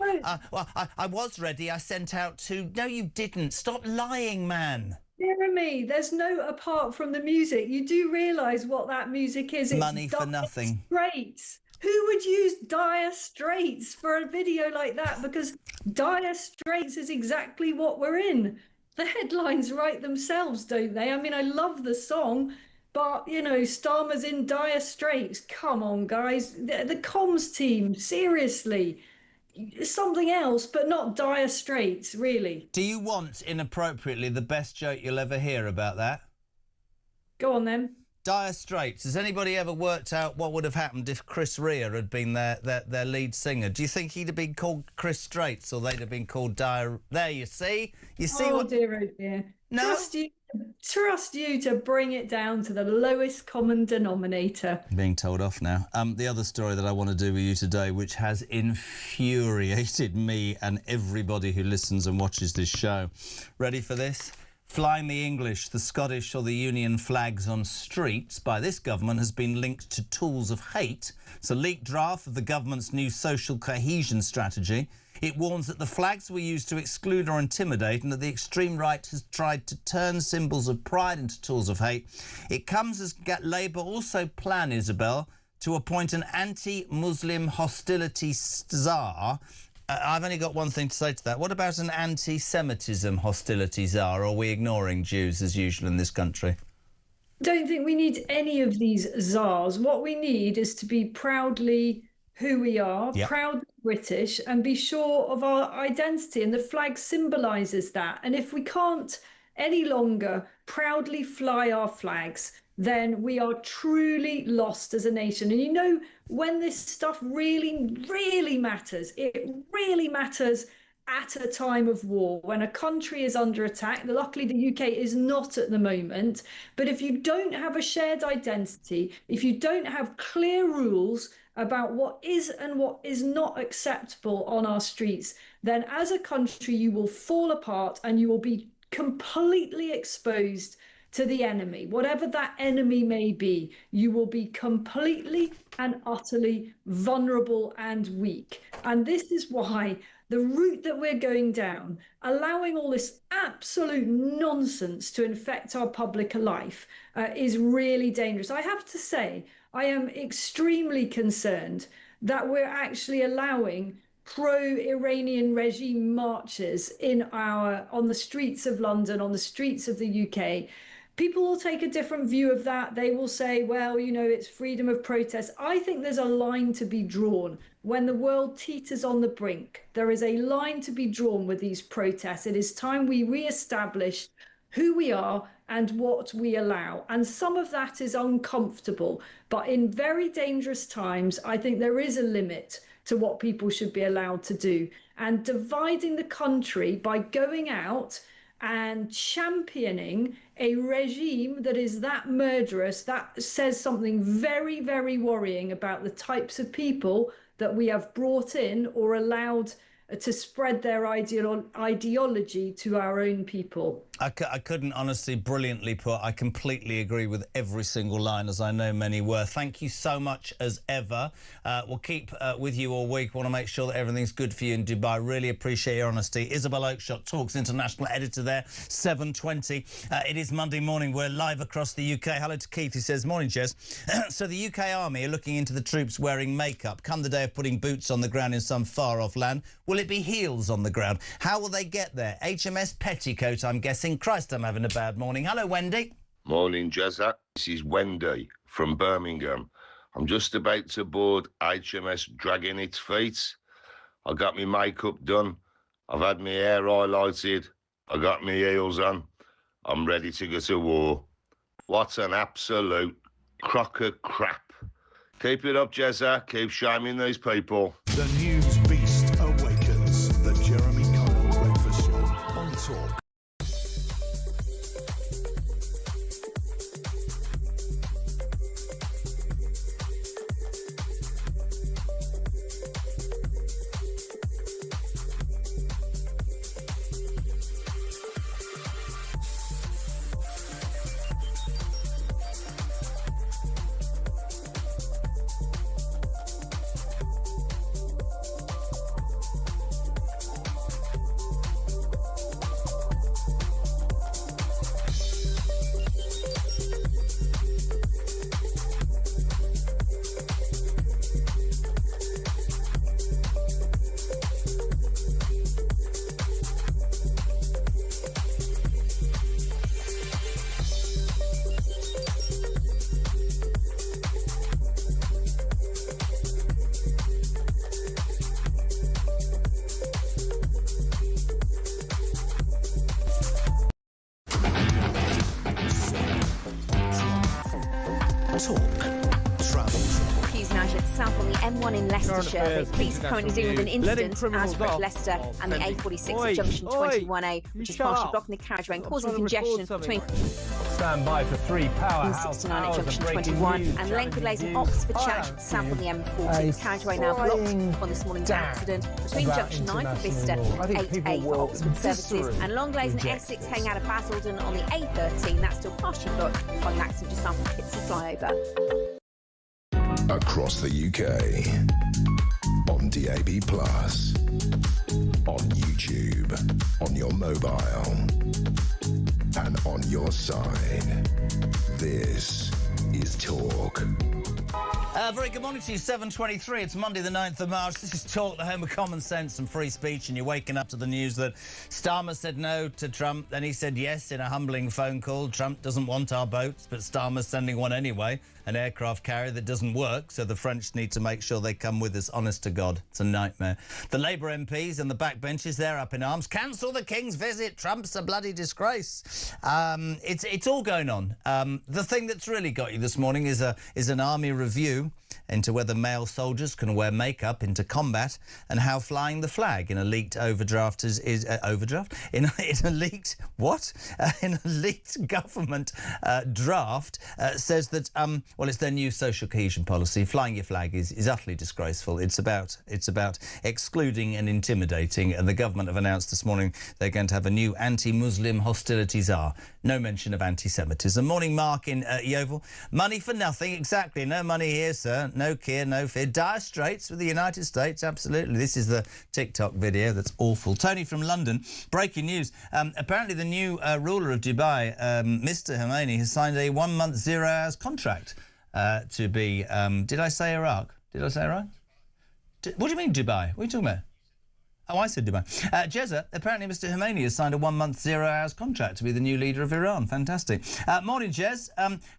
well, I was ready, I sent out two... No, you didn't. Stop lying, man. Jeremy, there's no apart from the music. You do realise what that music is. It's money for nothing. Straits. Who would use Dire Straits for a video like that? Because Dire Straits is exactly what we're in. The headlines write themselves, don't they? I mean, I love the song, but, you know, Starmer's in dire straits. Come on, guys. The comms team, seriously. Something else, but not dire straits, really. Do you want, inappropriately, the best joke you'll ever hear about that? Go on, then. Dire Straits. Has anybody ever worked out what would have happened if Chris Rea had been their lead singer? Do you think he'd have been called Chris Straits or they'd have been called Dire... There, you see? You see oh, what... dear, oh, dear. No? Trust you to bring it down to the lowest common denominator. Being told off now. The other story that I want to do with you today, which has infuriated me and everybody who listens and watches this show. Ready for this? Flying the English, the Scottish or the Union flags on streets by this government has been linked to tools of hate. It's a leaked draft of the government's new social cohesion strategy. It warns that the flags were used to exclude or intimidate and that the extreme right has tried to turn symbols of pride into tools of hate. It comes as Labour also plan, Isabel, to appoint an anti-Muslim hostility czar. I've only got one thing to say to that. What about an anti-Semitism hostility czar? Or are we ignoring Jews as usual in this country? Don't think we need any of these czars. What we need is to be proudly who we are, proudly British, and be sure of our identity. And the flag symbolises that. And if we can't any longer proudly fly our flags, then we are truly lost as a nation. And you know, when this stuff really, really matters, it really matters at a time of war, when a country is under attack. Luckily, the UK is not at the moment. But if you don't have a shared identity, if you don't have clear rules about what is and what is not acceptable on our streets, then as a country, you will fall apart and you will be completely exposed to the enemy. Whatever that enemy may be, you will be completely and utterly vulnerable and weak. And this is why the route that we're going down, allowing all this absolute nonsense to infect our public life, is really dangerous. I have to say, I am extremely concerned that we're actually allowing pro-Iranian regime marches on the streets of London, on the streets of the UK. People will take a different view of that. They will say, well, you know, it's freedom of protest. I think there's a line to be drawn. When the world teeters on the brink, there is a line to be drawn with these protests. It is time we re-establish who we are and what we allow. And some of that is uncomfortable, but in very dangerous times, I think there is a limit to what people should be allowed to do. And dividing the country by going out and championing a regime that is that murderous, that says something very, very worrying about the types of people that we have brought in or allowed to spread their ideology to our own people. I couldn't honestly brilliantly put. I completely agree with every single line, as I know many were. Thank you so much as ever. We'll keep with you all week. Want to make sure that everything's good for you in Dubai. Really appreciate your honesty. Isabel Oakeshott, Talks International editor there, 7:20. It is Monday morning. We're live across the UK. Hello to Keith, who says, morning, Jez. So the UK Army are looking into the troops wearing makeup. Come the day of putting boots on the ground in some far-off land, will it be heels on the ground? How will they get there? HMS Petticoat, I'm guessing. Christ, I'm having a bad morning. Hello, Wendy. Morning, Jezza. This is Wendy from Birmingham. I'm just about to board HMS dragging its feet. I got my makeup done. I've had my hair highlighted. I got my heels on. I'm ready to go to war. What an absolute crock of crap. Keep it up, Jezza. Keep shaming these people. The news beast awakens. The Jeremy Kyle Breakfast Show on Talk. Leicestershire. The police are currently dealing with an incident as per Leicester and the A46 at junction 21A, which is partially blocking the carriageway and causing congestion between Stand by for 3 powerhouse 69 at junction 21 and length delays in Oxfordshire south on the M40. The carriageway now blocked on this morning's accident between junction 9 for Bicester and 8A for Oxford services, and long delays in Essex heading out of Basildon on the A13. That's still partially blocked following an accident just after Pittston flyover. Across the UK, on DAB+, on YouTube, on your mobile, and on your side. This is Talk. Very good morning to you, 7:23. It's Monday the 9th of March. This is Talk, the home of common sense and free speech, and you're waking up to the news that Starmer said no to Trump, then he said yes in a humbling phone call. Trump doesn't want our boats, but Starmer's sending one anyway, an aircraft carrier that doesn't work, so the French need to make sure they come with us. Honest to God, it's a nightmare. The Labour MPs and the backbenchers, they're up in arms. Cancel the King's visit. Trump's a bloody disgrace. It's all going on. The thing that's really got you this morning is an army review into whether male soldiers can wear makeup into combat, and how flying the flag in a leaked overdraft is overdraft in a leaked what in a leaked government draft says that well, it's their new social cohesion policy. Flying your flag is utterly disgraceful. It's about excluding and intimidating, and the government have announced this morning they're going to have a new anti-Muslim hostility czar. No mention of anti-Semitism. Morning, Mark in Yeovil. Money for nothing, exactly. No money here, sir. No care, no fear. Dire straits with the United States, absolutely. This is the TikTok video that's awful. Tony from London. Breaking news. Apparently the new ruler of Dubai, Mr. Khomeini, has signed a 1-month 0-hours contract to be... did I say Iraq? Did I say Iraq? What do you mean Dubai? What are you talking about? Oh, I said Dubai. Jezza, apparently Mr Khomeini has signed a 1-month 0-hours contract to be the new leader of Iran. Fantastic. Morning, Jez.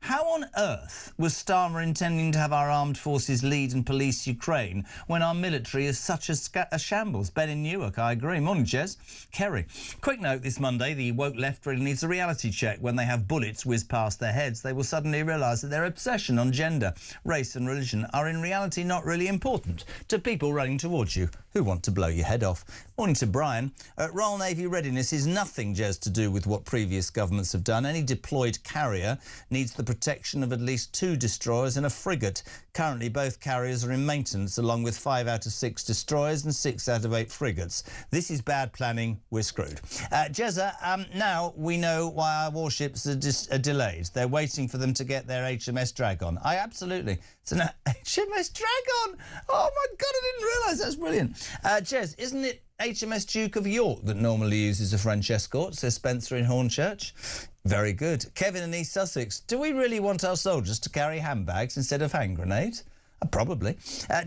How on earth was Starmer intending to have our armed forces lead and police Ukraine when our military is such a shambles? Ben in Newark, I agree. Morning, Jez. Kerry. Quick note this Monday, the woke left really needs a reality check. When they have bullets whiz past their heads, they will suddenly realise that their obsession on gender, race and religion are in reality not really important to people running towards you who want to blow your head off. Morning to Brian. Royal Navy readiness is nothing, Jez, to do with what previous governments have done. Any deployed carrier needs the protection of at least 2 destroyers and a frigate. Currently, both carriers are in maintenance, along with 5 out of 6 destroyers and 6 out of 8 frigates. This is bad planning. We're screwed. Jezza, now we know why our warships are delayed. They're waiting for them to get their HMS Dragon. Absolutely. It's an HMS Dragon! Oh, my God, I didn't realise. That's brilliant. Jez, isn't it HMS Duke of York that normally uses a French escort, says Spencer in Hornchurch? Very good. Kevin in East Sussex. Do we really want our soldiers to carry handbags instead of hand grenades? Probably.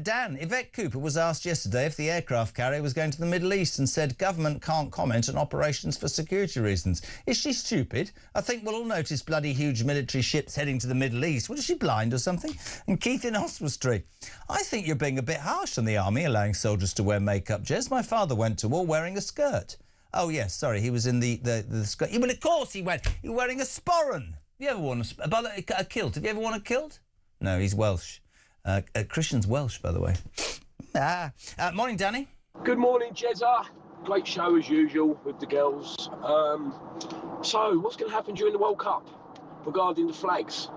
Dan, Yvette Cooper was asked yesterday if the aircraft carrier was going to the Middle East and said government can't comment on operations for security reasons. Is she stupid? I think we'll all notice bloody huge military ships heading to the Middle East. What, is she blind or something? And Keith in Oswestry. I think you're being a bit harsh on the army, allowing soldiers to wear makeup, Jez. My father went to war wearing a skirt. Oh, yes, sorry, he was in the skirt. Well, of course he went. He was wearing a sporran. Have you ever worn a kilt? Have you ever worn a kilt? No, he's Welsh. Christian's Welsh, by the way. Morning, Danny. Good morning, Jezza. Great show as usual with the girls. So, what's going to happen during the World Cup regarding the flags?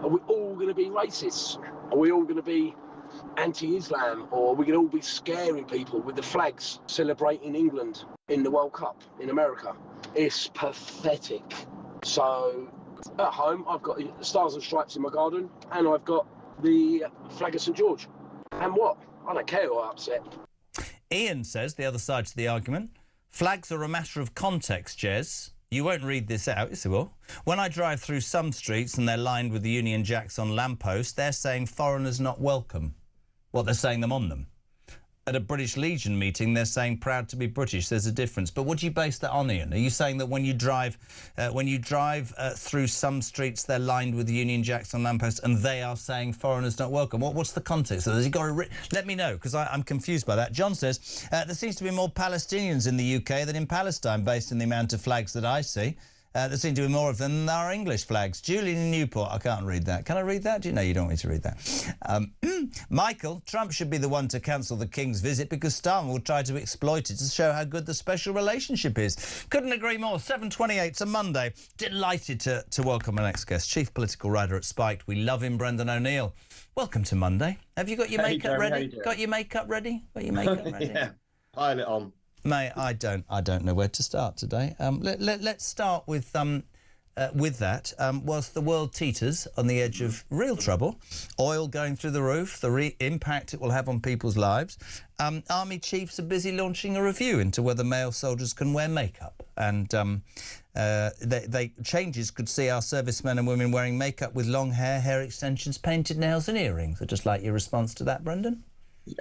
Are we all going to be racists? Are we all going to be anti-Islam? Or are we going to all be scaring people with the flags celebrating England in the World Cup in America? It's pathetic. So, at home, I've got Stars and Stripes in my garden, and I've got the flag of St George. And what? I don't care who I upset. Ian says, the other side to the argument, flags are a matter of context, Jez. You won't read this out, yes, you will. When I drive through some streets and they're lined with the Union Jacks on lampposts, they're saying foreigners not welcome. What, they're saying them on them? At a British Legion meeting, they're saying proud to be British. There's a difference. But what do you base that on, Ian? Are you saying that when you drive through some streets, they're lined with Union Jacks on lampposts, and they are saying foreigners not welcome? What's the context? So has he got let me know, because I'm confused by that. John says there seems to be more Palestinians in the UK than in Palestine, based on the amount of flags that I see. There seem to be more of them than there are English flags. Julian in Newport, I can't read that. Can I read that? No, you don't want me to read that. Michael, Trump should be the one to cancel the King's visit because Starmer will try to exploit it to show how good the special relationship is. Couldn't agree more. 7:28, it's a Monday. Delighted to welcome our next guest, Chief Political Writer at Spiked. We love him, Brendan O'Neill. Welcome to Monday. Have you got your makeup ready? Got your makeup ready? Yeah, pile it on. Mate, I don't know where to start today. Let's start with that. Whilst the world teeters on the edge of real trouble, oil going through the roof, the impact it will have on people's lives, army chiefs are busy launching a review into whether male soldiers can wear makeup. And changes could see our servicemen and women wearing makeup with long hair extensions, painted nails and earrings. I'd just like your response to that, Brendan.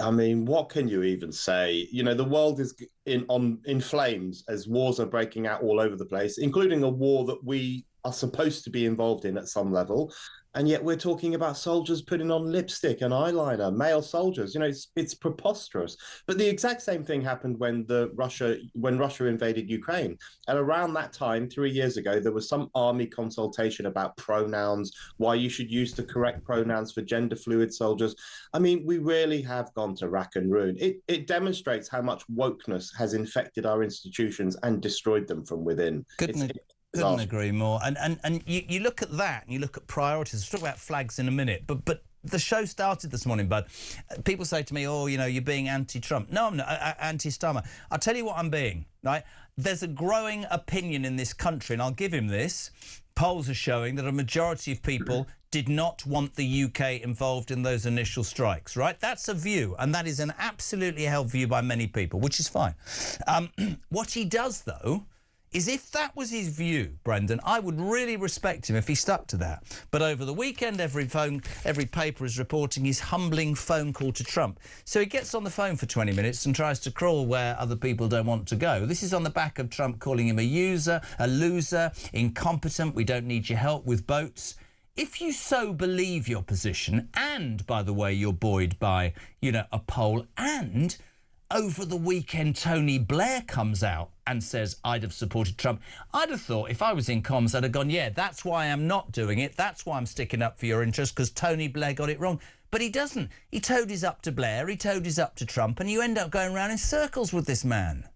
I mean, what can you even say? You know, the world is in flames as wars are breaking out all over the place, including a war that we are supposed to be involved in at some level. And yet we're talking about soldiers putting on lipstick and eyeliner, male soldiers. You know, it's preposterous. But the exact same thing happened when Russia invaded Ukraine. And around that time, 3 years ago, there was some army consultation about pronouns, why you should use the correct pronouns for gender fluid soldiers. I mean, we really have gone to rack and ruin. It demonstrates how much wokeness has infected our institutions and destroyed them from within. Couldn't agree more. And you look at that and you look at priorities. We'll talk about flags in a minute, but the show started this morning, Bud. People say to me, oh, you know, you're being anti-Trump. No, I'm not. Anti-Starmer. I'll tell you what I'm being, right? There's a growing opinion in this country, and I'll give him this. Polls are showing that a majority of people did not want the UK involved in those initial strikes, right? That's a view, and that is an absolutely held view by many people, which is fine. What he does, though, is if that was his view, Brendan, I would really respect him if he stuck to that. But over the weekend, every paper is reporting his humbling phone call to Trump. So he gets on the phone for 20 minutes and tries to crawl where other people don't want to go. This is on the back of Trump calling him a loser, incompetent, we don't need your help with boats. If you so believe your position, and, by the way, you're buoyed by, a poll, and over the weekend Tony Blair comes out and says, I'd have supported Trump, I'd have thought, if I was in comms, I'd have gone, yeah, that's why I'm not doing it, that's why I'm sticking up for your interests, because Tony Blair got it wrong. But he doesn't. He toadies up to Blair, he toadies up to Trump, and you end up going round in circles with this man.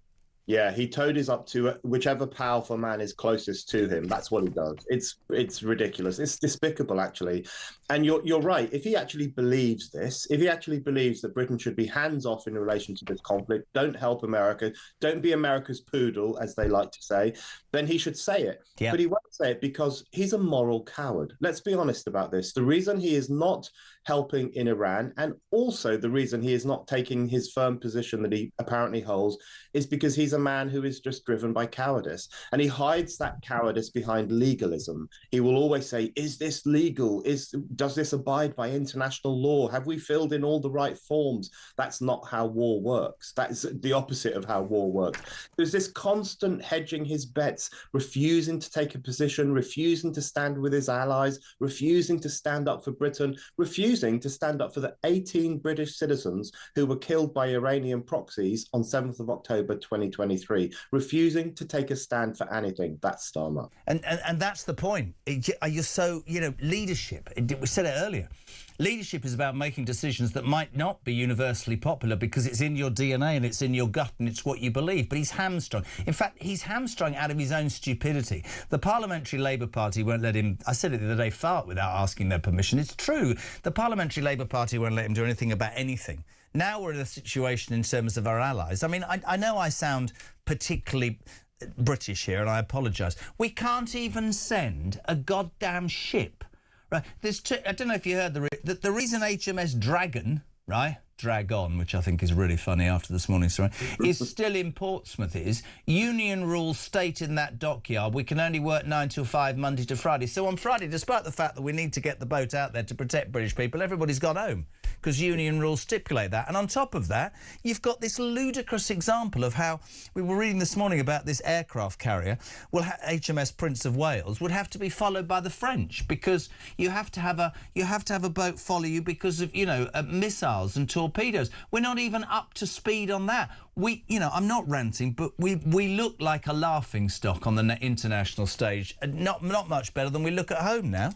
Yeah, he toadies up to whichever powerful man is closest to him. That's what he does. It's ridiculous. It's despicable, actually. And you're right. If he actually believes this, if he actually believes that Britain should be hands-off in relation to this conflict, don't help America, don't be America's poodle, as they like to say, then he should say it. Yeah. But he won't say it because he's a moral coward. Let's be honest about this. The reason he is not helping in Iran, and also the reason he is not taking his firm position that he apparently holds, is because he's a man who is just driven by cowardice. And he hides that cowardice behind legalism. He will always say, is this legal? Does this abide by international law? Have we filled in all the right forms? That's not how war works. That is the opposite of how war works. There's this constant hedging his bets, refusing to take a position, refusing to stand with his allies, refusing to stand up for Britain, refusing to stand up for the 18 British citizens who were killed by Iranian proxies on 7th of October 2023, refusing to take a stand for anything. That's Starmer. And that's the point. You're so, leadership, we said it earlier, leadership is about making decisions that might not be universally popular because it's in your DNA and it's in your gut and it's what you believe. But he's hamstrung. In fact, he's hamstrung out of his own stupidity. The Parliamentary Labour Party won't let him, I said it the other day, fart without asking their permission. It's true. The Parliamentary Labour Party won't let him do anything about anything. Now we're in a situation in terms of our allies. I mean, I know I sound particularly British here, and I apologise. We can't even send a goddamn ship. Right? I don't know if you heard the reason HMS Dragon, which I think is really funny after this morning's story, is still in Portsmouth is union rules state in that dockyard we can only work 9 till 5 Monday to Friday. So on Friday, despite the fact that we need to get the boat out there to protect British people, everybody's gone home because union rules stipulate that. And on top of that, you've got this ludicrous example of how we were reading this morning about this aircraft carrier. Well, HMS Prince of Wales would have to be followed by the French because you have to have a boat follow you because of missiles and torpedoes. We're not even up to speed on that. I'm not ranting, but we look like a laughing stock on the international stage. Not much better than we look at home now.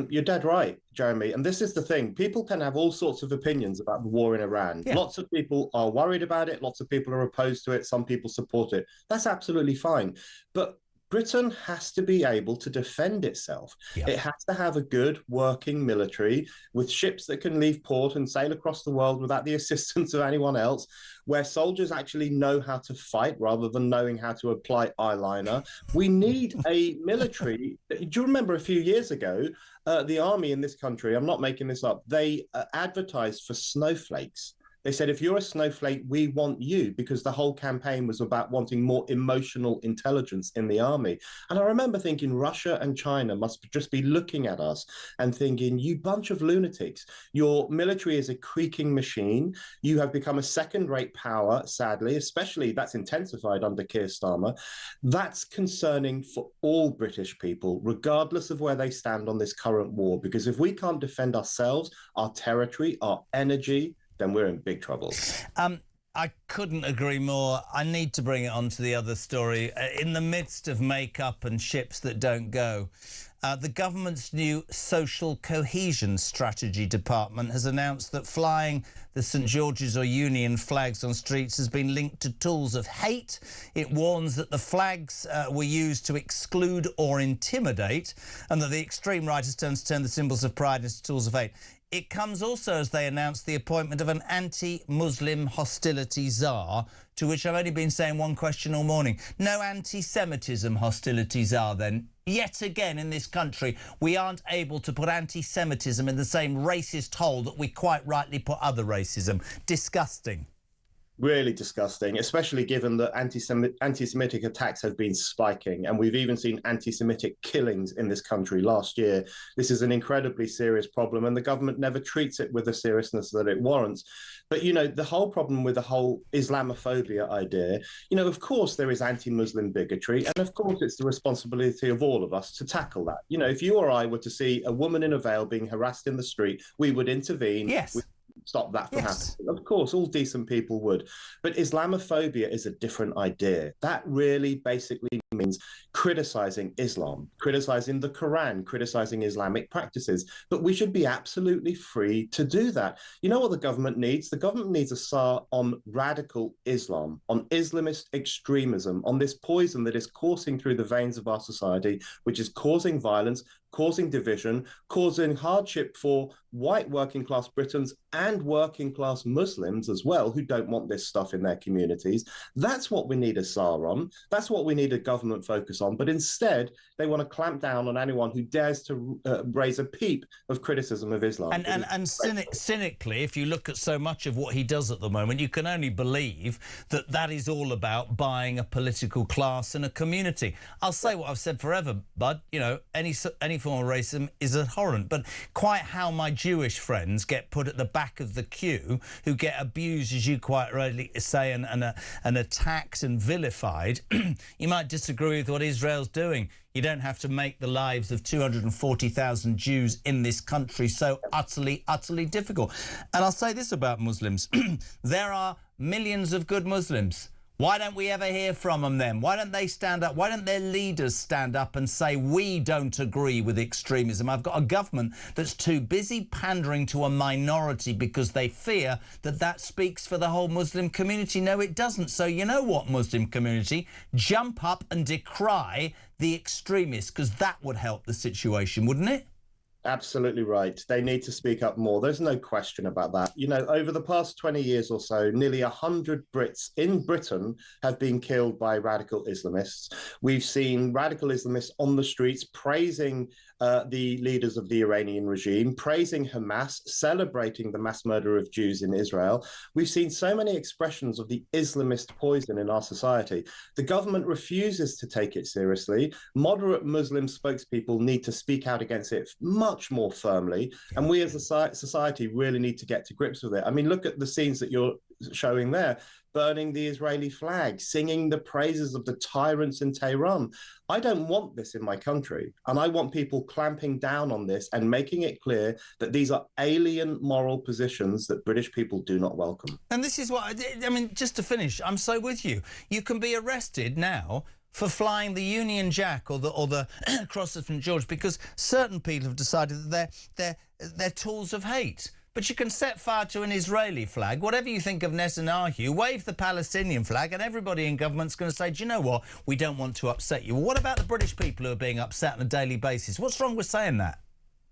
You're dead right, Jeremy. And this is the thing. People can have all sorts of opinions about the war in Iran. Yeah. Lots of people are worried about it. Lots of people are opposed to it. Some people support it. That's absolutely fine. But Britain has to be able to defend itself. Yeah. It has to have a good working military with ships that can leave port and sail across the world without the assistance of anyone else, where soldiers actually know how to fight rather than knowing how to apply eyeliner. We need a military. Do you remember a few years ago, the army in this country, I'm not making this up, they advertised for snowflakes. They said, if you're a snowflake, we want you, because the whole campaign was about wanting more emotional intelligence in the army. And I remember thinking Russia and China must just be looking at us and thinking, you bunch of lunatics, your military is a creaking machine. You have become a second-rate power, sadly, especially that's intensified under Keir Starmer. That's concerning for all British people, regardless of where they stand on this current war, because if we can't defend ourselves, our territory, our energy, then we're in big trouble. I couldn't agree more. I need to bring it on to the other story. In the midst of make-up and ships that don't go, the government's new Social Cohesion Strategy Department has announced that flying the St George's or Union flags on streets has been linked to tools of hate. It warns that the flags were used to exclude or intimidate, and that the extreme right has turned the symbols of pride into tools of hate. It comes also as they announced the appointment of an anti-Muslim hostility czar, to which I've only been saying one question all morning. No anti-Semitism hostility czar, then. Yet again in this country, we aren't able to put anti-Semitism in the same racist hole that we quite rightly put other racism. Disgusting. Really disgusting, especially given that anti-Semitic attacks have been spiking, and we've even seen anti-Semitic killings in this country last year. This is an incredibly serious problem, and the government never treats it with the seriousness that it warrants. But, the whole problem with the whole Islamophobia idea, of course there is anti-Muslim bigotry, and of course it's the responsibility of all of us to tackle that. If you or I were to see a woman in a veil being harassed in the street, we would intervene. Yes. Stop that from happening. Of course, all decent people would. But Islamophobia is a different idea. That really basically means criticizing Islam, criticizing the Quran, criticizing Islamic practices. But we should be absolutely free to do that. You know what the government needs? The government needs a SAR on radical Islam, on Islamist extremism, on this poison that is coursing through the veins of our society, which is causing violence, causing division, causing hardship for white working class Britons and working class Muslims as well, who don't want this stuff in their communities. That's what we need a SAR on. That's what we need a government focus on. But instead, they want to clamp down on anyone who dares to raise a peep of criticism of Islam. And cynically, if you look at so much of what he does at the moment, you can only believe that that is all about buying a political class and a community. I'll say what I've said forever, Bud. Any form of racism is abhorrent, but quite how my Jewish friends get put at the back of the queue, who get abused, as you quite rightly say, and attacked and vilified, you might disagree with what Israel's doing. You don't have to make the lives of 240,000 Jews in this country so utterly, utterly difficult. And I'll say this about Muslims. There are millions of good Muslims. Why don't we ever hear from them then? Why don't they stand up? Why don't their leaders stand up and say, we don't agree with extremism? I've got a government that's too busy pandering to a minority because they fear that that speaks for the whole Muslim community. No, it doesn't. So you know what, Muslim community? Jump up and decry the extremists, because that would help the situation, wouldn't it? Absolutely right. They need to speak up more. There's no question about that. Over the past 20 years or so, nearly 100 Brits in Britain have been killed by radical Islamists. We've seen radical Islamists on the streets praising the leaders of the Iranian regime, praising Hamas, celebrating the mass murder of Jews in Israel. We've seen so many expressions of the Islamist poison in our society. The government refuses to take it seriously. Moderate Muslim spokespeople need to speak out against it much more firmly, and we as a society really need to get to grips with it. I mean, look at the scenes that you're showing there, burning the Israeli flag, singing the praises of the tyrants in Tehran. I don't want this in my country, and I want people clamping down on this and making it clear that these are alien moral positions that British people do not welcome. And this is what I mean, just to finish, I'm so with you. You can be arrested now for flying the Union Jack or the Cross of St George, because certain people have decided that they're tools of hate. But you can set fire to an Israeli flag, whatever you think of Netanyahu, wave the Palestinian flag, and everybody in government's going to say, do you know what, we don't want to upset you. Well, what about the British people who are being upset on a daily basis? What's wrong with saying that?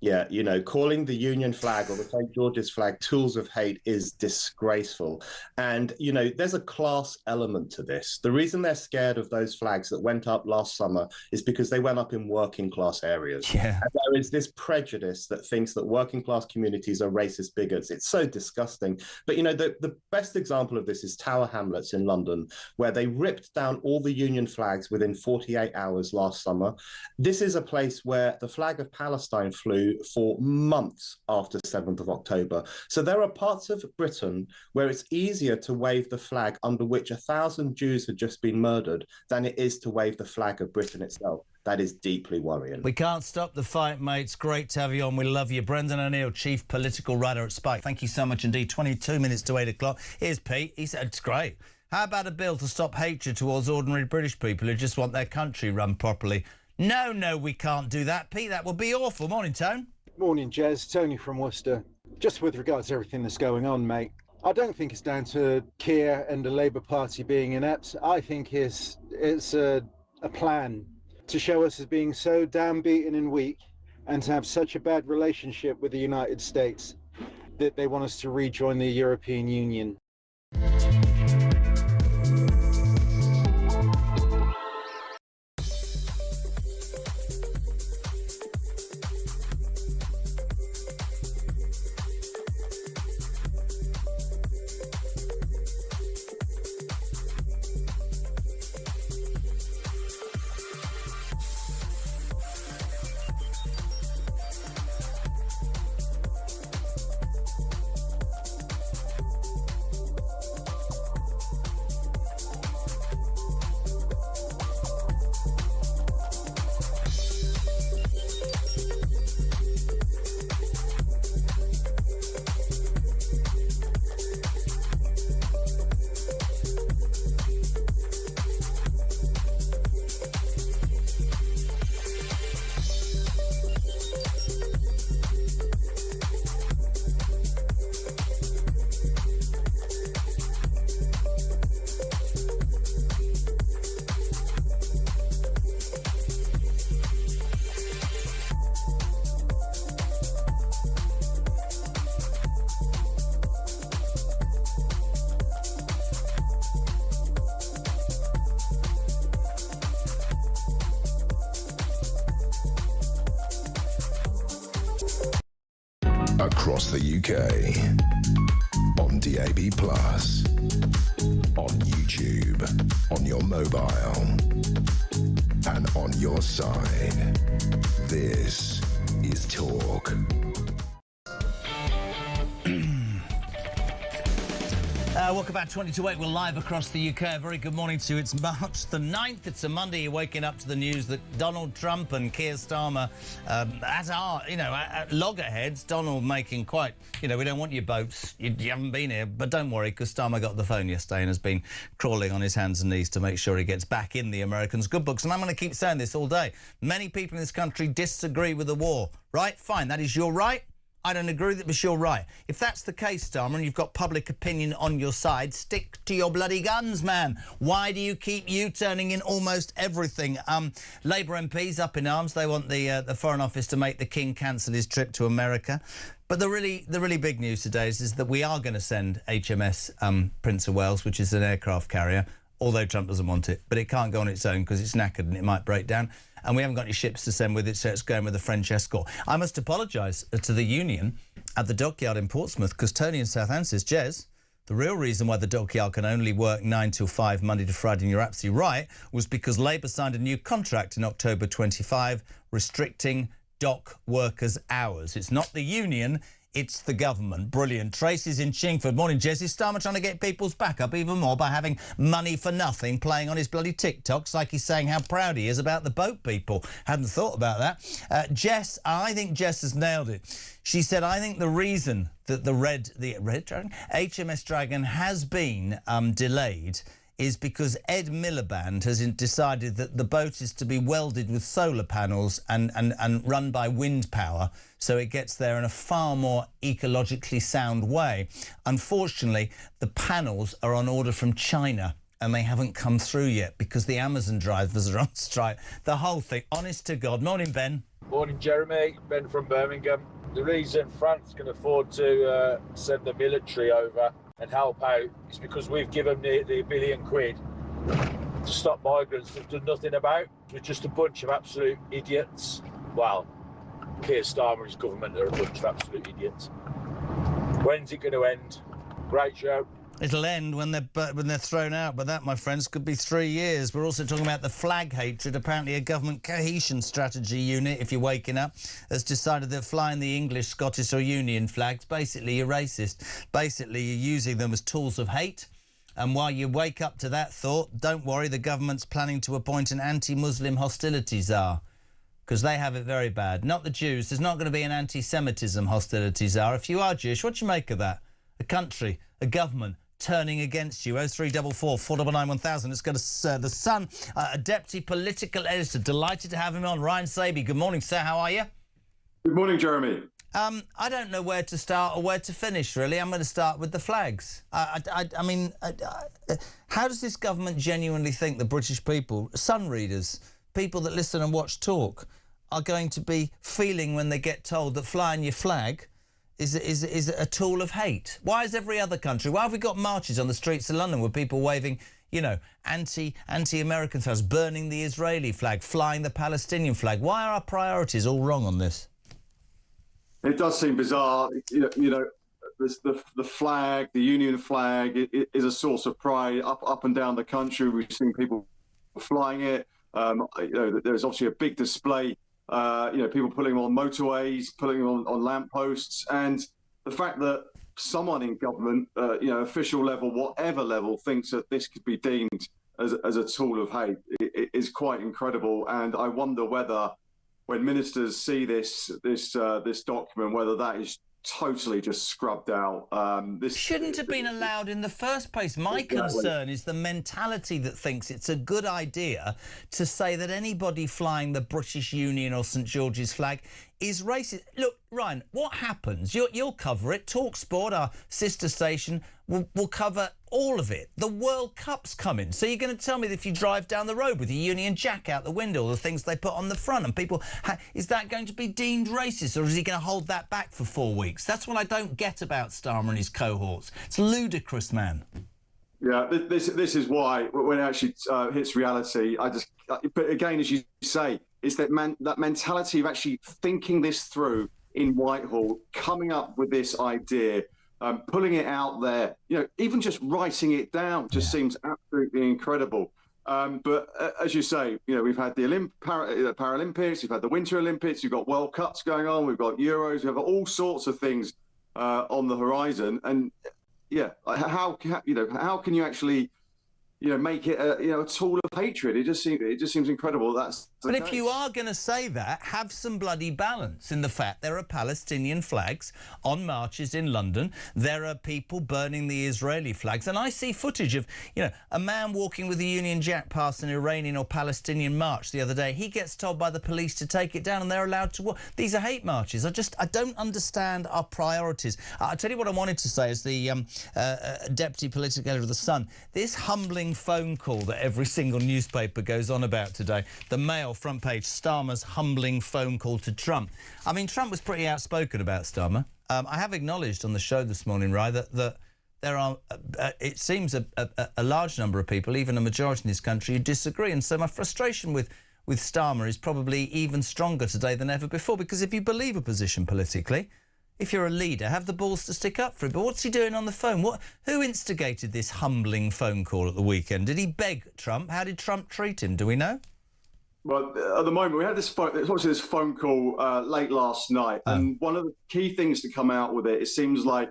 Yeah, calling the Union flag or the St. George's flag tools of hate is disgraceful. And, there's a class element to this. The reason they're scared of those flags that went up last summer is because they went up in working class areas. Yeah. And there is this prejudice that thinks that working class communities are racist bigots. It's so disgusting. But, the best example of this is Tower Hamlets in London, where they ripped down all the Union flags within 48 hours last summer. This is a place where the flag of Palestine flew for months after 7th of October. So there are parts of Britain where it's easier to wave the flag under which 1,000 Jews had just been murdered than it is to wave the flag of Britain itself. That is deeply worrying. We can't stop the fight, mate. It's great to have you on. We love you. Brendan O'Neill, Chief Political Writer at Spike. Thank you so much indeed. 22 minutes to 8 o'clock. Here's Pete. He said it's great. How about a bill to stop hatred towards ordinary British people who just want their country run properly? No, we can't do that, Pete. That would be awful. Morning, Tone. Morning, Jez. Tony from Worcester. Just with regards to everything that's going on, mate, I don't think it's down to Keir and the Labour Party being inept. I think it's a plan to show us as being so damn beaten and weak, and to have such a bad relationship with the United States that they want us to rejoin the European Union. across the UK, on DAB+, on YouTube, on your mobile, and on your side. This is Talk. Welcome back, 20 to 8. We're live across the UK. A very good morning to you. It's March the 9th. It's a Monday. You're waking up to the news that Donald Trump and Keir Starmer, as are, at loggerheads, Donald making quite, we don't want your boats. You haven't been here. But don't worry, because Starmer got the phone yesterday and has been crawling on his hands and knees to make sure he gets back in the Americans' good books. And I'm going to keep saying this all day. Many people in this country disagree with the war. Right? Fine. That is your right. I don't agree with it, but you're right. If that's the case, Starmer, and you've got public opinion on your side, stick to your bloody guns, man. Why do you keep U-turning in almost everything? Labour MPs up in arms. They want the Foreign Office to make the King cancel his trip to America. But the really big news today is that we are going to send HMS Prince of Wales, which is an aircraft carrier, although Trump doesn't want it. But it can't go on its own because it's knackered and it might break down. And we haven't got any ships to send with it, so it's going with a French escort. I must apologise to the union at the dockyard in Portsmouth, because Tony in Southend says, Jez, the real reason why the dockyard can only work 9 till 5, Monday to Friday, and you're absolutely right, was because Labour signed a new contract in October 25 restricting dock workers' hours. It's not the union, it's the government. Brilliant. Tracy's in Chingford. Morning, Jesse. Starmer trying to get people's back up even more by having money for nothing playing on his bloody TikToks like he's saying how proud he is about the boat people. Hadn't thought about that. Jess, I think Jess has nailed it. She said, I think the reason that the Red Dragon? HMS Dragon has been delayed is because Ed Miliband has decided that the boat is to be welded with solar panels and run by wind power, so it gets there in a far more ecologically sound way. Unfortunately, the panels are on order from China and they haven't come through yet because the Amazon drivers are on strike. The whole thing, honest to God. Morning, Ben. Morning, Jeremy. Ben from Birmingham. The reason France can afford to send the military over and help out is because we've given the £1 billion to stop migrants that have done nothing about. We're just a bunch of absolute idiots. Well, Keir Starmer and his government are a bunch of absolute idiots. When's it going to end? Great show. It'll end when they're thrown out, but that, my friends, could be 3 years. We're also talking about the flag hatred. Apparently a government cohesion strategy unit, if you're waking up, has decided that flying the English, Scottish or Union flags, basically you're racist. Basically you're using them as tools of hate. And while you wake up to that thought, don't worry, the government's planning to appoint an anti-Muslim hostility czar, because they have it very bad. Not the Jews. There's not going to be an anti-Semitism hostility czar. If you are Jewish, what do you make of that? A country, a government turning against you. 0344 499 1000. Let's go to The Sun, a deputy political editor. Delighted to have him on. Ryan Saby. Good morning, sir. How are you? Good morning, Jeremy. I don't know where to start or where to finish, really. I'm going to start with the flags. I mean, how does this government genuinely think the British people, Sun readers, people that listen and watch Talk, are going to be feeling when they get told that flying your flag is a tool of hate? Why is every other country... Why have we got marches on the streets of London with people waving, anti-American flags, burning the Israeli flag, flying the Palestinian flag? Why are our priorities all wrong on this? It does seem bizarre. The flag, the Union flag, is a source of pride up and down the country. We've seen people flying it. There's obviously a big display. People putting them on motorways, putting them on lampposts, and the fact that someone in government, official level, whatever level, thinks that this could be deemed as a tool of hate is quite incredible. And I wonder whether, when ministers see this document, whether that is totally just scrubbed out. This shouldn't have been allowed in the first place. My concern is the mentality that thinks it's a good idea to say that anybody flying the British Union or St George's flag is racist. Look, Ryan, what happens? You'll cover it. TalkSport, our sister station, will cover all of it. The World Cup's coming. So you're going to tell me that if you drive down the road with your Union Jack out the window, the things they put on the front, and people... is that going to be deemed racist, or is he going to hold that back for 4 weeks? That's what I don't get about Starmer and his cohorts. It's ludicrous, man. Yeah, this is why, when it actually hits reality, but again, as you say, it's that mentality of actually thinking this through in Whitehall coming up with this idea, pulling it out there, even just writing it down just seems absolutely incredible. But as you say, we've had the Paralympics, we've had the Winter Olympics, we've got World Cups going on, we've got Euros, we have all sorts of things on the horizon. And how can you actually make it a tool of hatred? It just seems incredible. But if you are going to say that, have some bloody balance in the fact there are Palestinian flags on marches in London. There are people burning the Israeli flags. And I see footage of, a man walking with a Union Jack past an Iranian or Palestinian march the other day. He gets told by the police to take it down and they're allowed to walk. These are hate marches. I don't understand our priorities. I'll tell you what I wanted to say as the Deputy Political Editor of The Sun. This humbling phone call that every single newspaper goes on about today. The Mail front page, Starmer's humbling phone call to Trump. I mean, Trump was pretty outspoken about Starmer. I have acknowledged on the show this morning, Ry, that there are, it seems, a large number of people, even a majority in this country, who disagree. And so my frustration with Starmer is probably even stronger today than ever before, because if you believe a position politically, if you're a leader, have the balls to stick up for it. But what's he doing on the phone? Who instigated this humbling phone call at the weekend? Did he beg Trump? How did Trump treat him? Do we know? Well, at the moment, we had this phone call late last night. And one of the key things to come out with it seems like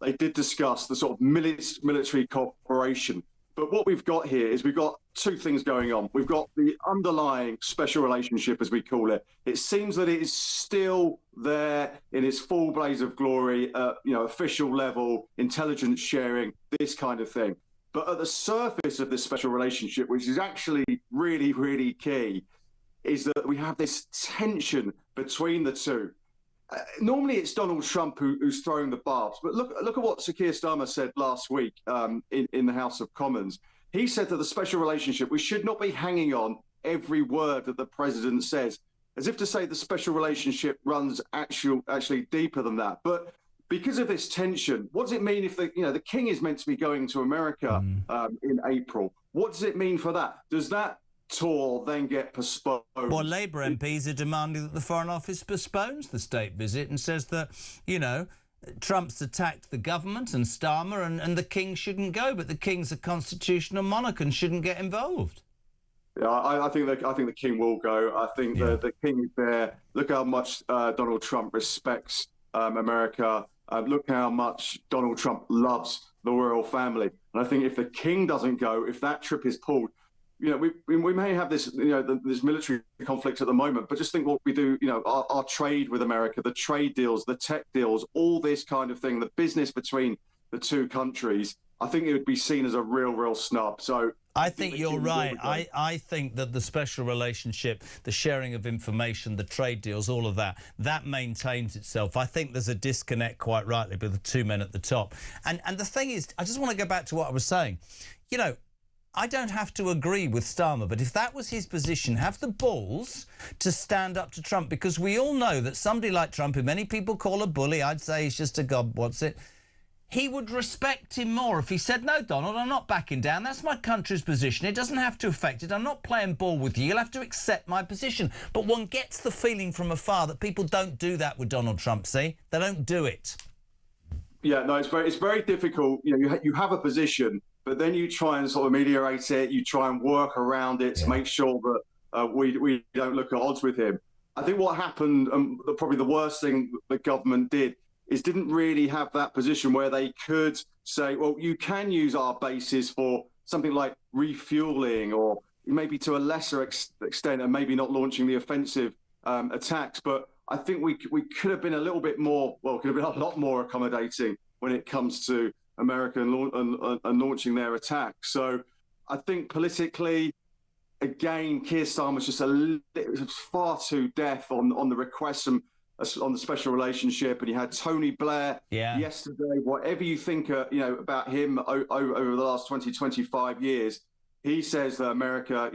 they did discuss the sort of military cooperation. But what we've got here is we've got two things going on. We've got the underlying special relationship, as we call it. It seems that it is still there in its full blaze of glory, official level, intelligence sharing, this kind of thing. But at the surface of this special relationship, which is actually really, really key, is that we have this tension between the two. Normally, it's Donald Trump who's throwing the barbs. But look at what Sir Keir Starmer said last week in the House of Commons. He said that the special relationship, we should not be hanging on every word that the president says, as if to say the special relationship runs actually deeper than that. But because of this tension, what does it mean if the king is meant to be going to America in April? What does it mean for that? Does that tour then get postponed? Well, Labour MPs are demanding that the Foreign Office postpones the state visit and says that, Trump's attacked the government and Starmer and the king shouldn't go, but the king's a constitutional monarch and shouldn't get involved. Yeah, I think the king will go. I think the king is there. Look how much Donald Trump respects America. Look how much Donald Trump loves the royal family. And I think if the king doesn't go, if that trip is pulled, we may have this, this military conflict at the moment, but just think what we do, our trade with America, the trade deals, the tech deals, all this kind of thing, the business between the two countries, I think it would be seen as a real snub. So I think you're right. I think that the special relationship, the sharing of information, the trade deals, all of that maintains itself. I think there's a disconnect, quite rightly, with the two men at the top. And the thing is, I just want to go back to what I was saying. I don't have to agree with Starmer, but if that was his position, have the balls to stand up to Trump, because we all know that somebody like Trump, who many people call a bully, I'd say he's just a god-what's-it, he would respect him more if he said, no, Donald, I'm not backing down. That's my country's position. It doesn't have to affect it. I'm not playing ball with you. You'll have to accept my position. But one gets the feeling from afar that people don't do that with Donald Trump, see? They don't do it. Yeah, no, it's very difficult. You have a position, but then you try and sort of ameliorate it. You try and work around it to make sure that we don't look at odds with him. I think what happened, probably the worst thing the government did, is didn't really have that position where they could say, well, you can use our bases for something like refueling, or maybe to a lesser extent, and maybe not launching the offensive attacks. But I think we could have been a little bit more, could have been a lot more accommodating when it comes to America and launching their attacks. So I think politically, again, Keir Starmer's just far too deaf on the requests on the special relationship. And you had Tony Blair yesterday. Whatever you think about him over the last 25 years, he says that America,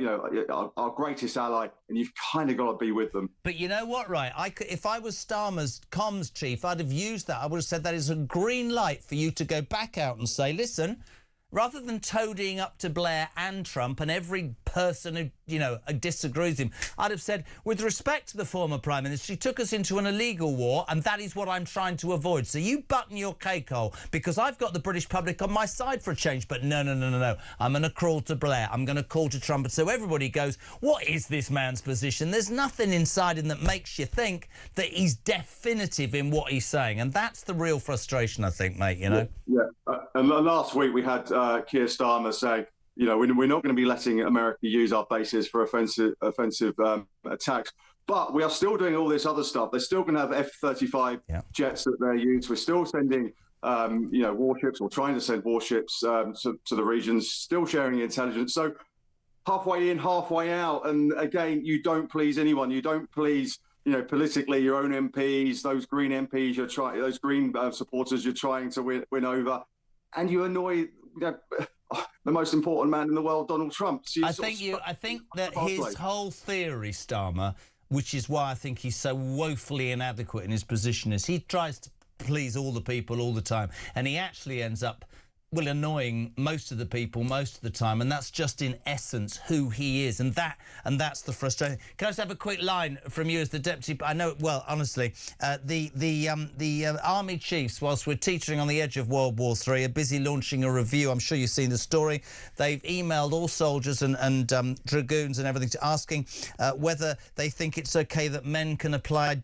our greatest ally, and you've kind of got to be with them. But you know what, right? If I was Starmer's comms chief, I'd have used that. I would have said that is a green light for you to go back out and say, listen, rather than toadying up to Blair and Trump and every person who, you know, disagrees with him. I'd have said, with respect to the former Prime Minister, he took us into an illegal war, and that is what I'm trying to avoid. So you button your cake hole, because I've got the British public on my side for a change. But no. I'm going to crawl to Blair. I'm going to call to Trump. And so everybody goes, what is this man's position? There's nothing inside him that makes you think that he's definitive in what he's saying. And that's the real frustration, I think, mate, you know? Yeah. And last week we had Keir Starmer say, you know, we're not going to be letting America use our bases for offensive attacks. But we are still doing all this other stuff. They're still going to have F-35 jets that they're used. We're still sending, warships, or trying to send warships to the regions, still sharing intelligence. So halfway in, halfway out. And again, you don't please anyone. You don't please, politically your own MPs, those Green MPs those Green supporters you're trying to win over. And you annoy the most important man in the world, Donald Trump. So I think that his whole theory, Starmer, which is why I think he's so woefully inadequate in his position, is he tries to please all the people all the time, and he actually ends up annoying most of the people most of the time, and that's just in essence who he is, and that's the frustration. Can I just have a quick line from you as the deputy? I know, well, honestly, the army chiefs, whilst we're teetering on the edge of World War III, are busy launching a review. I'm sure you've seen the story. They've emailed all soldiers and dragoons and everything, asking whether they think it's okay that men can apply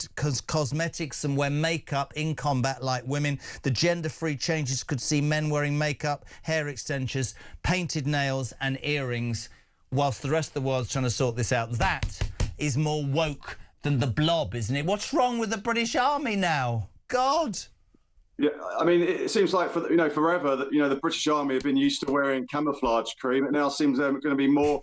cosmetics and wear makeup in combat like women. The gender-free changes could see men wearing makeup, hair extensions, painted nails and earrings, whilst the rest of the world's trying to sort this out. That is more woke than the Blob, isn't it? What's wrong with the British Army now? God! Yeah, I mean, it seems like forever that the British Army have been used to wearing camouflage cream. It now seems they're going to be more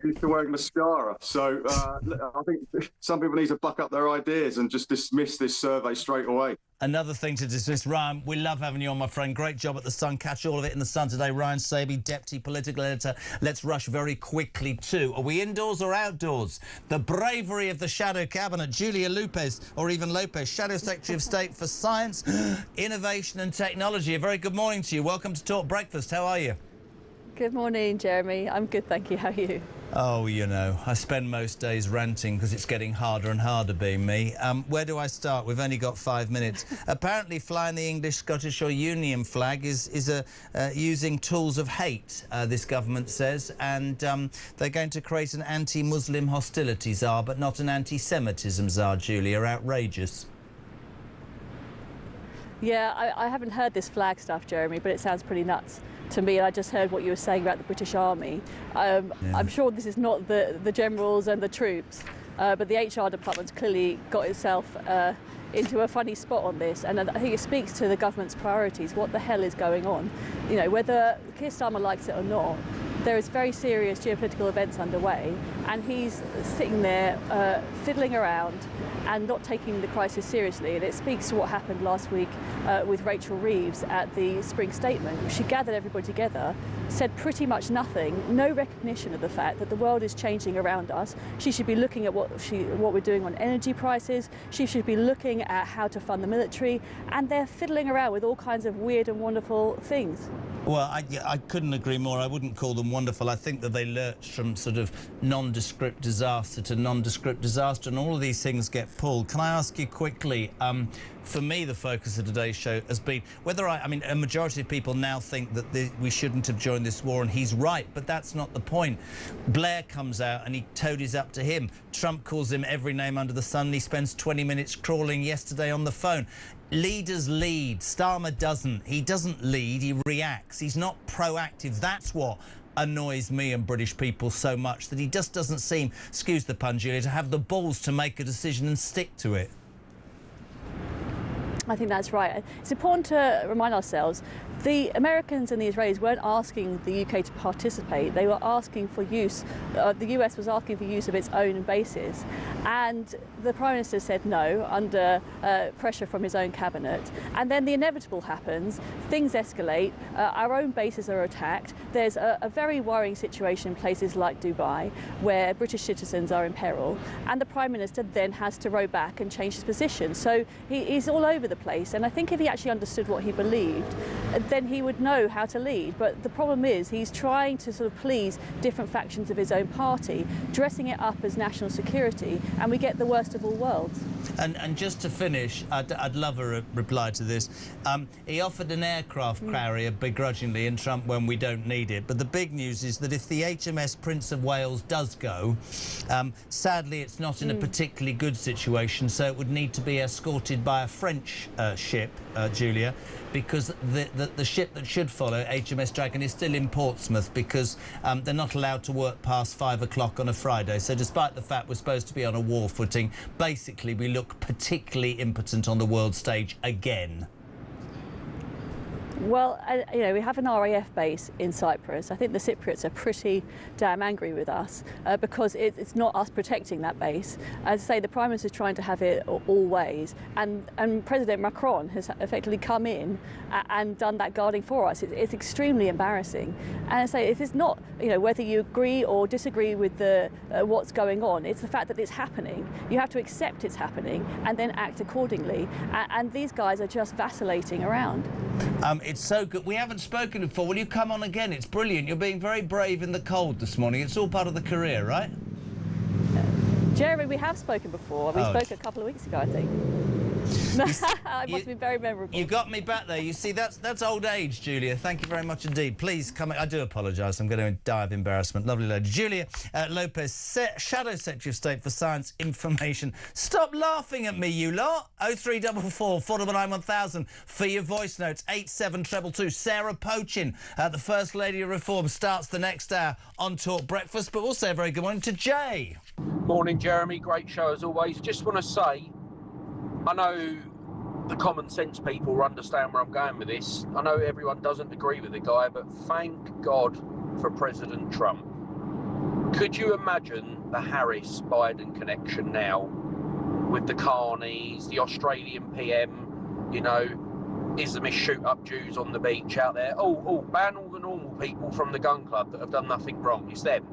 used to wearing mascara. So I think some people need to buck up their ideas and just dismiss this survey straight away. Another thing to dismiss. Ryan, we love having you on, my friend. Great job at The Sun. Catch all of it in The Sun today. Ryan Saby, Deputy Political Editor. Let's rush very quickly to, are we indoors or outdoors? The bravery of the Shadow Cabinet. Julia Lopez, or even Lopez, Shadow Secretary of State for Science, Innovation and Technology. A very good morning to you. Welcome to Talk Breakfast. How are you? Good morning, Jeremy. I'm good, thank you. How are you? Oh, I spend most days ranting because it's getting harder and harder being me. Where do I start? We've only got 5 minutes. Apparently flying the English, Scottish or Union flag is using tools of hate, this government says, and they're going to create an anti-Muslim hostility czar, but not an anti-Semitism czar, Julia. Outrageous. Yeah, I haven't heard this flag stuff, Jeremy, but it sounds pretty nuts to me. I just heard what you were saying about the British Army. I'm sure this is not the generals and the troops, but the HR department's clearly got itself into a funny spot on this, and I think it speaks to the government's priorities. What the hell is going on? Whether Keir Starmer likes it or not, there is very serious geopolitical events underway, and he's sitting there fiddling around and not taking the crisis seriously. And it speaks to what happened last week with Rachel Reeves at the Spring Statement. She gathered everybody together, said pretty much nothing, no recognition of the fact that the world is changing around us. She should be looking at what we're doing on energy prices. She should be looking at how to fund the military, and they're fiddling around with all kinds of weird and wonderful things. Well, I couldn't agree more. I wouldn't call them wonderful. I think that they lurch from sort of nondescript disaster to nondescript disaster, and all of these things get pulled. Can I ask you quickly, for me, the focus of today's show has been whether I mean, a majority of people now think that we shouldn't have joined this war, and he's right, but that's not the point. Blair comes out and he toadies up to him. Trump calls him every name under the sun, and he spends 20 minutes crawling yesterday on the phone. Leaders lead. Starmer doesn't. He doesn't lead, he reacts. He's not proactive. That's what annoys me and British people so much, that he just doesn't seem, excuse the pun, Julia, to have the balls to make a decision and stick to it. I think that's right. It's important to remind ourselves the Americans and the Israelis weren't asking the UK to participate. They were asking for use. The US was asking for use of its own bases, and the Prime Minister said no under pressure from his own cabinet. And then the inevitable happens. Things escalate. Our own bases are attacked. There's a very worrying situation in places like Dubai, where British citizens are in peril, and the Prime Minister then has to row back and change his position. So he's all over the place. And I think if he actually understood what he believed, then he would know how to lead. But the problem is he's trying to sort of please different factions of his own party, dressing it up as national security, and we get the worst of all worlds. And just to finish, I'd love a reply to this. He offered an aircraft carrier begrudgingly in Trump when we don't need it. But the big news is that if the HMS Prince of Wales does go, sadly it's not in a particularly good situation, so it would need to be escorted by a French ship, Julia, because the ship that should follow, HMS Dragon, is still in Portsmouth because they're not allowed to work past 5 o'clock on a Friday. So despite the fact we're supposed to be on a war footing, basically we look particularly impotent on the world stage again. Well, you know, we have an RAF base in Cyprus. I think the Cypriots are pretty damn angry with us because it's not us protecting that base. As I say, the Prime Minister is trying to have it all ways, and President Macron has effectively come in and done that guarding for us. It's extremely embarrassing. And I say, it is not, you know, whether you agree or disagree with the what's going on, it's the fact that it's happening. You have to accept it's happening and then act accordingly. And these guys are just vacillating around. It's so good. We haven't spoken before. Will you come on again? It's brilliant. You're being very brave in the cold this morning. It's all part of the career, right? Jeremy, we have spoken before. We spoke a couple of weeks ago, I think. It must have been very memorable. You got me back there. You see, that's old age, Julia. Thank you very much indeed. Please come. I do apologise. I'm going to die of embarrassment. Lovely lady. Julia Lopez, Shadow Secretary of State for Science Information. Stop laughing at me, you lot. 0344 499 1000 for your voice notes. 87222. Sarah Pochin, the First Lady of Reform, starts the next hour on Talk Breakfast. But we'll say a very good morning to Jay. Morning, Jeremy. Great show as always. Just want to say, I know the common sense people understand where I'm going with this. I know everyone doesn't agree with the guy, but thank God for President Trump. Could you imagine the Harris-Biden connection now with the carnies, the Australian PM, you know, Islamists shoot up Jews on the beach out there. Oh, ban all the normal people from the gun club that have done nothing wrong. It's them.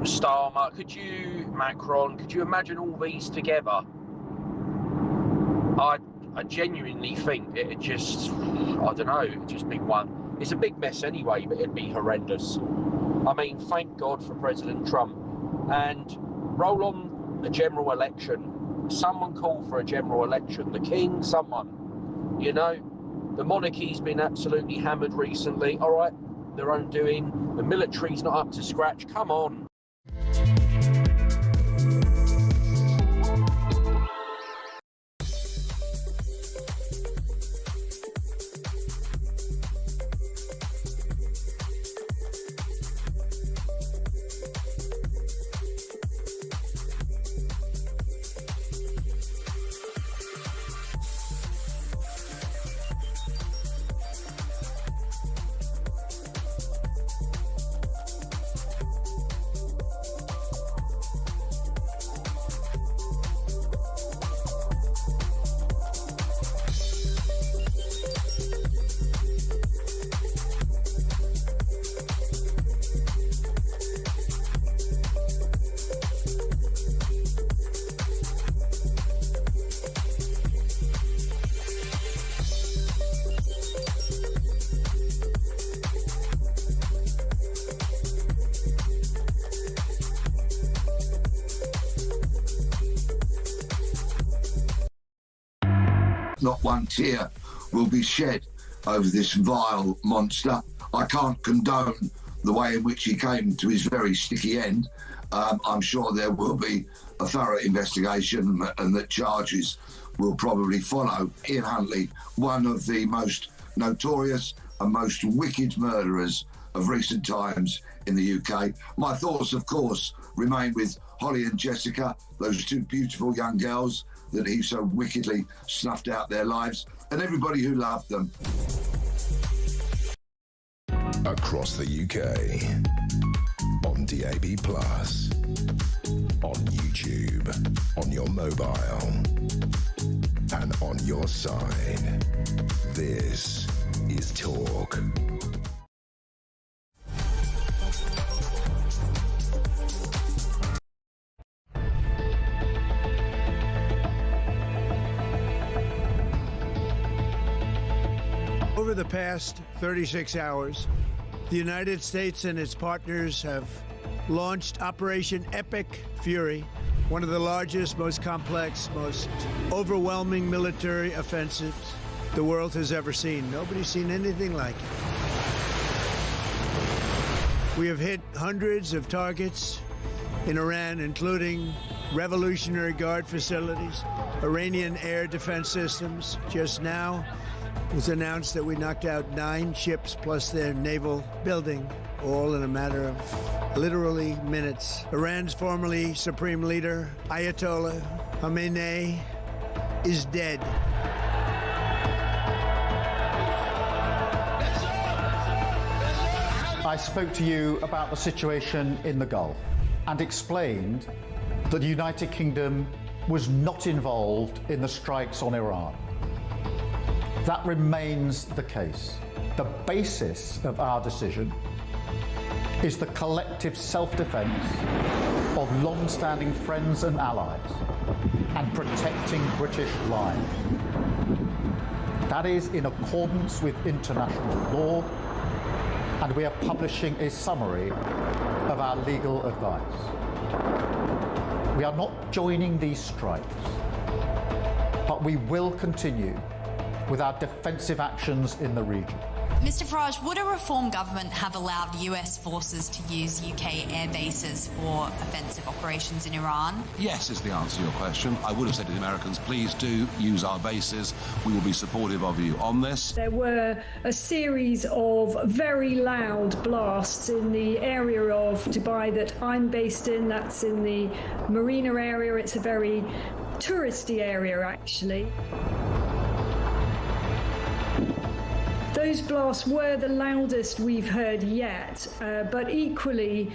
Starmer, Macron, could you imagine all these together? I genuinely think it'd just, I don't know, it'd just be one. It's a big mess anyway, but it'd be horrendous. I mean, thank God for President Trump. And roll on a general election. Someone call for a general election. The King, someone. You know, the monarchy's been absolutely hammered recently. All right, their own doing. The military's not up to scratch. Come on. Not one tear will be shed over this vile monster. I can't condone the way in which he came to his very sticky end. I'm sure there will be a thorough investigation and that charges will probably follow. Ian Huntley, one of the most notorious and most wicked murderers of recent times in the UK. My thoughts, of course, remain with Holly and Jessica, those two beautiful young girls that he so wickedly snuffed out their lives, and everybody who loved them. Across the UK, on DAB+, on YouTube, on your mobile, and on your side. This is Talk. Over the past 36 hours, the United States and its partners have launched Operation Epic Fury, one of the largest, most complex, most overwhelming military offensives the world has ever seen. Nobody's seen anything like it. We have hit hundreds of targets in Iran, including Revolutionary Guard facilities, Iranian air defense systems. Just now, it was announced that we knocked out 9 ships plus their naval building, all in a matter of literally minutes. Iran's formerly supreme leader, Ayatollah Khamenei, is dead. I spoke to you about the situation in the Gulf and explained that the United Kingdom was not involved in the strikes on Iran. That remains the case. The basis of our decision is the collective self-defense of long-standing friends and allies and protecting British lives. That is in accordance with international law, and we are publishing a summary of our legal advice. We are not joining these strikes, but we will continue with our defensive actions in the region. Mr Farage, would a reform government have allowed US forces to use UK air bases for offensive operations in Iran? Yes is the answer to your question. I would have said to the Americans, please do use our bases. We will be supportive of you on this. There were a series of very loud blasts in the area of Dubai that I'm based in. That's in the marina area. It's a very touristy area, actually. Those blasts were the loudest we've heard yet, but equally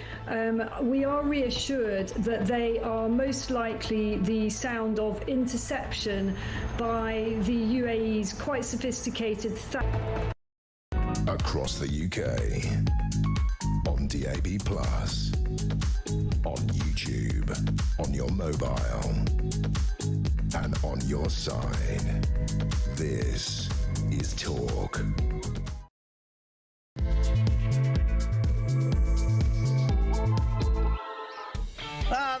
we are reassured that they are most likely the sound of interception by the UAE's quite sophisticated across the UK, on DAB+, on YouTube, on your mobile, and on your side. This is Talk.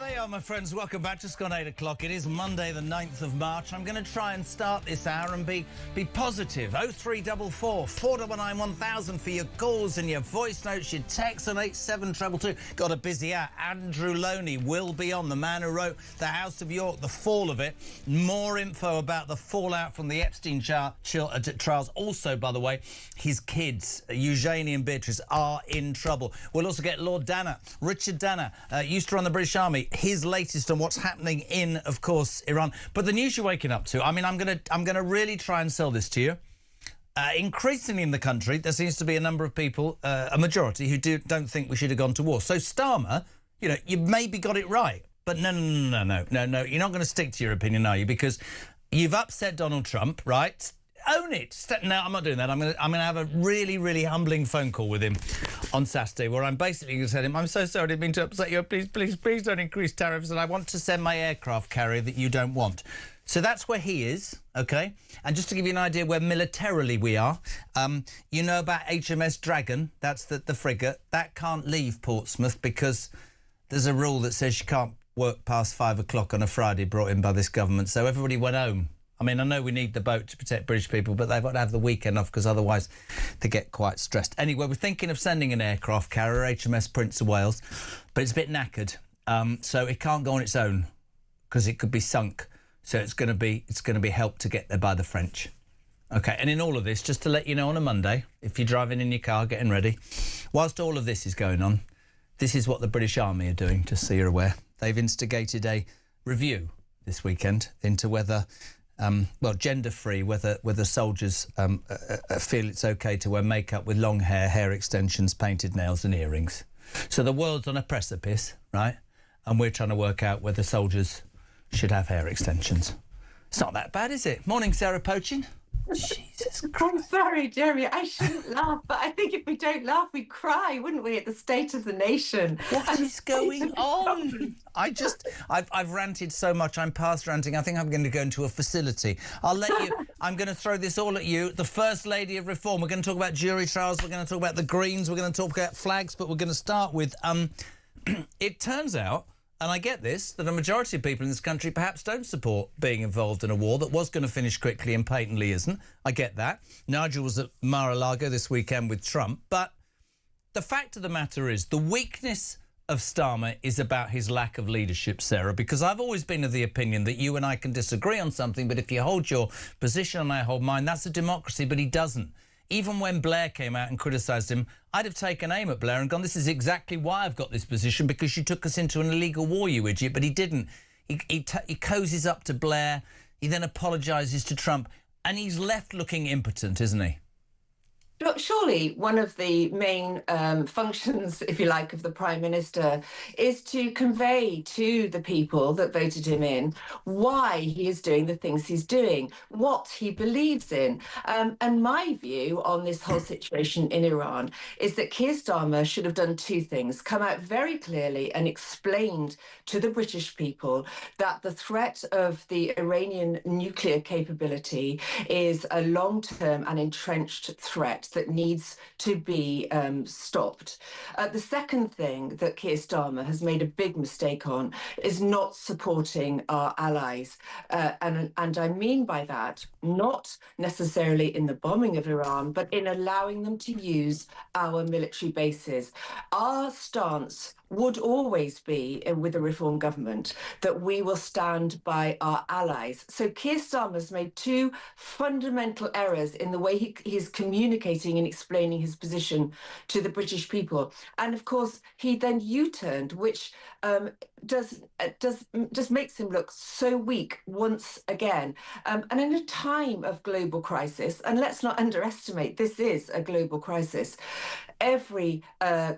There you are, my friends. Welcome back. Just gone 8 o'clock. It is Monday, the 9th of March. I'm going to try and start this hour and be positive. 0344 499 1000 for your calls and your voice notes, your texts on 87222. Got a busy hour. Andrew Loney will be on, the man who wrote The House of York, the fall of it. More info about the fallout from the Epstein trials. Also, by the way, his kids, Eugenie and Beatrice, are in trouble. We'll also get Lord Danner, Richard Danner, used to run the British Army, his latest on what's happening in, of course, Iran. But the news you're waking up to, I mean, I'm gonna really try and sell this to you. Increasingly in the country, there seems to be a number of people, a majority, who don't think we should have gone to war. So Starmer, you know, you maybe got it right, but no, you're not going to stick to your opinion, are you? Because you've upset Donald Trump, right? Own it. No, I'm not doing that. I'm going to have a really, really humbling phone call with him on Saturday, where I'm basically going to tell him, I'm so sorry, I didn't mean to upset you. Please don't increase tariffs, and I want to send my aircraft carrier that you don't want. So that's where he is, OK? And just to give you an idea where militarily we are, you know about HMS Dragon, that's the frigate. That can't leave Portsmouth because there's a rule that says you can't work past 5 o'clock on a Friday, brought in by this government. So everybody went home. I mean, I know we need the boat to protect British people, but they've got to have the weekend off because otherwise they get quite stressed. Anyway, we're thinking of sending an aircraft carrier, HMS Prince of Wales, but it's a bit knackered. So it can't go on its own because it could be sunk. So it's going to be helped to get there by the French. OK, and in all of this, just to let you know, on a Monday, if you're driving in your car, getting ready, whilst all of this is going on, this is what the British Army are doing, just so you're aware. They've instigated a review this weekend into whether... gender-free, whether soldiers feel it's OK to wear makeup with long hair, hair extensions, painted nails and earrings. So the world's on a precipice, right? And we're trying to work out whether soldiers should have hair extensions. It's not that bad, is it? Morning, Sarah Poaching. Jesus. I'm sorry, Jeremy, I shouldn't laugh, but I think if we don't laugh, we cry, wouldn't we, at the state of the nation? What is going on? I've ranted so much, I'm past ranting. I think I'm going to go into a facility. I'll let you, I'm going to throw this all at you. The First Lady of Reform. We're going to talk about jury trials, we're going to talk about the Greens, we're going to talk about flags, but we're going to start with, it turns out, and I get this, that a majority of people in this country perhaps don't support being involved in a war that was going to finish quickly and patently isn't. I get that. Nigel was at Mar-a-Lago this weekend with Trump. But the fact of the matter is the weakness of Starmer is about his lack of leadership, Sarah, because I've always been of the opinion that you and I can disagree on something, but if you hold your position and I hold mine, that's a democracy, but he doesn't. Even when Blair came out and criticised him, I'd have taken aim at Blair and gone, this is exactly why I've got this position, because you took us into an illegal war, you idiot. But he didn't. He cozies up to Blair. He then apologises to Trump. And he's left looking impotent, isn't he? Look, surely one of the main functions, if you like, of the Prime Minister is to convey to the people that voted him in why he is doing the things he's doing, what he believes in. And my view on this whole situation in Iran is that Keir Starmer should have done two things: come out very clearly and explained to the British people that the threat of the Iranian nuclear capability is a long-term and entrenched threat that needs to be stopped. The second thing that Keir Starmer has made a big mistake on is not supporting our allies. And I mean by that, not necessarily in the bombing of Iran, but in allowing them to use our military bases. Our stance would always be, with a reform government, that we will stand by our allies. So Keir Starmer's made two fundamental errors in the way he's communicating and explaining his position to the British people. And of course, he then U-turned, which just makes him look so weak once again. And in a time of global crisis, and let's not underestimate, this is a global crisis, every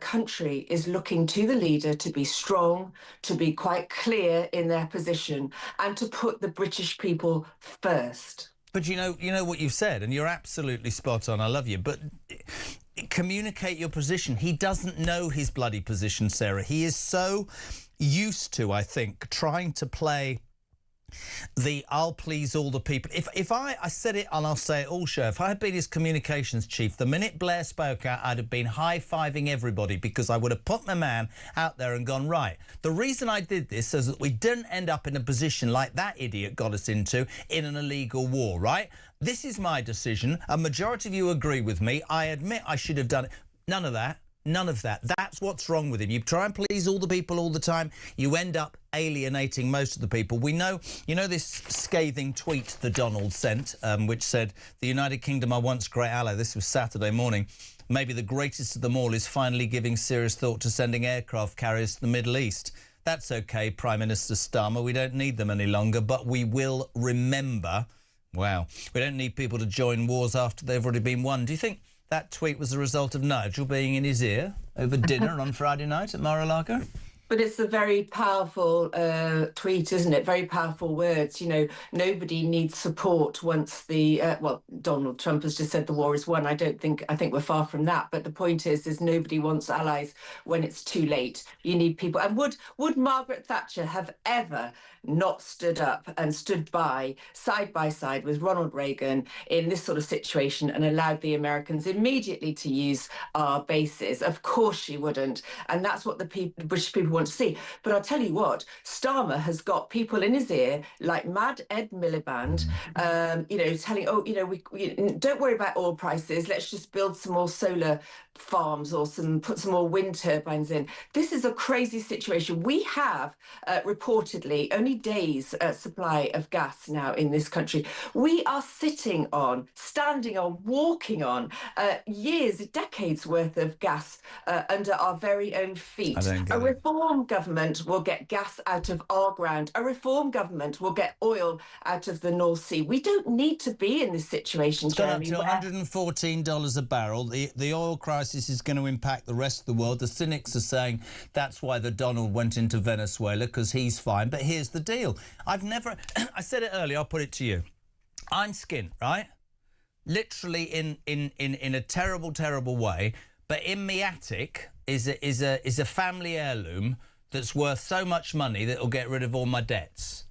country is looking to the leader to be strong, to be quite clear in their position, and to put the British people first. But you know what you've said, and you're absolutely spot on. I love you, but communicate your position. He doesn't know his bloody position, Sarah. He is so used to, I think, trying to play the I'll please all the people. If I said it, and I'll say it all show, if I had been his communications chief, the minute Blair spoke out, I'd have been high-fiving everybody, because I would have put my man out there and gone, right, the reason I did this is that we didn't end up in a position like that idiot got us into in an illegal war, right? This is my decision. A majority of you agree with me. I admit I should have done it. None of that. None of that. That's what's wrong with him. You try and please all the people all the time, you end up alienating most of the people. We know, you know, this scathing tweet that Donald sent, which said, the United Kingdom are once great ally. This was Saturday morning. Maybe the greatest of them all is finally giving serious thought to sending aircraft carriers to the Middle East. That's OK, Prime Minister Starmer. We don't need them any longer, but we will remember. Wow. We don't need people to join wars after they've already been won. Do you think that tweet was the result of Nigel being in his ear over dinner on Friday night at Mar-a-Lago? But it's a very powerful tweet, isn't it? Very powerful words. You know, nobody needs support once the well, Donald Trump has just said the war is won. I think we're far from that. But the point is nobody wants allies when it's too late. You need people. And would Margaret Thatcher have ever not stood up and stood by side with Ronald Reagan in this sort of situation and allowed the Americans immediately to use our bases? Of course she wouldn't. And that's what the British people want to see. But I'll tell you what, Starmer has got people in his ear like Mad Ed Miliband, you know, telling, oh, you know, we don't worry about oil prices. Let's just build some more solar farms or put some more wind turbines in. This is a crazy situation. We have reportedly only days supply of gas now in this country. We are sitting on, standing on, walking on years, decades worth of gas under our very own feet. A reform government will get gas out of our ground. A reform government will get oil out of the North Sea. We don't need to be in this situation, Jeremy. It's gone up to $114 a barrel. The oil crisis is going to impact the rest of the world. The cynics are saying that's why the Donald went into Venezuela, because he's fine. But here's the deal. I've never... I said it earlier, I'll put it to you. I'm skint, right? literally in a terrible, terrible way. But in my attic is a family heirloom that's worth so much money that it'll get rid of all my debts.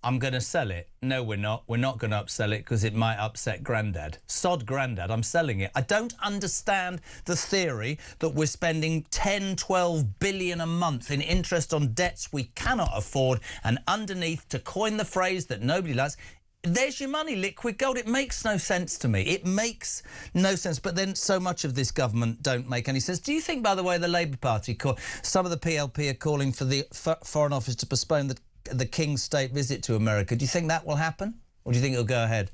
I'm going to sell it. No, we're not. We're not going to upsell it because it might upset Grandad. Sod Grandad, I'm selling it. I don't understand the theory that we're spending 10, 12 billion a month in interest on debts we cannot afford, and underneath, to coin the phrase that nobody likes, there's your money, liquid gold. It makes no sense to me. It makes no sense. But then so much of this government don't make any sense. Do you think, by the way, the Labour Party, some of the PLP are calling for the Foreign Office to postpone the King's state visit to America? Do you think that will happen? Or do you think it'll go ahead?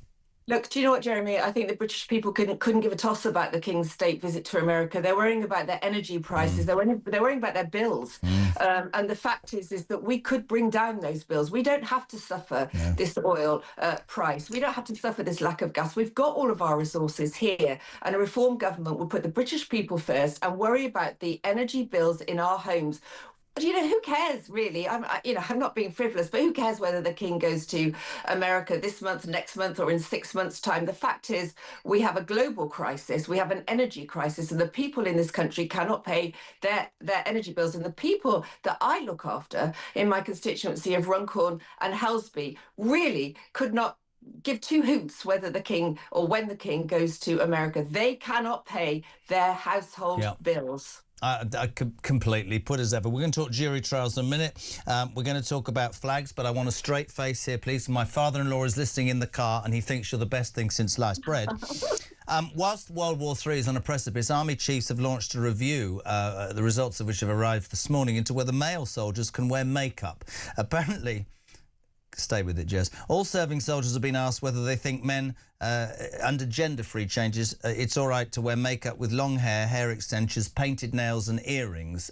Look, do you know what, Jeremy? I think the British people couldn't give a toss about the King's state visit to America. They're worrying about their energy prices. They're worrying about their bills. And the fact is that we could bring down those bills. We don't have to suffer this oil price. We don't have to suffer this lack of gas. We've got all of our resources here. And a reform government will put the British people first and worry about the energy bills in our homes. You know, who cares, really? I'm not being frivolous, but who cares whether the King goes to America this month, next month, or in 6 months' time? The fact is, we have a global crisis. We have an energy crisis, and the people in this country cannot pay their energy bills. And the people that I look after in my constituency of Runcorn and Helsby really could not give two hoots whether the King or when the King goes to America. They cannot pay their household bills. I completely put as ever. We're going to talk jury trials in a minute. We're going to talk about flags, but I want a straight face here, please. My father-in-law is listening in the car, and he thinks you're the best thing since sliced bread. Whilst World War III is on a precipice, Army chiefs have launched a review, the results of which have arrived this morning, into whether male soldiers can wear makeup. Apparently... Stay with it, Jess. All serving soldiers have been asked whether they think men, under gender-free changes, it's all right to wear makeup with long hair, hair extensions, painted nails and earrings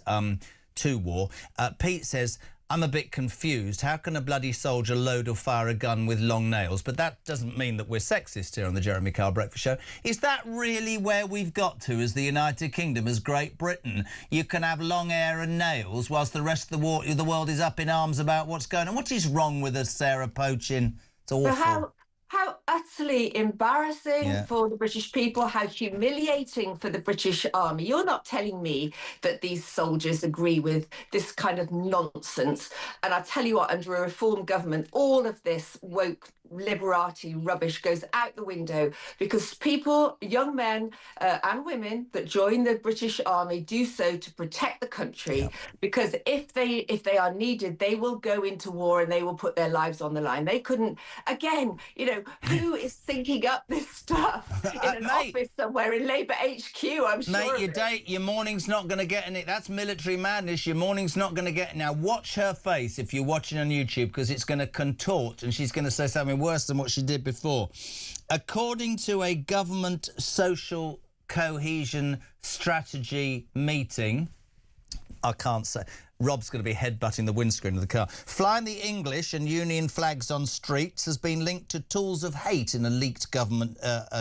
to war. Pete says, I'm a bit confused. How can a bloody soldier load or fire a gun with long nails? But that doesn't mean that we're sexist here on the Jeremy Kyle Breakfast Show. Is that really where we've got to as the United Kingdom, as Great Britain? You can have long hair and nails whilst the rest of the world is up in arms about what's going on. What is wrong with us, Sarah Poachin? It's awful. How utterly embarrassing for the British people, how humiliating for the British Army. You're not telling me that these soldiers agree with this kind of nonsense. And I tell you what, under a reform government, all of this woke liberati rubbish goes out the window, because people, young men and women that join the British Army do so to protect the country, because if they are needed, they will go into war and they will put their lives on the line. They couldn't, again, you know, who is thinking up this stuff in an office somewhere in Labour HQ? I'm sure. Mate, your morning's not going to get in it. That's military madness. Your morning's not going to get... Now, watch her face if you're watching on YouTube, because it's going to contort and she's going to say something worse than what she did before. According to a government social cohesion strategy meeting, I can't say... Rob's going to be headbutting the windscreen of the car. Flying the English and Union flags on streets has been linked to tools of hate in a leaked government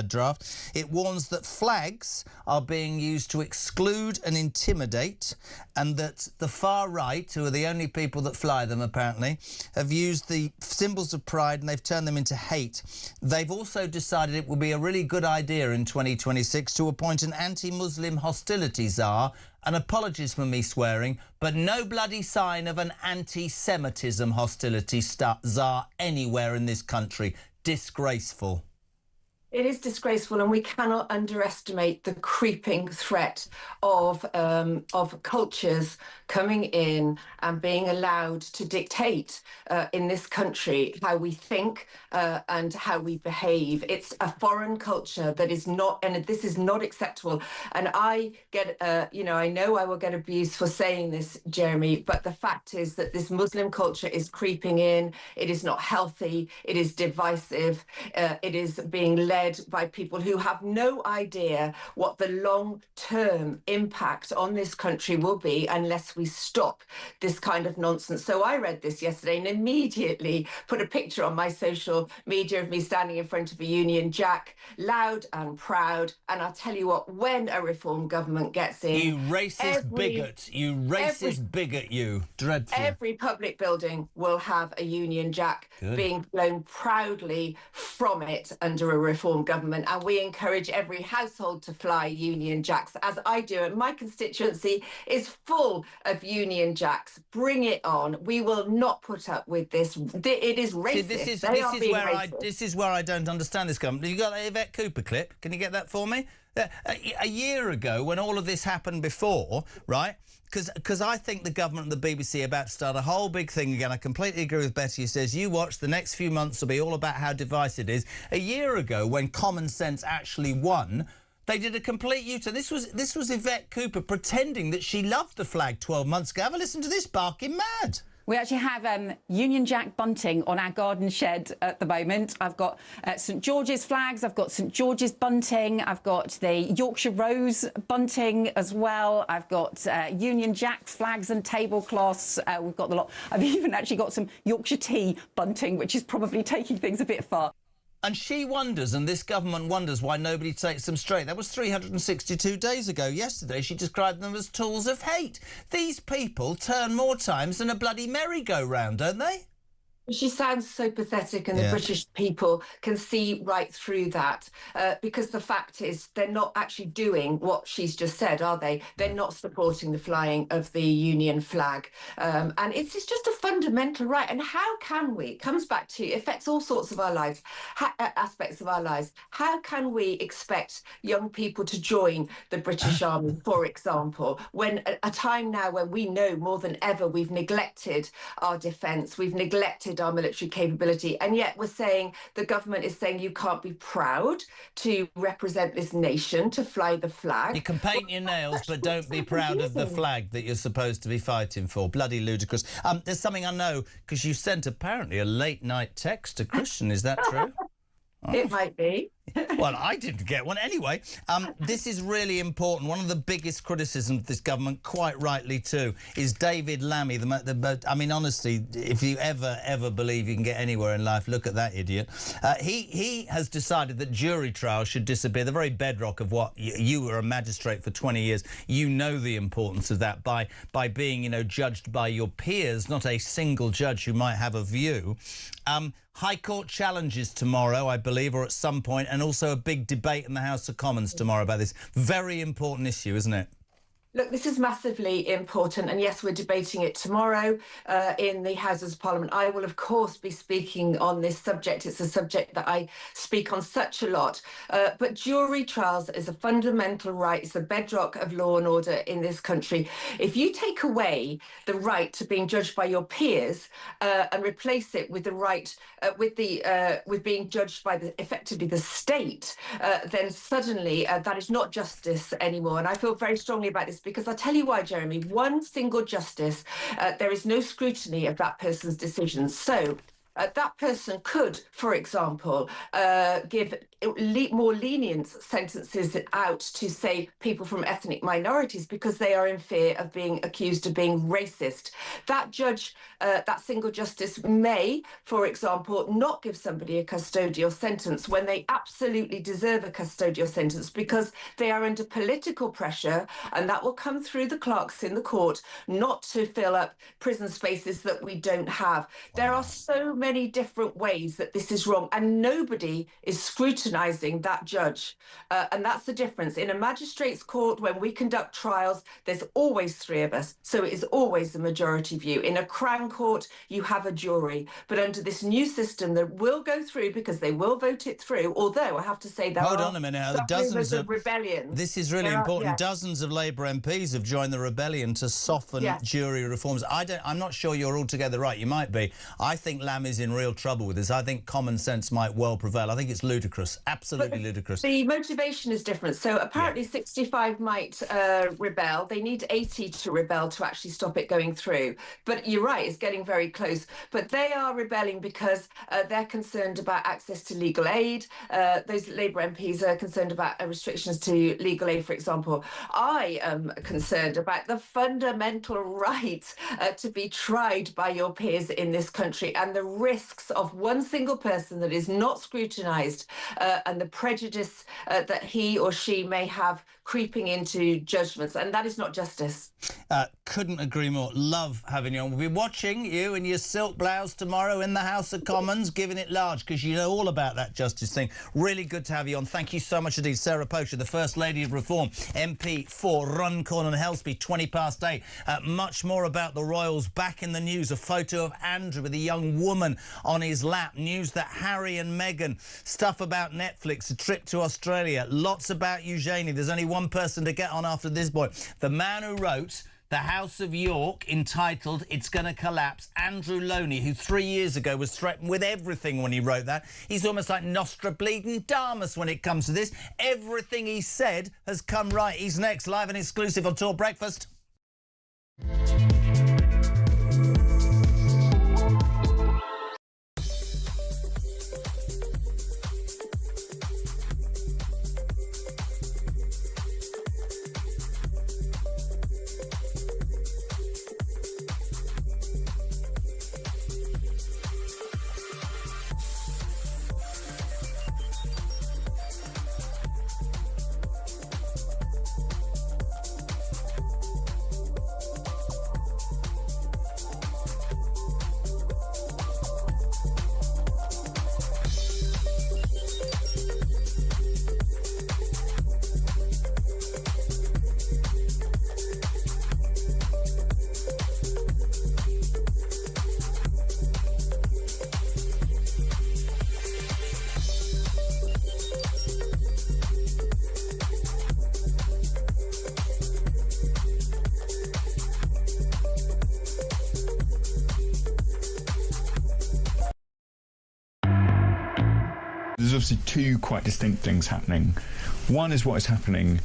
draft. It warns that flags are being used to exclude and intimidate, and that the far right, who are the only people that fly them apparently, have used the symbols of pride and they've turned them into hate. They've also decided it would be a really good idea in 2026 to appoint an anti-Muslim hostility czar. And apologies for me swearing, but no bloody sign of an anti-Semitism hostility czar anywhere in this country. Disgraceful. It is disgraceful, and we cannot underestimate the creeping threat of cultures coming in and being allowed to dictate in this country how we think and how we behave. It's a foreign culture that is not, and this is not acceptable. And I get, I know I will get abused for saying this, Jeremy, but the fact is that this Muslim culture is creeping in. It is not healthy. It is divisive. It is being led by people who have no idea what the long-term impact on this country will be unless we we stop this kind of nonsense. So I read this yesterday and immediately put a picture on my social media of me standing in front of a Union Jack, loud and proud. And I'll tell you what, when a Reform government gets in... You racist bigot. You racist bigot, you. Dreadful. Every public building will have a Union Jack being blown proudly from it under a Reform government. And we encourage every household to fly Union Jacks, as I do. And my constituency is full of Union Jacks. Bring it on. We will not put up with this. It is racist. See, this is where I don't understand this government. You got that Yvette Cooper clip? Can you get that for me? A year ago, when all of this happened before, right? Because I think the government and the BBC are about to start a whole big thing again. I completely agree with Betty, who says, you watch, the next few months will be all about how divisive it is. A year ago, when common sense actually won, they did a complete U-turn. This was Yvette Cooper pretending that she loved the flag 12 months ago. Have a listen to this, barking mad. We actually have Union Jack bunting on our garden shed at the moment. I've got St George's flags, I've got St George's bunting, I've got the Yorkshire Rose bunting as well. I've got Union Jack's flags and tablecloths. We've got the lot. I've even actually got some Yorkshire tea bunting, which is probably taking things a bit far. And she wonders, and this government wonders, why nobody takes them straight. That was 362 days ago. Yesterday, she described them as tools of hate. These people turn more times than a bloody merry-go-round, don't they? She sounds so pathetic, and the British people can see right through that, because the fact is they're not actually doing what she's just said, are they? They're not supporting the flying of the Union flag. And it's just a fundamental right. And how can we, it comes back to, it affects all sorts of our lives, aspects of our lives. How can we expect young people to join the British Army, for example, when a time now when we know more than ever we've neglected our defence, we've neglected our military capability, and yet we're saying, the government is saying, you can't be proud to represent this nation, to fly the flag. You can paint your nails, but don't be proud of the flag that you're supposed to be fighting for. Bloody ludicrous. There's something I know, because you sent apparently a late night text to Christian. Is that true? It might be. Well, I didn't get one anyway. This is really important. One of the biggest criticisms of this government, quite rightly too, is David Lammy. I mean, honestly, if you ever believe you can get anywhere in life, look at that idiot. He has decided that jury trials should disappear. The very bedrock of what you were a magistrate for 20 years. You know the importance of that by being, judged by your peers, not a single judge who might have a view. High Court challenges tomorrow, I believe, or at some point, and also a big debate in the House of Commons tomorrow about this very important issue, isn't it? Look, this is massively important, and yes, we're debating it tomorrow in the Houses of Parliament. I will, of course, be speaking on this subject. It's a subject that I speak on such a lot. But jury trials is a fundamental right. It's the bedrock of law and order in this country. If you take away the right to being judged by your peers and replace it with the right with being judged by effectively the state, then suddenly that is not justice anymore. And I feel very strongly about this, because I'll tell you why, Jeremy. One single justice, there is no scrutiny of that person's decisions. So that person could, for example, give more lenient sentences out to, say, people from ethnic minorities because they are in fear of being accused of being racist. That judge, that single justice may, for example, not give somebody a custodial sentence when they absolutely deserve a custodial sentence because they are under political pressure, and that will come through the clerks in the court not to fill up prison spaces that we don't have. There are so many different ways that this is wrong, and nobody is scrutinising that judge. And that's the difference. In a magistrate's court, when we conduct trials, there's always three of us, so it is always the majority view. In a Crown Court, you have a jury. But under this new system that will go through, because they will vote it through, although I have to say there Hold on a minute. Dozens of rebellions. This is really important. Dozens of Labour MPs have joined the rebellion to soften jury reforms. I'm not sure you're altogether right. You might be. I think Lammy's is in real trouble with this. I think common sense might well prevail. I think it's ludicrous, absolutely ludicrous. The motivation is different. So apparently 65 might rebel. They need 80 to rebel to actually stop it going through. But you're right, it's getting very close. But they are rebelling because they're concerned about access to legal aid. Those Labour MPs are concerned about restrictions to legal aid, for example. I am concerned about the fundamental right to be tried by your peers in this country, and the risks of one single person that is not scrutinised and the prejudice that he or she may have creeping into judgments, and that is not justice. Couldn't agree more. Love having you on. We'll be watching you in your silk blouse tomorrow in the House of Commons, giving it large, because you know all about that justice thing. Really good to have you on. Thank you so much indeed. Sarah Poacher, the First Lady of Reform, MP for Runcorn and Helsby, 8:20. Much more about the Royals back in the news. A photo of Andrew with a young woman on his lap. News that Harry and Meghan. Stuff about Netflix. A trip to Australia. Lots about Eugenie. There's only one person to get on after this boy. The man who wrote The House of York, entitled It's Gonna Collapse, Andrew Loney, who 3 years ago was threatened with everything when he wrote that. He's almost like Nostradamus when it comes to this. Everything he said has come right. He's next, live and exclusive on Talk Breakfast. There's obviously two quite distinct things happening. One is what is happening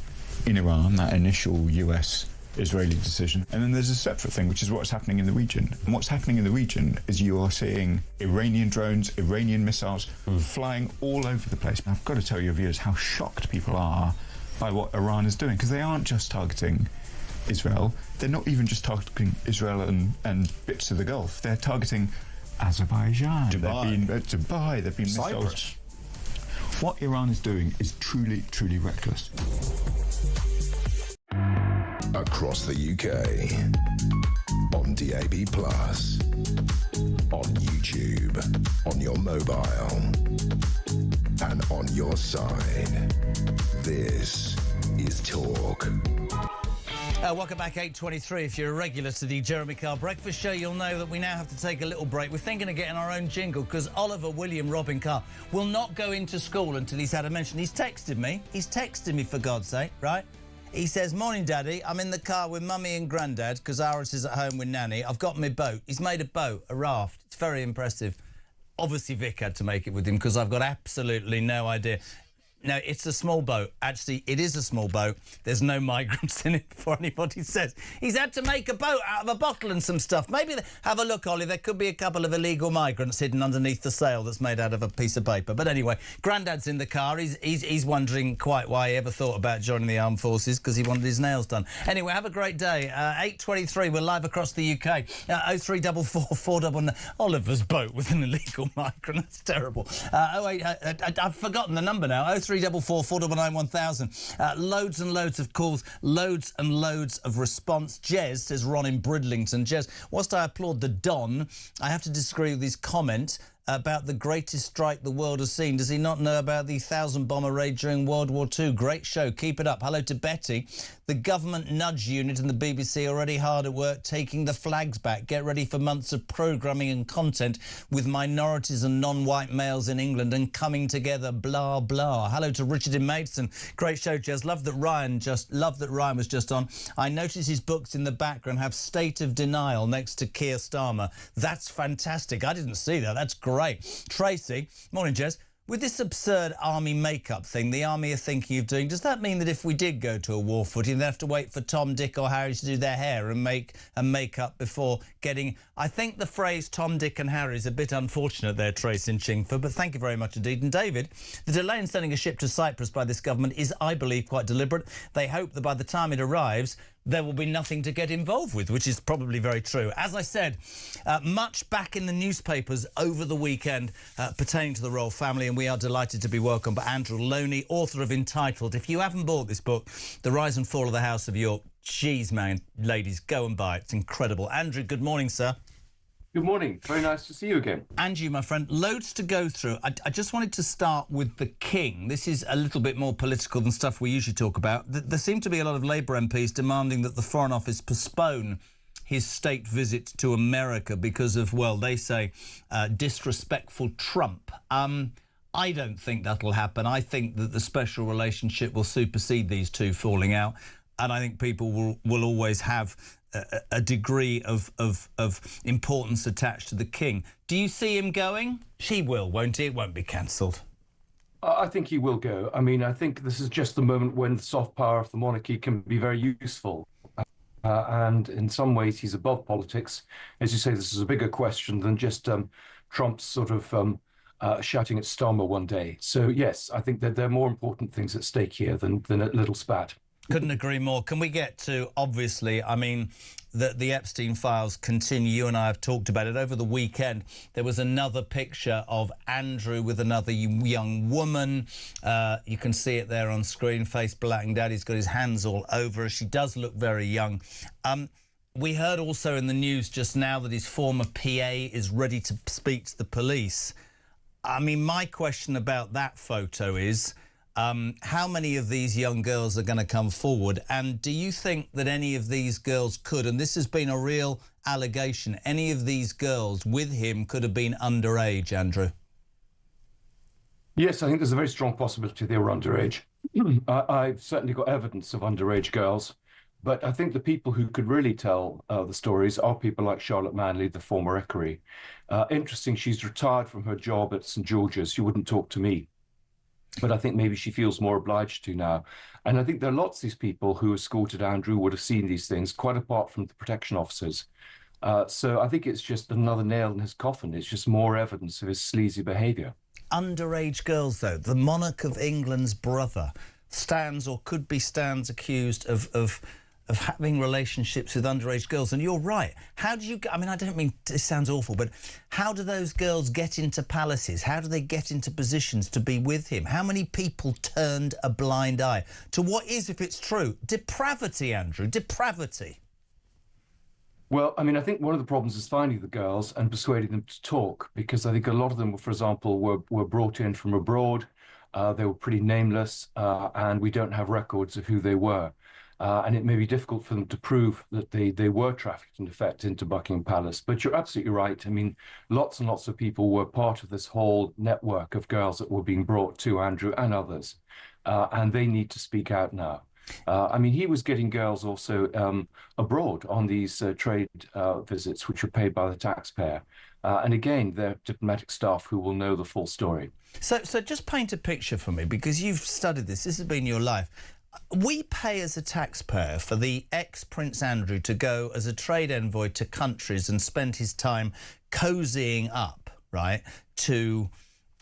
in Iran, that initial US-Israeli decision, and then there's a separate thing, which is what's happening in the region. And what's happening in the region is you are seeing Iranian drones, Iranian missiles flying all over the place. I've got to tell your viewers how shocked people are by what Iran is doing, because they aren't just targeting Israel. They're not even just targeting Israel and bits of the Gulf. They're targeting Azerbaijan, Dubai, they've been missiles. What Iran is doing is truly, truly reckless. Across the UK, on DAB+, on YouTube, on your mobile, and on your side. This is Talk. Welcome back, 8:23. If you're a regular to the Jeremy Kyle Breakfast Show, you'll know that we now have to take a little break. We're thinking of getting our own jingle, because Oliver William Robin Carr will not go into school until he's had a mention. He's texted me, for God's sake, right? He says, "Morning, Daddy. I'm in the car with Mummy and Grandad, because Iris is at home with Nanny. I've got my boat." He's made a boat, a raft. It's very impressive. Obviously, Vic had to make it with him, because I've got absolutely no idea. No, it's a small boat. Actually, it is a small boat. There's no migrants in it, before anybody says. He's had to make a boat out of a bottle and some stuff. Maybe have a look, Ollie. There could be a couple of illegal migrants hidden underneath the sail that's made out of a piece of paper. But anyway, Grandad's in the car. He's wondering quite why he ever thought about joining the armed forces, because he wanted his nails done. Anyway, have a great day. 8:23. We're live across the UK. 0344 499. Oliver's boat with an illegal migrant. That's terrible. I've forgotten the number now. 0344 499 1000. Loads and loads of calls, loads and loads of response. Jez, says Ron in Bridlington. Jez, whilst I applaud the Don, I have to disagree with his comment. about the greatest strike the world has seen. Does he not know about the 1,000-bomber raid during World War II? Great show. Keep it up. Hello to Betty. The Government Nudge Unit and the BBC are already hard at work taking the flags back. Get ready for months of programming and content with minorities and non-white males in England and coming together, blah, blah. Hello to Richard in Maidstone. Great show, Jez. Love that Ryan was just on. I noticed his books in the background have State of Denial next to Keir Starmer. That's fantastic. I didn't see that. That's great. Tracy, morning, Jez. With this absurd army makeup thing the army are thinking of doing, does that mean that if we did go to a war footing, they'd have to wait for Tom, Dick or Harry to do their hair and make up before getting... I think the phrase Tom, Dick and Harry is a bit unfortunate there, Tracy in Chingford, but thank you very much indeed. And David, the delay in sending a ship to Cyprus by this government is, I believe, quite deliberate. They hope that by the time it arrives, there will be nothing to get involved with, which is probably very true. As I said, much back in the newspapers over the weekend pertaining to the royal family, and we are delighted to be welcomed by Andrew Loney, author of Entitled. If you haven't bought this book, The Rise and Fall of the House of York, geez, man, ladies, go and buy it. It's incredible. Andrew, good morning, sir. Good morning. Very nice to see you again. And you, my friend. Loads to go through. I just wanted to start with the King. This is a little bit more political than stuff we usually talk about. There seem to be a lot of Labour MPs demanding that the Foreign Office postpone his state visit to America because of, well, they say, disrespectful Trump. I don't think that'll happen. I think that the special relationship will supersede these two falling out. And I think people will always have a degree of importance attached to the King. Do you see him going? He will, won't he? It won't be cancelled. I think he will go. I mean, I think this is just the moment when the soft power of the monarchy can be very useful. And in some ways, he's above politics. As you say, this is a bigger question than just Trump's sort of shouting at Starmer one day. So, yes, I think that there are more important things at stake here than a little spat. Couldn't agree more. Can we get to, obviously, I mean, the Epstein files continue. You and I have talked about it. Over the weekend, there was another picture of Andrew with another young woman. You can see it there on screen, face black and daddy's got his hands all over her. She does look very young. We heard also in the news just now that his former PA is ready to speak to the police. I mean, my question about that photo is... how many of these young girls are going to come forward? And do you think that any of these girls could, and this has been a real allegation, any of these girls with him could have been underage, Andrew? Yes, I think there's a very strong possibility they were underage. I've certainly got evidence of underage girls, but I think the people who could really tell the stories are people like Charlotte Manley, the former equerry. Interesting, she's retired from her job at St George's. She wouldn't talk to me. But I think maybe she feels more obliged to now. And I think there are lots of these people who escorted Andrew would have seen these things, quite apart from the protection officers. So I think it's just another nail in his coffin. It's just more evidence of his sleazy behaviour. Underage girls, though. The monarch of England's brother stands or could be stands accused of having relationships with underage girls. And you're right. How do you... I mean, I don't mean... This sounds awful, but how do those girls get into palaces? How do they get into positions to be with him? How many people turned a blind eye to what is, if it's true, depravity, Andrew, depravity? Well, I mean, I think one of the problems is finding the girls and persuading them to talk, because I think a lot of them, for example, were brought in from abroad. They were pretty nameless, and we don't have records of who they were. And it may be difficult for them to prove that they were trafficked, in effect, into Buckingham Palace. But you're absolutely right. I mean, lots and lots of people were part of this whole network of girls that were being brought to Andrew and others. And they need to speak out now. I mean, he was getting girls also abroad on these trade visits, which were paid by the taxpayer. And again, they're diplomatic staff who will know the full story. So just paint a picture for me, because you've studied this. This has been your life. We pay as a taxpayer for the ex-Prince Andrew to go as a trade envoy to countries and spend his time cozying up, right, to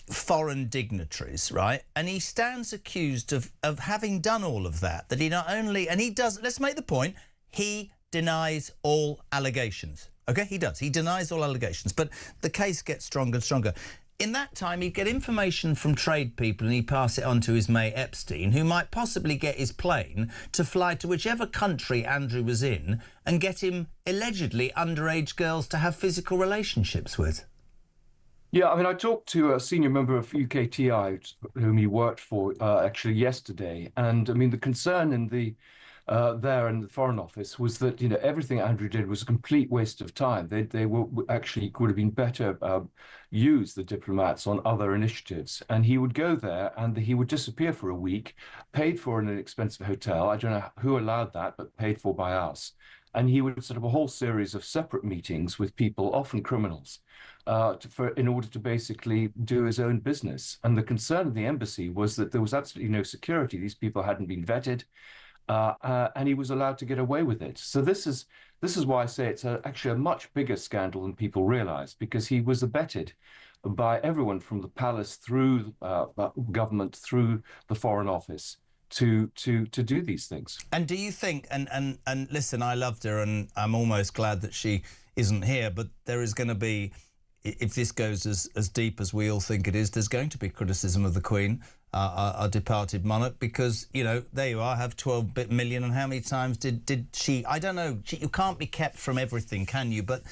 foreign dignitaries, right? And he stands accused of having done all of that, that he not only... And he does... Let's make the point. He denies all allegations. OK, he does. He denies all allegations. But the case gets stronger and stronger. In that time, he'd get information from trade people and he'd pass it on to his mate Epstein, who might possibly get his plane to fly to whichever country Andrew was in and get him, allegedly, underage girls to have physical relationships with. Yeah, I mean, I talked to a senior member of UKTI whom he worked for actually yesterday, and I mean, the concern in the there in the Foreign Office was that everything Andrew did was a complete waste of time. They were actually could have been better used, the diplomats, on other initiatives. And he would go there and he would disappear for a week, paid for in an expensive hotel. I don't know who allowed that, but paid for by us. And he would set up a whole series of separate meetings with people, often criminals, in order to basically do his own business. And the concern of the embassy was that there was absolutely no security. These people hadn't been vetted, and he was allowed to get away with it. So this is why I say it's actually a much bigger scandal than people realize, because he was abetted by everyone from the palace through government, through the Foreign Office, to do these things. And do you think, and listen, I loved her and I'm almost glad that she isn't here, but there is going to be, if this goes as deep as we all think it is, there's going to be criticism of the Queen, our departed monarch, because, there you are, have 12 million, and how many times did she, I don't know, you can't be kept from everything, can you? But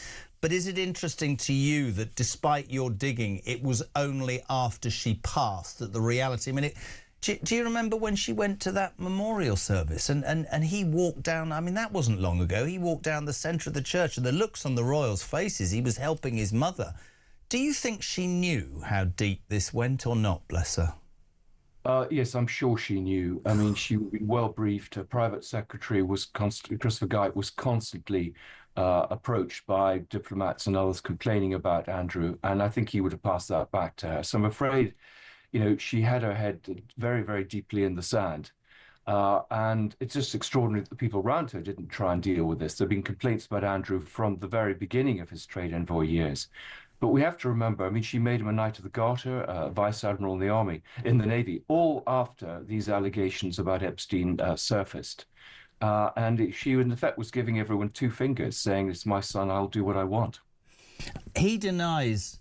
is it interesting to you that despite your digging, it was only after she passed that the reality, I mean, do you remember when she went to that memorial service and he walked down, I mean, that wasn't long ago, he walked down the centre of the church and the looks on the royals' faces, he was helping his mother. Do you think she knew how deep this went or not, bless her? Yes, I'm sure she knew. I mean, she would be well briefed. Her private secretary was constantly, Christopher Guy was constantly approached by diplomats and others complaining about Andrew, and I think he would have passed that back to her. So I'm afraid, she had her head very, very deeply in the sand. And it's just extraordinary that the people around her didn't try and deal with this. There have been complaints about Andrew from the very beginning of his trade envoy years. But we have to remember, I mean, she made him a Knight of the Garter, Vice Admiral in the Army, in the Navy, all after these allegations about Epstein surfaced. And she, in effect, was giving everyone two fingers, saying, "It's my son, I'll do what I want." He denies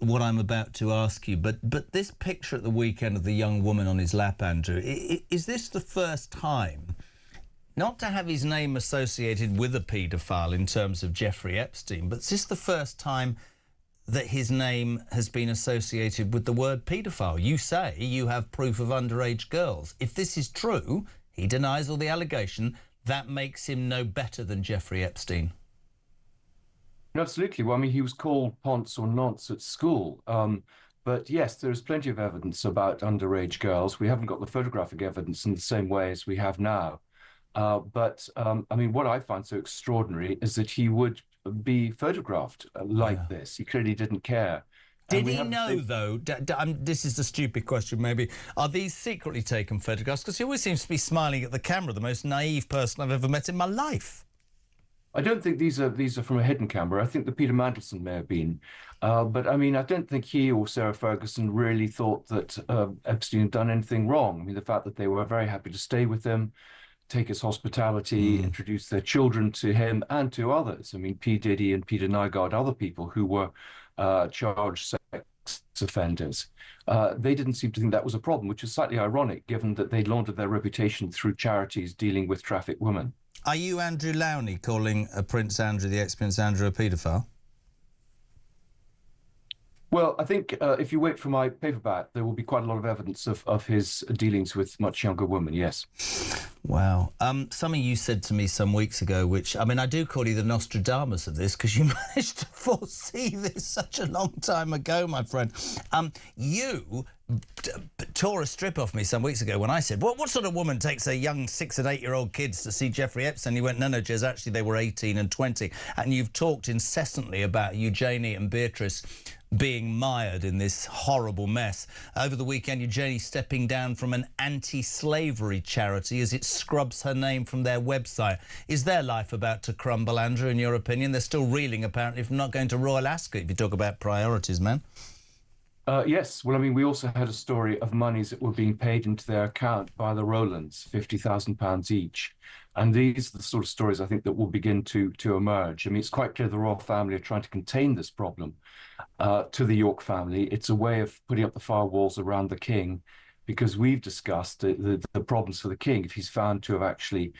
what I'm about to ask you, but this picture at the weekend of the young woman on his lap, Andrew, is this the first time, not to have his name associated with a paedophile in terms of Jeffrey Epstein, but is this the first time that his name has been associated with the word paedophile? You say you have proof of underage girls. If this is true, he denies all the allegation, that makes him no better than Jeffrey Epstein. Absolutely. Well, I mean, he was called Ponce or Nonce at school. But yes, there is plenty of evidence about underage girls. We haven't got the photographic evidence in the same way as we have now. But I mean, what I find so extraordinary is that he would be photographed like this. He clearly didn't care. Did he know, though, this is a stupid question maybe, are these secretly taken photographs? Because he always seems to be smiling at the camera, the most naive person I've ever met in my life. I don't think these are from a hidden camera. I think the Peter Mandelson may have been. But I mean, I don't think he or Sarah Ferguson really thought that Epstein had done anything wrong. I mean, the fact that they were very happy to stay with him, take his hospitality, introduce their children to him and to others. I mean, P. Diddy and Peter Nygaard, other people who were charged sex offenders. They didn't seem to think that was a problem, which is slightly ironic, given that they laundered their reputation through charities dealing with trafficked women. Are you Andrew Lowney calling Prince Andrew, the ex-Prince Andrew, a paedophile? Well, I think if you wait for my paperback, there will be quite a lot of evidence of his dealings with much younger women, yes. Wow. Something you said to me some weeks ago, which, I mean, I do call you the Nostradamus of this, because you managed to foresee this such a long time ago, my friend. You tore a strip off me some weeks ago when I said, what sort of woman takes a young 6- and 8-year-old kids to see Jeffrey Epstein? You went, no, Jez, actually they were 18 and 20. And you've talked incessantly about Eugenie and Beatrice being mired in this horrible mess. Over the weekend, Eugenie stepping down from an anti-slavery charity as it scrubs her name from their website. Is their life about to crumble, Andrew, in your opinion? They're still reeling, apparently, from not going to Royal Ascot, if you talk about priorities, man. Yes. Well, I mean, we also had a story of monies that were being paid into their account by the Rowlands, £50,000 each. And these are the sort of stories I think that will begin to emerge. I mean, it's quite clear the royal family are trying to contain this problem to the York family. It's a way of putting up the firewalls around the king, because we've discussed the problems for the king if he's found to have actually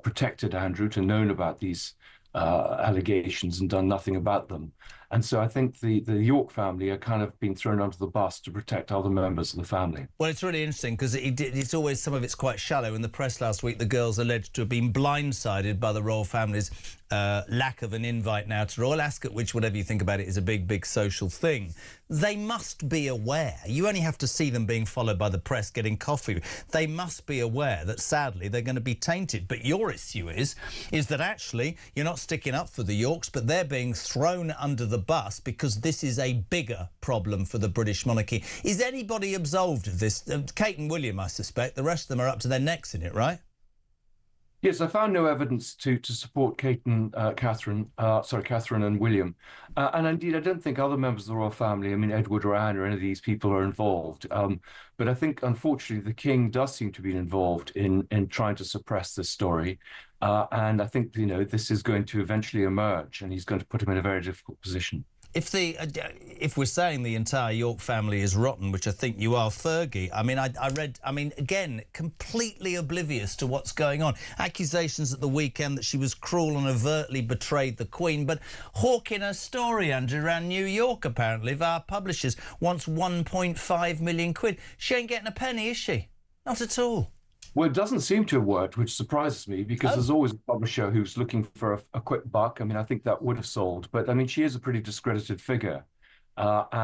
protected Andrew, to known about these allegations and done nothing about them. And so I think the York family are kind of being thrown under the bus to protect other members of the family. Well, it's really interesting because it's always, some of it's quite shallow. In the press last week, the girls alleged to have been blindsided by the royal family's lack of an invite now to Royal Ascot, which, whatever you think about it, is a big, big social thing. They must be aware. You only have to see them being followed by the press getting coffee. They must be aware that, sadly, they're going to be tainted. But your issue is that actually you're not sticking up for the Yorks, but they're being thrown under the bus because this is a bigger problem for the British monarchy. Is anybody absolved of this? Kate and William, I suspect. The rest of them are up to their necks in it, right? Yes, I found no evidence to support Kate and Catherine and William. And indeed, I don't think other members of the royal family, I mean, Edward or Anne or any of these people are involved. But I think, unfortunately, the king does seem to be involved in trying to suppress this story. And I think, this is going to eventually emerge, and he's going to put him in a very difficult position. If we're saying the entire York family is rotten, which I think you are, Fergie, I mean, again, completely oblivious to what's going on. Accusations at the weekend that she was cruel and overtly betrayed the Queen, but hawking her story, Andrew, around New York, apparently, via publishers, wants 1.5 million quid. She ain't getting a penny, is she? Not at all. Well, it doesn't seem to have worked, which surprises me, because there's always a publisher who's looking for a quick buck. I mean, I think that would have sold. But, I mean, she is a pretty discredited figure. But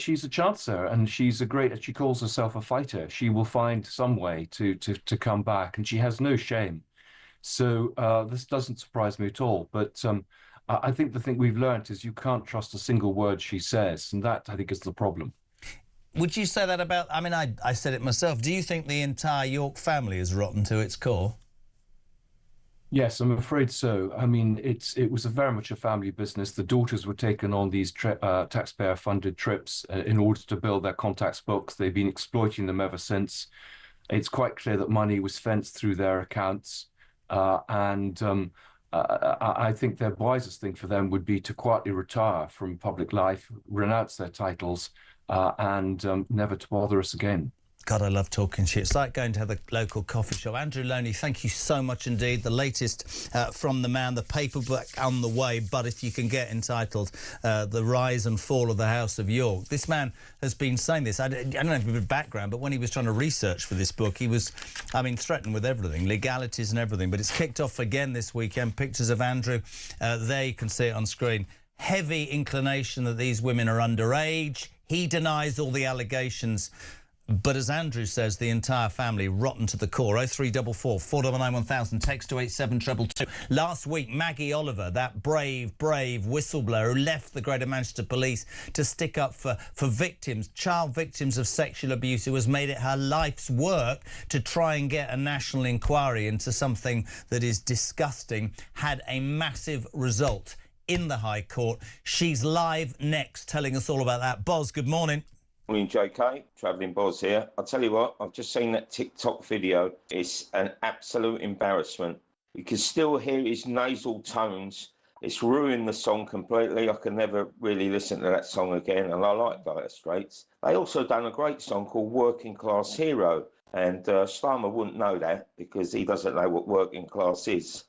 she's a chancer, and she calls herself a fighter. She will find some way to come back, and she has no shame. So this doesn't surprise me at all. But I think the thing we've learned is you can't trust a single word she says, and that, I think, is the problem. Would you say that about... I mean, I said it myself. Do you think the entire York family is rotten to its core? Yes, I'm afraid so. I mean, it was very much a family business. The daughters were taken on these taxpayer-funded trips in order to build their contacts books. They've been exploiting them ever since. It's quite clear that money was fenced through their accounts. I think the wisest thing for them would be to quietly retire from public life, renounce their titles, and never to bother us again. God, I love talking shit. It's like going to the local coffee shop. Andrew Loney, thank you so much indeed. The latest from the man, the paperback on the way, but if you can get entitled The Rise and Fall of the House of York. This man has been saying this. I don't know if you have a background, but when he was trying to research for this book, he was, threatened with everything, legalities and everything. But it's kicked off again this weekend. Pictures of Andrew. There you can see it on screen. Heavy inclination that these women are underage. He denies all the allegations. But as Andrew says, the entire family rotten to the core. 0344 499 1000, text to 87222. Last week, Maggie Oliver, that brave whistleblower who left the Greater Manchester Police to stick up for victims, child victims of sexual abuse, who has made it her life's work to try and get a national inquiry into something that is disgusting, had a massive result in the High Court. She's live next, telling us all about that. Boz, good morning. Morning, JK. Travelling Boz here. I'll tell you what, I've just seen that TikTok video. It's an absolute embarrassment. You can still hear his nasal tones. It's ruined the song completely. I can never really listen to that song again, and I like Dire Straits. They also done a great song called Working Class Hero, and Starmer wouldn't know that because he doesn't know what working class is.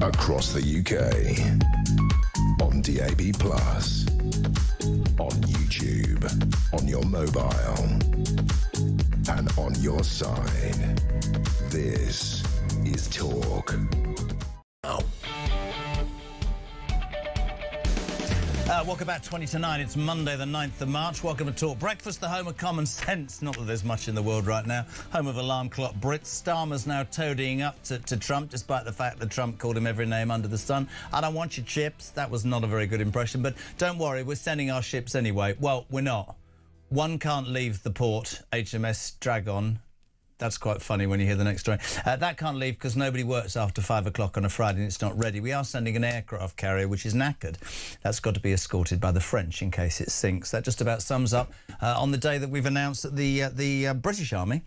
across the UK, on DAB+, on YouTube, on your mobile, and on your side. This is Talk. Welcome back, 20 to 9. It's Monday, the 9th of March. Welcome to Talk Breakfast, the home of common sense. Not that there's much in the world right now. Home of alarm clock Brits. Starmer's now toadying up to Trump, despite the fact that Trump called him every name under the sun. I don't want your chips. That was not a very good impression. But don't worry, we're sending our ships anyway. Well, we're not. One can't leave the port, HMS Dragon. That's quite funny when you hear the next story. That can't leave because nobody works after 5 o'clock on a Friday and it's not ready. We are sending an aircraft carrier which is knackered. That's got to be escorted by the French in case it sinks. That just about sums up on the day that we've announced that the British Army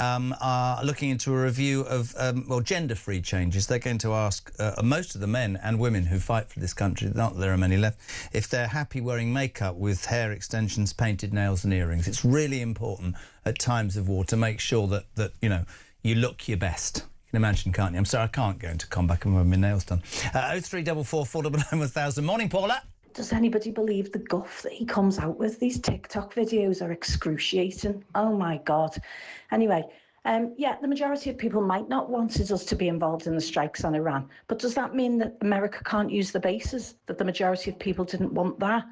are looking into a review of gender-free changes. They're going to ask most of the men and women who fight for this country, not that there are many left, if they're happy wearing makeup with hair extensions, painted nails and earrings. It's really important at times of war to make sure that you know, you look your best. You can imagine, can't you? I'm sorry, I can't go into combat and have my nails done. 0344 499 1000. Morning, Paula. Does anybody believe the guff that he comes out with? These TikTok videos are excruciating. Oh, my God. Anyway, yeah, the majority of people might not want us to be involved in the strikes on Iran. But does that mean that America can't use the bases, that the majority of people didn't want that?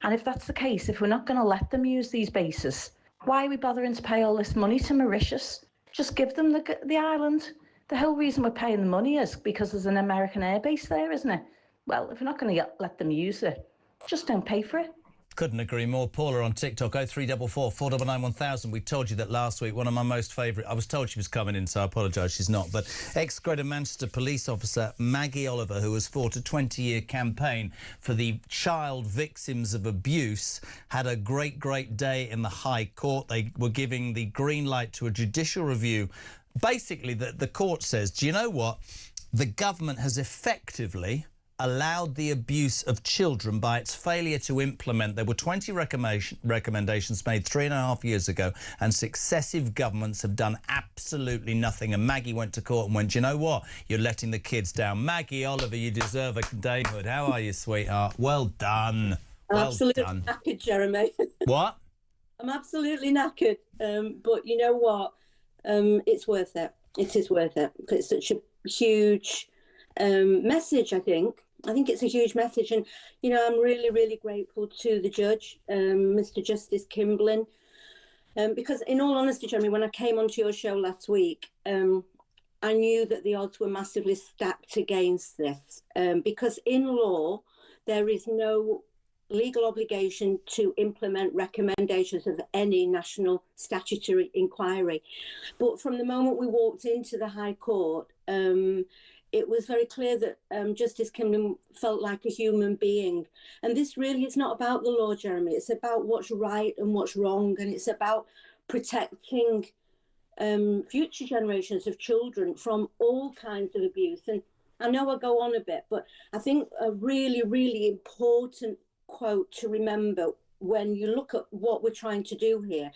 And if that's the case, if we're not going to let them use these bases, why are we bothering to pay all this money to Mauritius? Just give them the island. The whole reason we're paying the money is because there's an American airbase there, isn't it? Well, if we're not going to let them use it, just don't pay for it. Couldn't agree more. Paula on TikTok, 0344 499 1000. We told you that last week. One of my most favourite... I was told she was coming in, so I apologise, she's not. But ex-Greater Manchester police officer Maggie Oliver, who has fought a 20-year campaign for the child victims of abuse, had a great, great day in the High Court. They were giving the green light to a judicial review. Basically, the court says, do you know what? The government has effectively allowed the abuse of children by its failure to implement. There were 20 recommendations made 3.5 years ago, and successive governments have done absolutely nothing. And Maggie went to court and went, you know what? You're letting the kids down. Maggie Oliver, you deserve a damehood. How are you, sweetheart? Well done. Well absolutely done. Knackered, Jeremy. What? I'm absolutely knackered. But you know what? It's worth it. It is worth it. It's such a huge message, I think. I think it's a huge message. And, you know, I'm really, really grateful to the judge, Mr. Justice Kimblin, because in all honesty, Jeremy, when I came onto your show last week, I knew that the odds were massively stacked against this, because in law, there is no legal obligation to implement recommendations of any national statutory inquiry. But from the moment we walked into the High Court, it was very clear that Justice Kimblin felt like a human being. And this really is not about the law, Jeremy. It's about what's right and what's wrong. And it's about protecting future generations of children from all kinds of abuse. And I know I go on a bit, but I think a really, really important quote to remember when you look at what we're trying to do here.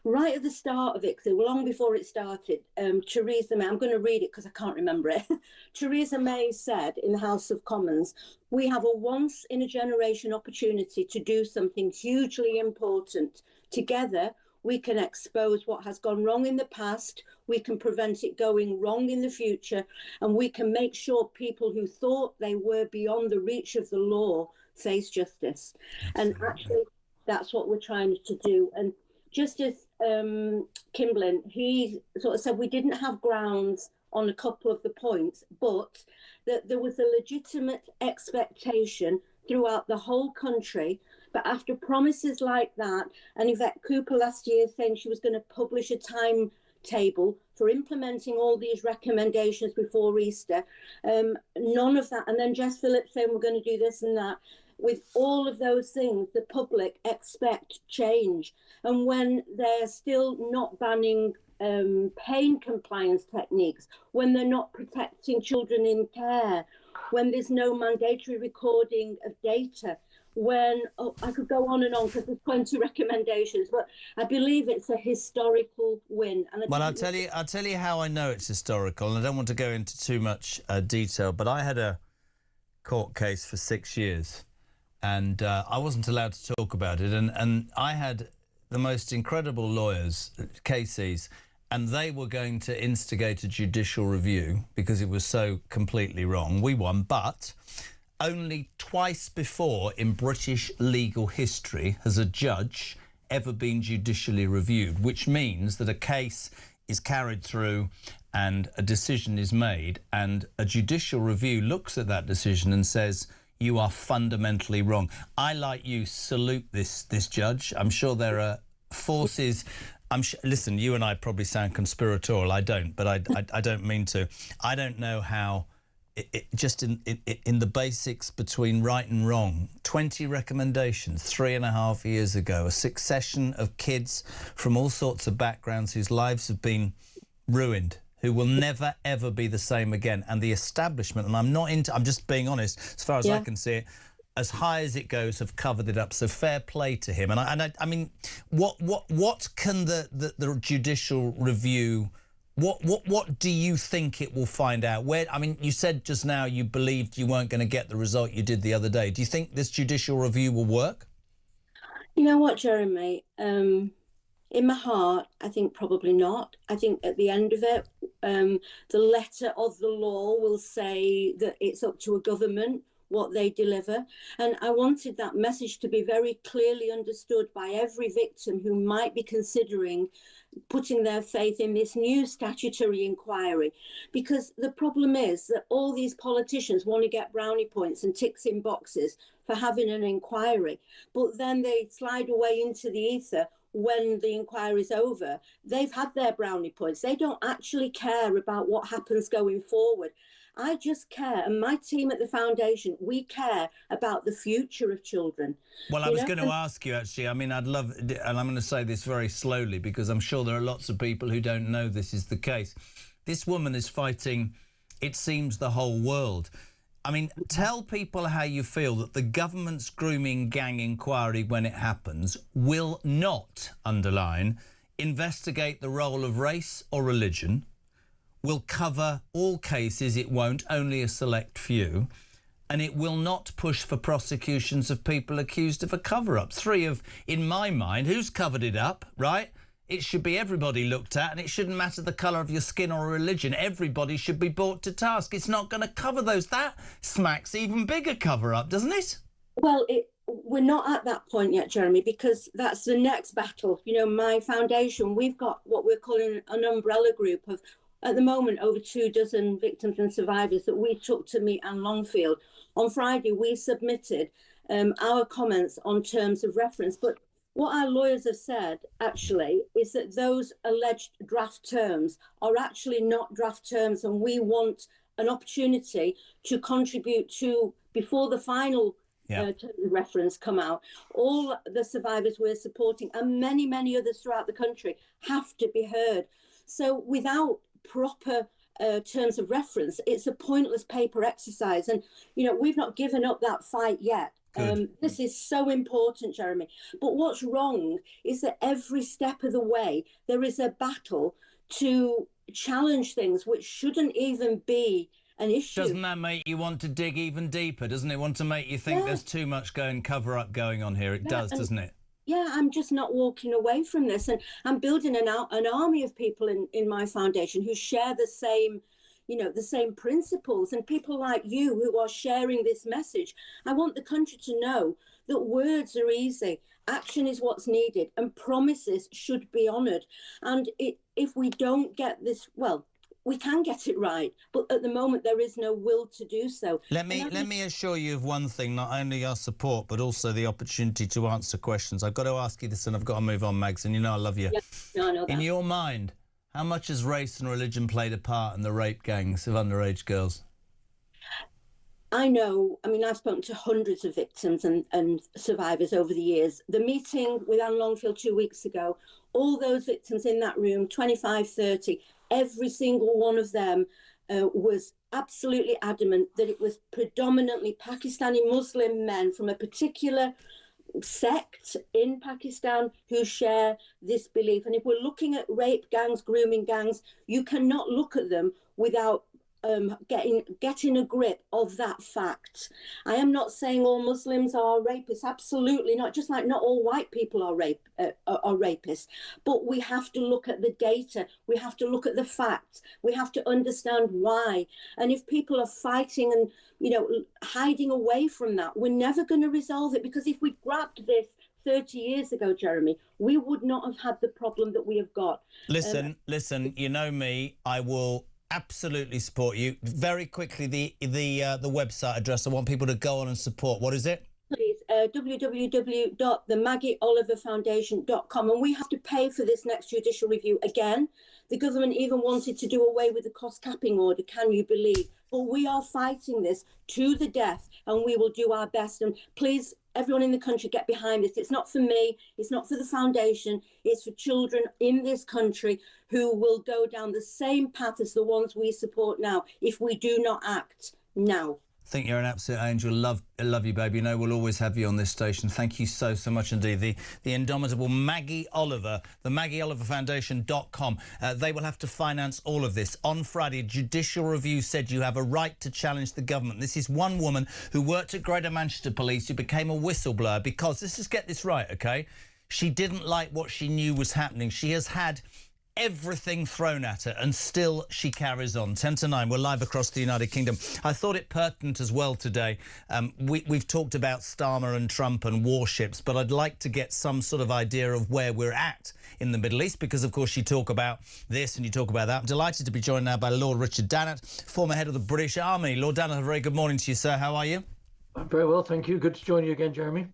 Right at the start of it, long before it started, Theresa May, I'm going to read it because I can't remember it. Theresa May said in the House of Commons, we have a once-in-a-generation opportunity to do something hugely important. Together, we can expose what has gone wrong in the past, we can prevent it going wrong in the future, and we can make sure people who thought they were beyond the reach of the law face justice. Absolutely. And actually, that's what we're trying to do. And Justice Kimblin, he sort of said we didn't have grounds on a couple of the points, but that there was a legitimate expectation throughout the whole country. But after promises like that, and Yvette Cooper last year saying she was going to publish a timetable for implementing all these recommendations before Easter, none of that. And then Jess Phillips saying we're going to do this and that. With all of those things, the public expect change. And when they're still not banning pain compliance techniques, when they're not protecting children in care, when there's no mandatory recording of data, when I could go on and on because there's 20 recommendations, but I believe it's a historical win. And I'll tell you how I know it's historical, and I don't want to go into too much detail, but I had a court case for 6 years, and I wasn't allowed to talk about it, and I had the most incredible lawyers, Casey's, and they were going to instigate a judicial review because it was so completely wrong. We won, but only twice before in British legal history has a judge ever been judicially reviewed, which means that a case is carried through and a decision is made, and a judicial review looks at that decision and says, you are fundamentally wrong. I, like you, salute this judge. I'm sure there are forces... listen, you and I probably sound conspiratorial. I don't, but I don't mean to. I don't know how... just in the basics between right and wrong, 20 recommendations 3.5 years ago, a succession of kids from all sorts of backgrounds whose lives have been ruined, who will never, ever be the same again. And the establishment, and I'm just being honest, as far as I can see it, as high as it goes, have covered it up. So fair play to him. And I mean, what can the judicial review... What do you think it will find out? I mean, you said just now you believed you weren't going to get the result you did the other day. Do you think this judicial review will work? You know what, Jeremy? In my heart, I think probably not. I think at the end of it, the letter of the law will say that it's up to a government what they deliver. And I wanted that message to be very clearly understood by every victim who might be considering putting their faith in this new statutory inquiry, because the problem is that all these politicians want to get brownie points and ticks in boxes for having an inquiry, but then they slide away into the ether when the inquiry's over. They've had their brownie points. They don't actually care about what happens going forward. I just care, and my team at the foundation, we care about the future of children. Well, I was going to ask you, actually, I mean, I'd love, and I'm going to say this very slowly because I'm sure there are lots of people who don't know this is the case. This woman is fighting, it seems, the whole world. I mean, tell people how you feel that the government's grooming gang inquiry, when it happens, will not, underline, investigate the role of race or religion, will cover all cases, it won't, only a select few, and it will not push for prosecutions of people accused of a cover-up. Three of, in my mind, who's covered it up, right? It should be everybody looked at, and it shouldn't matter the colour of your skin or religion. Everybody should be brought to task. It's not going to cover those. That smacks even bigger cover-up, doesn't it? Well, we're not at that point yet, Jeremy, because that's the next battle. You know, my foundation, we've got what we're calling an umbrella group of, at the moment, over 24 victims and survivors that we took to meet Anne Longfield. On Friday, we submitted our comments on terms of reference. But what our lawyers have said, actually, is that those alleged draft terms are actually not draft terms, and we want an opportunity to contribute to, before the final terms of reference come out, all the survivors we're supporting, and many, many others throughout the country, have to be heard. So without proper terms of reference, it's a pointless paper exercise. And, you know, we've not given up that fight yet. This is so important, Jeremy. But what's wrong is that every step of the way, there is a battle to challenge things which shouldn't even be an issue. Doesn't that make you want to dig even deeper? Doesn't it want to make you think there's too much cover-up going on here? It does, doesn't it? Yeah, I'm just not walking away from this. And I'm building an army of people in my foundation who share the same, you know, the same principles, and people like you who are sharing this message. I want the country to know that words are easy. Action is what's needed, and promises should be honoured. And if we don't get this, well, we can get it right, but at the moment there is no will to do so. Let me assure you of one thing, not only our support, but also the opportunity to answer questions. I've got to ask you this, and I've got to move on, Mags, and you know I love you. Yeah, no, I know that. In your mind, how much has race and religion played a part in the rape gangs of underage girls? I know, I mean, I've spoken to hundreds of victims and survivors over the years. The meeting with Anne Longfield 2 weeks ago, all those victims in that room, 25, 30, every single one of them was absolutely adamant that it was predominantly Pakistani Muslim men from a particular sect in Pakistan who share this belief. And if we're looking at rape gangs, grooming gangs, you cannot look at them without getting a grip of that fact. I am not saying all Muslims are rapists, absolutely not, just like not all white people are rapists, but we have to look at the data, we have to look at the facts, we have to understand why. And if people are fighting and, you know, hiding away from that, we're never going to resolve it, because if we grabbed this 30 years ago, Jeremy, we would not have had the problem that we have got. Listen, you know me, I will absolutely support you. Very quickly, the website address. I want people to go on and support. What is it? Please, www.themaggieoliverfoundation.com. And we have to pay for this next judicial review again. The government even wanted to do away with the cost capping order, can you believe? But we are fighting this to the death, and we will do our best. And please, everyone in the country, get behind this. It's not for me, it's not for the foundation, it's for children in this country who will go down the same path as the ones we support now if we do not act now. I think you're an absolute angel. Love you, baby. You know we'll always have you on this station. Thank you so much indeed. The indomitable Maggie Oliver, the MaggieOliverFoundation.com. They will have to finance all of this. On Friday, a judicial review said you have a right to challenge the government. This is one woman who worked at Greater Manchester Police who became a whistleblower because, let's just get this right, OK? She didn't like what she knew was happening. She has had everything thrown at her, and still she carries on. 10 to 9, we're live across the United Kingdom. I thought it pertinent as well today. We've talked about Starmer and Trump and warships, but I'd like to get some sort of idea of where we're at in the Middle East, because, of course, you talk about this and you talk about that. I'm delighted to be joined now by Lord Richard Dannett, former head of the British Army. Lord Dannett, a very good morning to you, sir. How are you? I'm very well, thank you. Good to join you again, Jeremy.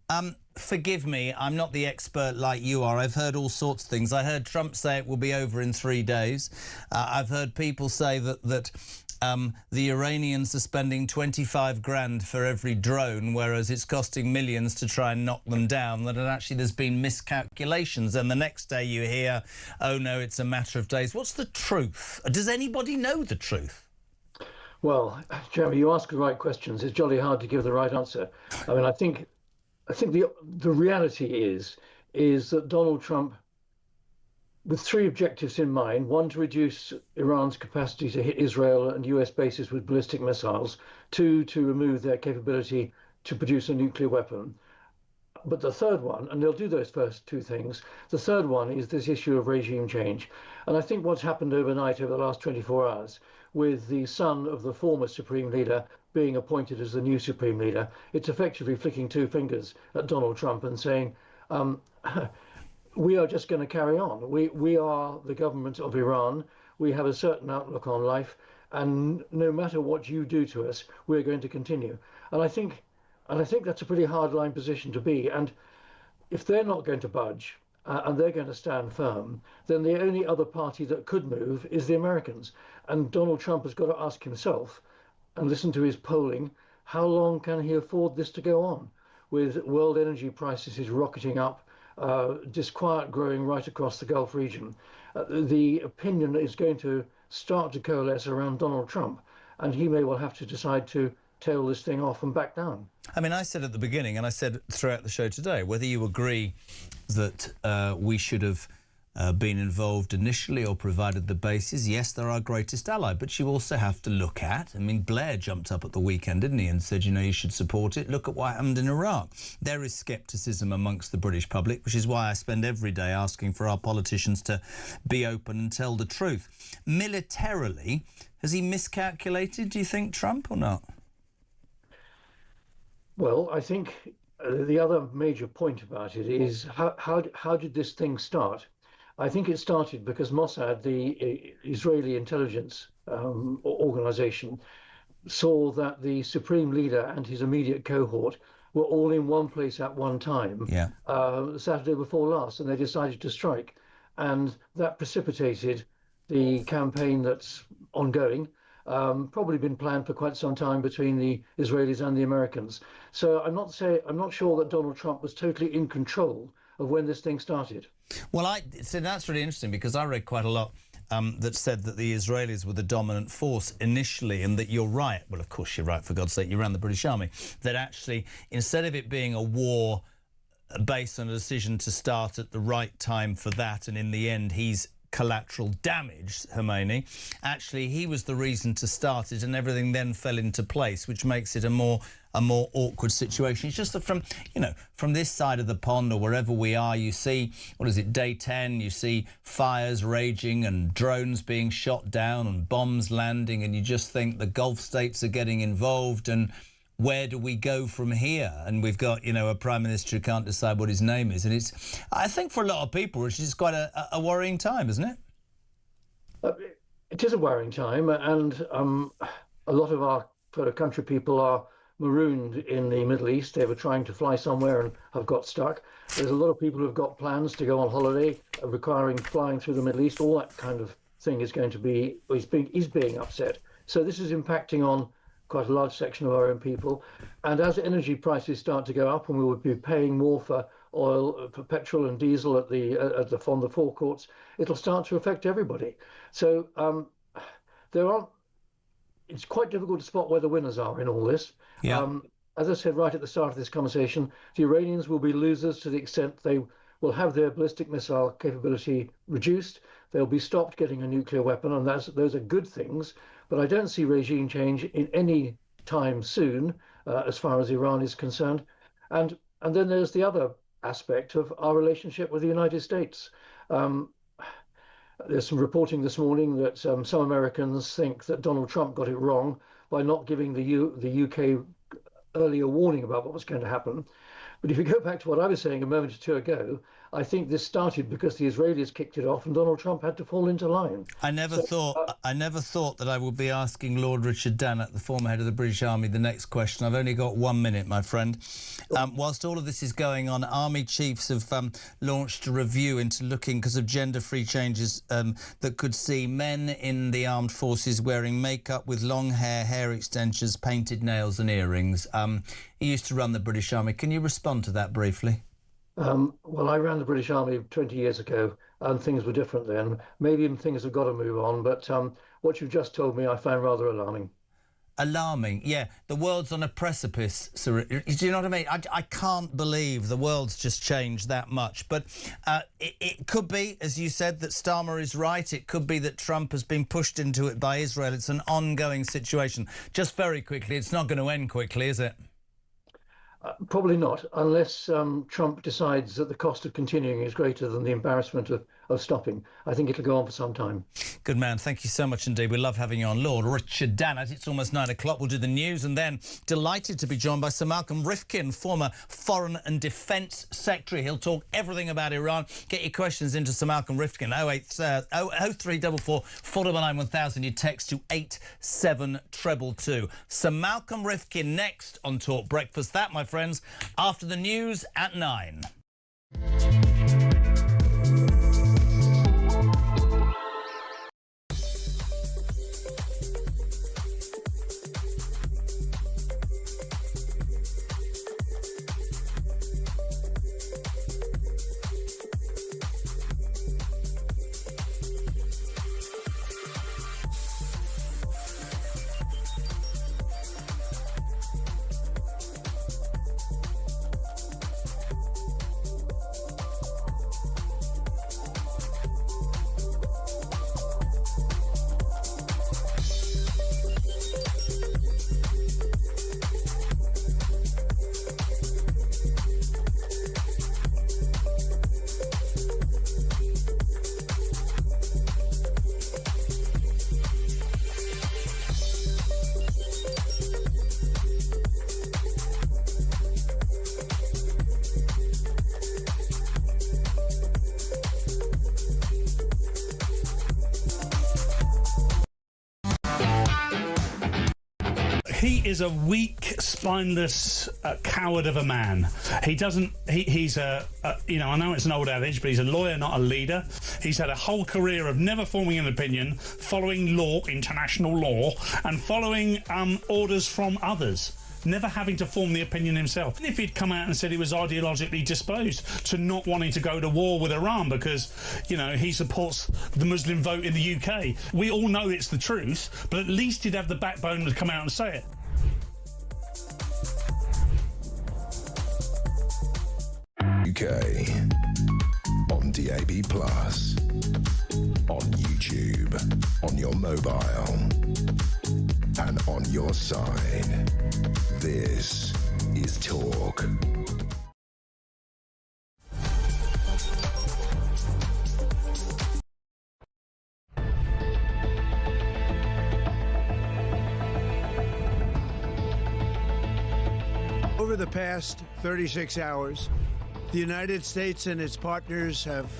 Forgive me, I'm not the expert like you are. I've heard all sorts of things. I heard Trump say it will be over in 3 days. I've heard people say that the Iranians are spending 25 grand for every drone, whereas it's costing millions to try and knock them down, that actually there's been miscalculations. And the next day you hear, oh no, it's a matter of days. What's the truth? Does anybody know the truth? Well, Jeremy, you ask the right questions. It's jolly hard to give the right answer. I mean, I think the reality is that Donald Trump, with 3 objectives in mind: 1, to reduce Iran's capacity to hit Israel and US bases with ballistic missiles; 2, to remove their capability to produce a nuclear weapon. But the third one, and they'll do those first 2 things, the third one is this issue of regime change. And I think what's happened overnight, over the last 24 hours, with the son of the former Supreme Leader being appointed as the new Supreme Leader, it's effectively flicking 2 fingers at Donald Trump and saying, we are just going to carry on. We are the government of Iran. We have a certain outlook on life, and no matter what you do to us, we're going to continue. And I think that's a pretty hard-line position to be. And if they're not going to budge and they're going to stand firm, then the only other party that could move is the Americans. And Donald Trump has got to ask himself, and listen to his polling, how long can he afford this to go on, with world energy prices rocketing up, disquiet growing right across the Gulf region. The opinion is going to start to coalesce around Donald Trump, and he may well have to decide to tail this thing off and back down. I mean, I said at the beginning, and I said throughout the show today, whether you agree that we should have been involved initially or provided the basis, yes, they're our greatest ally, but you also have to look at, I mean, Blair jumped up at the weekend, didn't he, and said, you know, you should support it. Look at what happened in Iraq. There is scepticism amongst the British public, which is why I spend every day asking for our politicians to be open and tell the truth. Militarily, has he miscalculated, do you think, Trump, or not? Well, I think the other major point about it is how did this thing start? I think it started because Mossad, the Israeli intelligence organization, saw that the Supreme Leader and his immediate cohort were all in one place at one time, Saturday before last, and they decided to strike. And that precipitated the campaign that's ongoing, probably been planned for quite some time between the Israelis and the Americans. So I'm not sure that Donald Trump was totally in control of when this thing started. Well, so that's really interesting, because I read quite a lot that said that the Israelis were the dominant force initially, and that you're right. Well, of course you're right, for God's sake, you ran the British Army. That actually, instead of it being a war based on a decision to start at the right time for that, and in the end he's collateral damage, Khomeini, actually he was the reason to start it, and everything then fell into place, which makes it a more awkward situation. It's just that from this side of the pond or wherever we are, you see, what is it, day 10, you see fires raging and drones being shot down and bombs landing, and you just think the Gulf states are getting involved, and where do we go from here? And we've got, a Prime Minister who can't decide what his name is. And it's, I think for a lot of people, it's just quite a worrying time, isn't it? It is a worrying time, and a lot of our fellow country people are marooned in the Middle East. They were trying to fly somewhere and have got stuck. There's a lot of people who've got plans to go on holiday, requiring flying through the Middle East. All that kind of thing is being upset. So this is impacting on quite a large section of our own people. And as energy prices start to go up, and we will be paying more for oil, for petrol and diesel on the forecourts, it'll start to affect everybody. So it's quite difficult to spot where the winners are in all this. Yeah. As I said right at the start of this conversation, the Iranians will be losers to the extent they will have their ballistic missile capability reduced. They'll be stopped getting a nuclear weapon, and those are good things. But I don't see regime change in any time soon, as far as Iran is concerned. And then there's the other aspect of our relationship with the United States. There's some reporting this morning that some Americans think that Donald Trump got it wrong by not giving the UK earlier warning about what was going to happen. But if you go back to what I was saying a moment or two ago, I think this started because the Israelis kicked it off and Donald Trump had to fall into line. I never thought that I would be asking Lord Richard Dannett, the former head of the British Army, the next question. I've only got 1 minute, my friend. Whilst all of this is going on, army chiefs have launched a review into looking, because of gender-free changes, that could see men in the armed forces wearing makeup with long hair, hair extensions, painted nails and earrings. He used to run the British Army. Can you respond to that briefly? Well, I ran the British Army 20 years ago, and things were different then. Maybe things have got to move on, but what you've just told me I find rather alarming. Alarming, yeah. The world's on a precipice, Sir. Do you know what I mean? I can't believe the world's just changed that much. But it could be, as you said, that Starmer is right. It could be that Trump has been pushed into it by Israel. It's an ongoing situation. Just very quickly, it's not going to end quickly, is it? Probably not, unless Trump decides that the cost of continuing is greater than the embarrassment of stopping. I think it'll go on for some time. Good man. Thank you so much indeed. We love having you on, Lord Richard Dannett. It's almost 9 o'clock. We'll do the news, and then delighted to be joined by Sir Malcolm Rifkin, former Foreign and Defence Secretary. He'll talk everything about Iran. Get your questions into Sir Malcolm Rifkin. 0344 499 1000. You text to 87222. Sir Malcolm Rifkin next on Talk Breakfast. That, my friends, after the news at 9. He is a weak, spineless coward of a man. He's I know it's an old adage, but he's a lawyer, not a leader. He's had a whole career of never forming an opinion, following law, international law, and following orders from others. never having to form the opinion himself. If he'd come out and said he was ideologically disposed to not wanting to go to war with Iran because, you know, he supports the Muslim vote in the UK, we all know it's the truth, but at least he'd have the backbone to come out and say it. UK on DAB+, on YouTube, on your mobile, and on your side. This is Talk. Over the past 36 hours, the United States and its partners have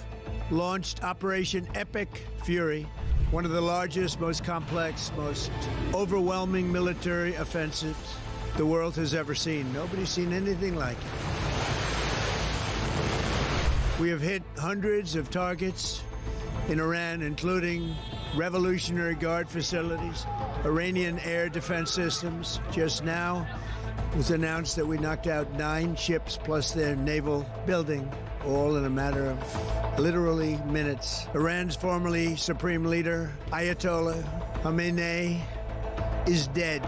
launched Operation Epic Fury, one of the largest, most complex, most overwhelming military offensives the world has ever seen. Nobody's seen anything like it. We have hit hundreds of targets in Iran, including Revolutionary Guard facilities, Iranian air defense systems. Just now, it was announced that we knocked out 9 ships plus their naval building, all in a matter of literally minutes. Iran's formerly supreme leader, Ayatollah Khamenei, is dead.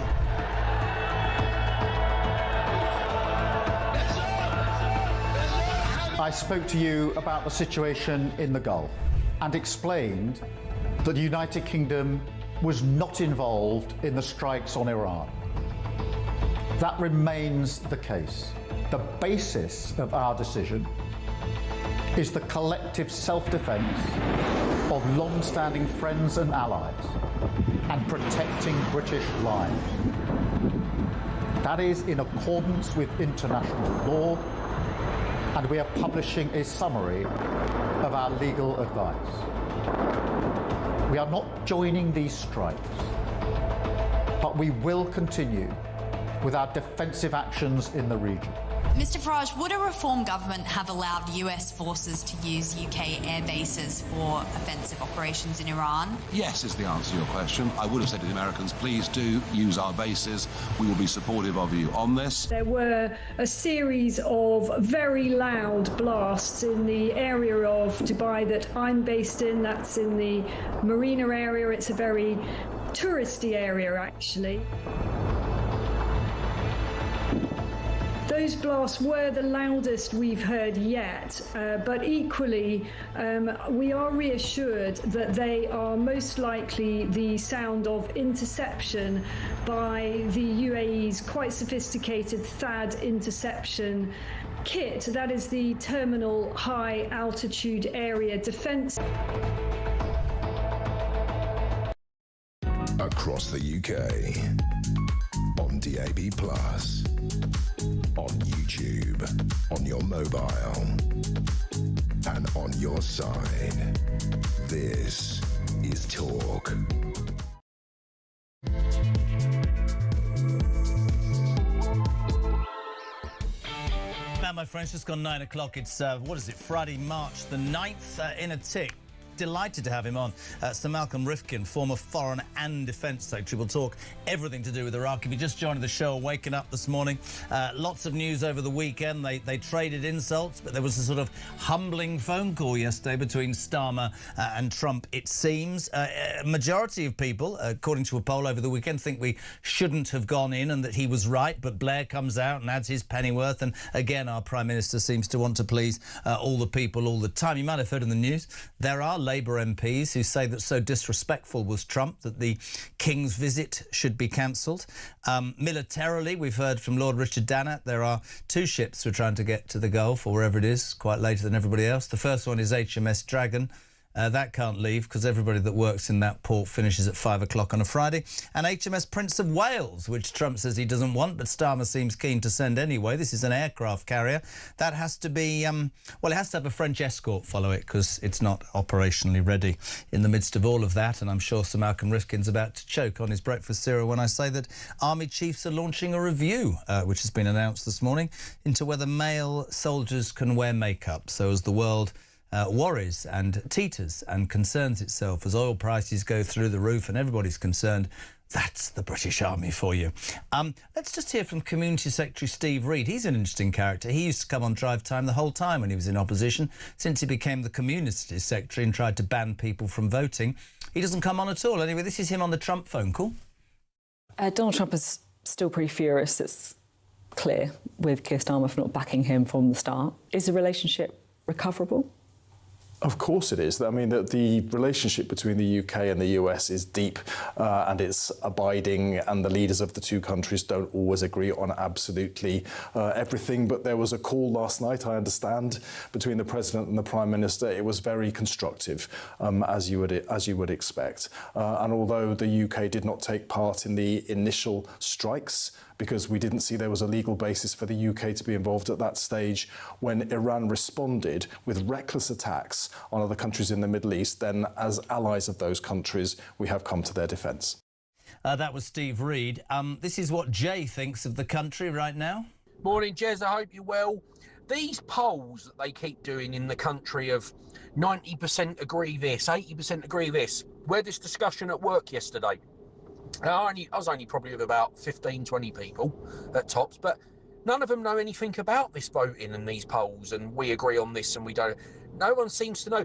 I spoke to you about the situation in the Gulf and explained that the United Kingdom was not involved in the strikes on Iran. That remains the case. The basis of our decision is the collective self-defense of long-standing friends and allies and protecting British lives. That is in accordance with international law, and we are publishing a summary of our legal advice. We are not joining these strikes, but we will continue with our defensive actions in the region. Mr Farage, would a reform government have allowed US forces to use UK air bases for offensive operations in Iran? Yes is the answer to your question. I would have said to the Americans, please do use our bases. We will be supportive of you on this. There were a series of very loud blasts in the area of Dubai that I'm based in. That's in the Marina area. It's a very touristy area, actually. Those blasts were the loudest we've heard yet, but equally we are reassured that they are most likely the sound of interception by the UAE's quite sophisticated THAAD interception kit. That is the Terminal High Altitude Area Defence. Across the UK, on DAB+, on YouTube, on your mobile, and on your side. This is Talk. Now, my friends, just gone 9 o'clock. It's, what is it, Friday, March the 9th, in a tick. Delighted to have him on. Sir Malcolm Rifkin, former Foreign and Defence Secretary. We'll talk everything to do with Iraq. If you just joined the show, waking up this morning, lots of news over the weekend. They traded insults, but there was a sort of humbling phone call yesterday between Starmer and Trump, it seems. A majority of people, according to a poll over the weekend, think we shouldn't have gone in and that he was right, but Blair comes out and adds his pennyworth, and again, our Prime Minister seems to want to please all the people all the time. You might have heard in the news, there are Labour MPs who say that so disrespectful was Trump that the King's visit should be cancelled. Militarily, we've heard from Lord Richard Dannett, there are 2 ships who are trying to get to the Gulf, or wherever it is, quite later than everybody else. The first one is HMS Dragon. That can't leave because everybody that works in that port finishes at 5 o'clock on a Friday. And HMS Prince of Wales, which Trump says he doesn't want, but Starmer seems keen to send anyway. This is an aircraft carrier. That has to be, well, it has to have a French escort follow it because it's not operationally ready. In the midst of all of that, and I'm sure Sir Malcolm Rifkin's about to choke on his breakfast cereal when I say that Army chiefs are launching a review, which has been announced this morning, into whether male soldiers can wear makeup. So as the world worries and teeters and concerns itself as oil prices go through the roof and everybody's concerned. That's the British Army for you. Let's just hear from Community Secretary Steve Reid. He's an interesting character. He used to come on Drive Time the whole time when he was in opposition. Since he became the Community Secretary and tried to ban people from voting, he doesn't come on at all. Anyway, this is him on the Trump phone call. Donald Trump is still pretty furious, it's clear, with Keir Starmer for not backing him from the start. Is the relationship recoverable? Of course it is. I mean, the relationship between the UK and the US is deep and it's abiding, and the leaders of the two countries don't always agree on absolutely everything. But there was a call last night, I understand, between the President and the Prime Minister. It was very constructive, as you would expect. And although the UK did not take part in the initial strikes, because we didn't see there was a legal basis for the UK to be involved at that stage, when Iran responded with reckless attacks on other countries in the Middle East, then as allies of those countries, we have come to their defence. That was Steve Reid. This is what Jay thinks of the country right now. Morning, Jez. I hope you're well. These polls that they keep doing in the country of 90% agree this, 80% agree this. We had this discussion at work yesterday. I was only probably with about 15, 20 people at tops, but none of them know anything about this voting and these polls, and we agree on this and we don't. No one seems to know.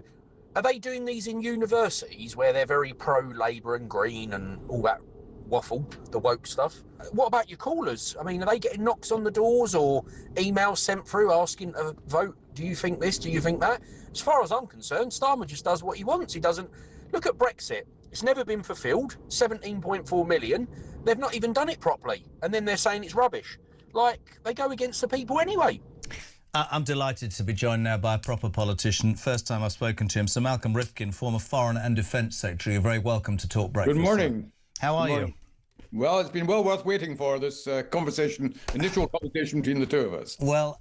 Are they doing these in universities where they're very pro-Labour and Green and all that waffle, the woke stuff? What about your callers? I mean, are they getting knocks on the doors or emails sent through asking to vote? Do you think this? Do you think that? As far as I'm concerned, Starmer just does what he wants. He doesn't. Look at Brexit. It's never been fulfilled, 17.4 million. They've not even done it properly. And then they're saying it's rubbish. Like, they go against the people anyway. I'm delighted to be joined now by a proper politician. First time I've spoken to him. Sir Malcolm Rifkin, former Foreign and Defence Secretary. You're very welcome to Talk Breakfast. Good morning. How are you? Well, it's been well worth waiting for this initial conversation between the two of us. Well,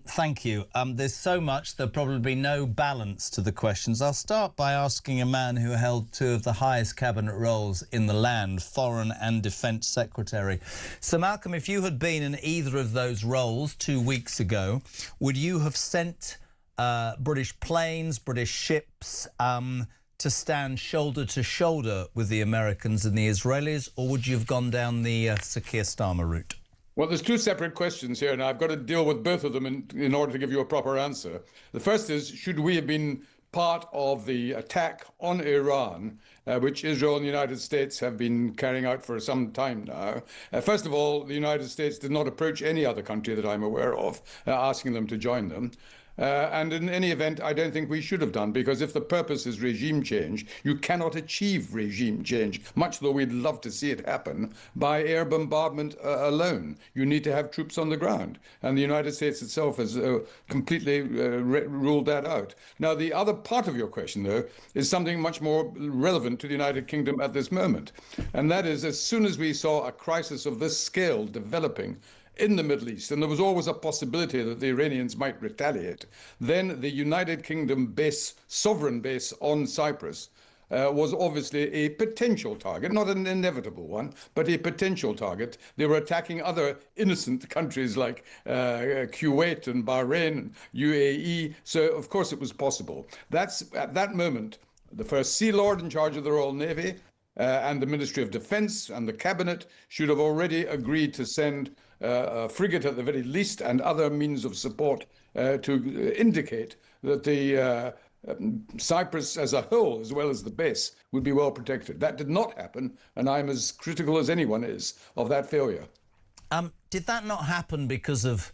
thank you. There's so much, there'll probably be no balance to the questions. I'll start by asking a man who held two of the highest cabinet roles in the land, Foreign and Defence Secretary. Sir Malcolm, if you had been in either of those roles 2 weeks ago, would you have sent British planes, British ships, to stand shoulder to shoulder with the Americans and the Israelis, or would you have gone down the Sir Keir Starmer route? Well, there's two separate questions here, and I've got to deal with both of them in order to give you a proper answer. The first is, should we have been part of the attack on Iran, which Israel and the United States have been carrying out for some time now? First of all, the United States did not approach any other country that I'm aware of, asking them to join them. And in any event, I don't think we should have done, because if the purpose is regime change, you cannot achieve regime change, much though we'd love to see it happen, by air bombardment alone. You need to have troops on the ground. And the United States itself has completely ruled that out. Now, the other part of your question, though, is something much more relevant to the United Kingdom at this moment. And that is, as soon as we saw a crisis of this scale developing in the Middle East, and there was always a possibility that the Iranians might retaliate, then the United Kingdom base, sovereign base on Cyprus, was obviously a potential target, not an inevitable one, but a potential target. They were attacking other innocent countries like Kuwait and Bahrain and UAE, so of course it was possible. That's, at that moment, the First Sea Lord in charge of the Royal Navy and the Ministry of Defence and the Cabinet should have already agreed to send a frigate at the very least and other means of support to indicate that the Cyprus as a whole, as well as the base, would be well protected. That did not happen, and I'm as critical as anyone is of that failure. Did that not happen because of,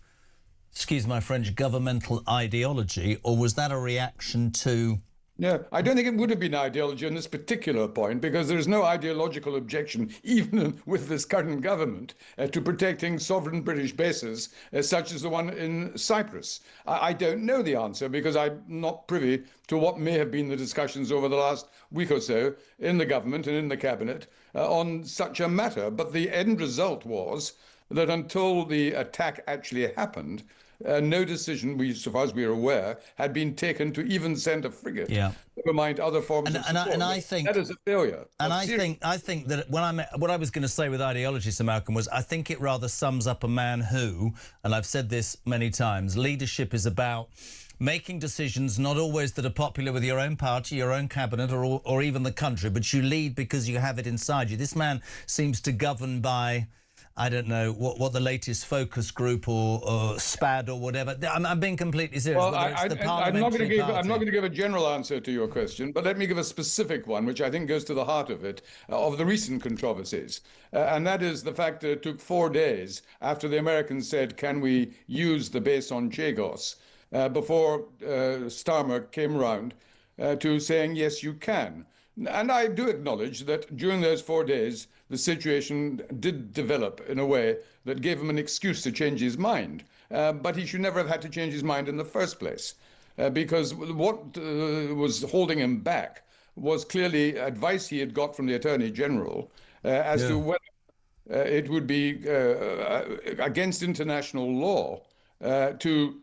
excuse my French, governmental ideology, or was that a reaction to... No, I don't think it would have been ideology on this particular point, because there is no ideological objection, even with this current government, to protecting sovereign British bases, such as the one in Cyprus. I don't know the answer, because I'm not privy to what may have been the discussions over the last week or so in the government and in the cabinet on such a matter. But the end result was that until the attack actually happened, no decision, so far as we are aware, had been taken to even send a frigate. Yeah. Never mind other forms of support. And I think that is a failure. And I think that what I was going to say with ideology, Sir Malcolm, was I think it rather sums up a man who, and I've said this many times, leadership is about making decisions not always that are popular with your own party, your own cabinet, or even the country, but you lead because you have it inside you. This man seems to govern by, I don't know what the latest focus group or SPAD or whatever. I'm being completely serious. Well, I'm not going to give a general answer to your question, but let me give a specific one, which I think goes to the heart of it, of the recent controversies, and that is the fact that it took 4 days after the Americans said, "Can we use the base on Chagos?" Before Starmer came round to saying, "Yes, you can." And I do acknowledge that during those 4 days, the situation did develop in a way that gave him an excuse to change his mind. But he should never have had to change his mind in the first place, because what was holding him back was clearly advice he had got from the Attorney General as to whether it would be against international law to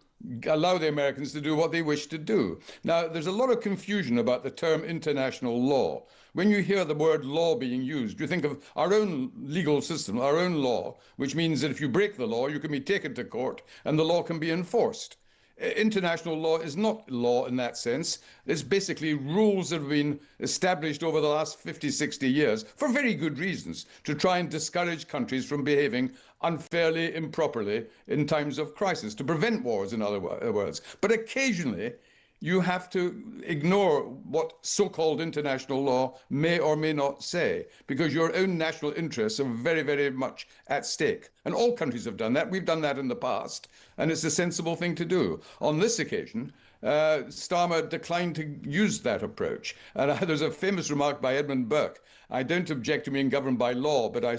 allow the Americans to do what they wish to do. Now, there's a lot of confusion about the term international law. When you hear the word law being used, you think of our own legal system, our own law, which means that if you break the law, you can be taken to court and the law can be enforced. International law is not law in that sense. It's basically rules that have been established over the last 50, 60 years for very good reasons, to try and discourage countries from behaving unfairly, improperly in times of crisis, to prevent wars, in other words. But occasionally, you have to ignore what so-called international law may or may not say, because your own national interests are very, very much at stake. And all countries have done that. We've done that in the past, and it's a sensible thing to do. On this occasion, Starmer declined to use that approach. And there's a famous remark by Edmund Burke: "I don't object to being governed by law, but I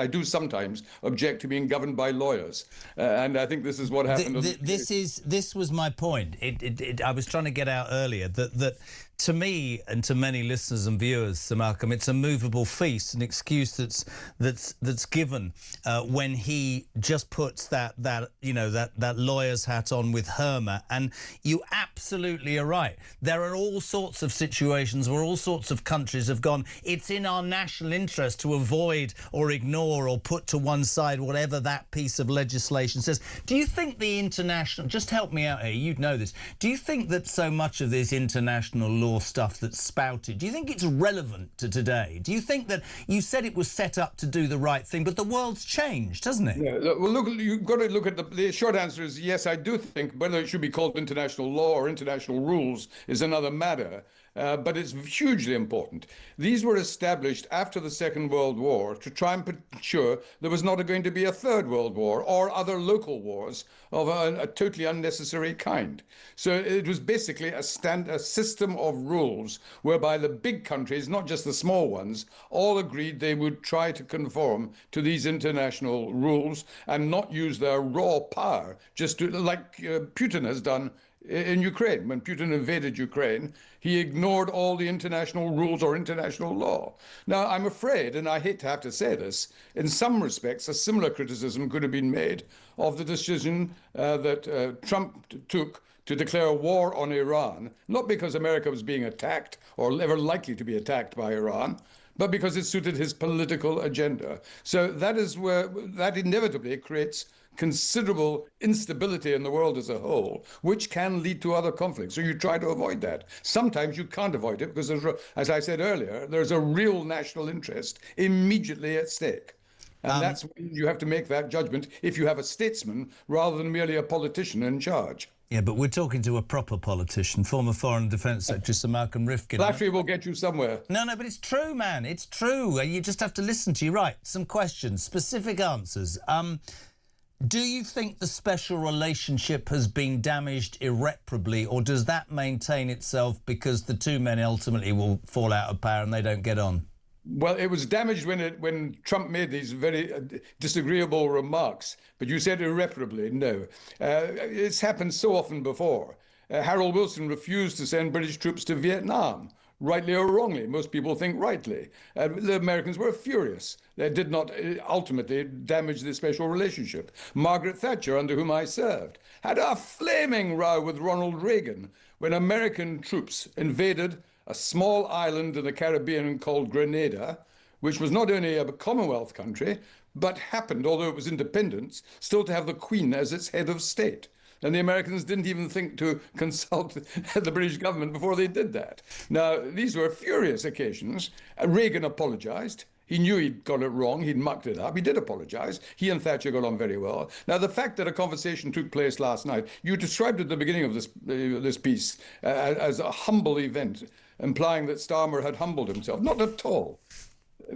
do sometimes object to being governed by lawyers." And I think this is what happened. This was my point. I was trying to get out earlier that to me and to many listeners and viewers, Sir Malcolm, it's a movable feast, an excuse that's given when he just puts that lawyer's hat on with Hermer. And you absolutely are right. There are all sorts of situations where all sorts of countries have gone, it's in our national interest to avoid or ignore or put to one side whatever that piece of legislation says. Do you think the international, just help me out here, you'd know this, do you think that so much of this international law stuff that's spouted, do you think it's relevant to today? Do you think that, you said it was set up to do the right thing, but the world's changed, hasn't it? Yeah, well, look, you've got to look at the short answer is yes, I do think whether it should be called international law or international rules is another matter. But it's hugely important. These were established after the Second World War to try and ensure there was not going to be a Third World War or other local wars of a totally unnecessary kind. So it was basically a system of rules whereby the big countries, not just the small ones, all agreed they would try to conform to these international rules and not use their raw power, just to, like Putin has done in Ukraine. When Putin invaded Ukraine, he ignored all the international rules or international law. Now, I'm afraid, and I hate to have to say this, in some respects, a similar criticism could have been made of the decision that Trump took to declare war on Iran, not because America was being attacked or ever likely to be attacked by Iran, but because it suited his political agenda. So that is where that inevitably creates considerable instability in the world as a whole, which can lead to other conflicts. So you try to avoid that. Sometimes you can't avoid it because, as I said earlier, there's a real national interest immediately at stake. And that's when you have to make that judgment if you have a statesman rather than merely a politician in charge. Yeah, but we're talking to a proper politician, former Foreign and Defence Secretary Sir Malcolm Rifkin. Flattery will get you somewhere. No, but it's true, man. It's true. You just have to listen to you. Right, some questions, specific answers. Do you think the special relationship has been damaged irreparably, or does that maintain itself because the two men ultimately will fall out of power and they don't get on? Well, it was damaged when Trump made these very disagreeable remarks, but you said irreparably. No. It's happened so often before. Harold Wilson refused to send British troops to Vietnam. Rightly or wrongly, most people think rightly. The Americans were furious. They did not ultimately damage the special relationship. Margaret Thatcher, under whom I served, had a flaming row with Ronald Reagan when American troops invaded a small island in the Caribbean called Grenada, which was not only a Commonwealth country, but happened, although it was independent, still to have the Queen as its head of state. And the Americans didn't even think to consult the British government before they did that. Now, these were furious occasions. Reagan apologized. He knew he'd got it wrong. He'd mucked it up. He did apologize. He and Thatcher got on very well. Now, the fact that a conversation took place last night, you described at the beginning of this piece as a humble event, implying that Starmer had humbled himself. Not at all.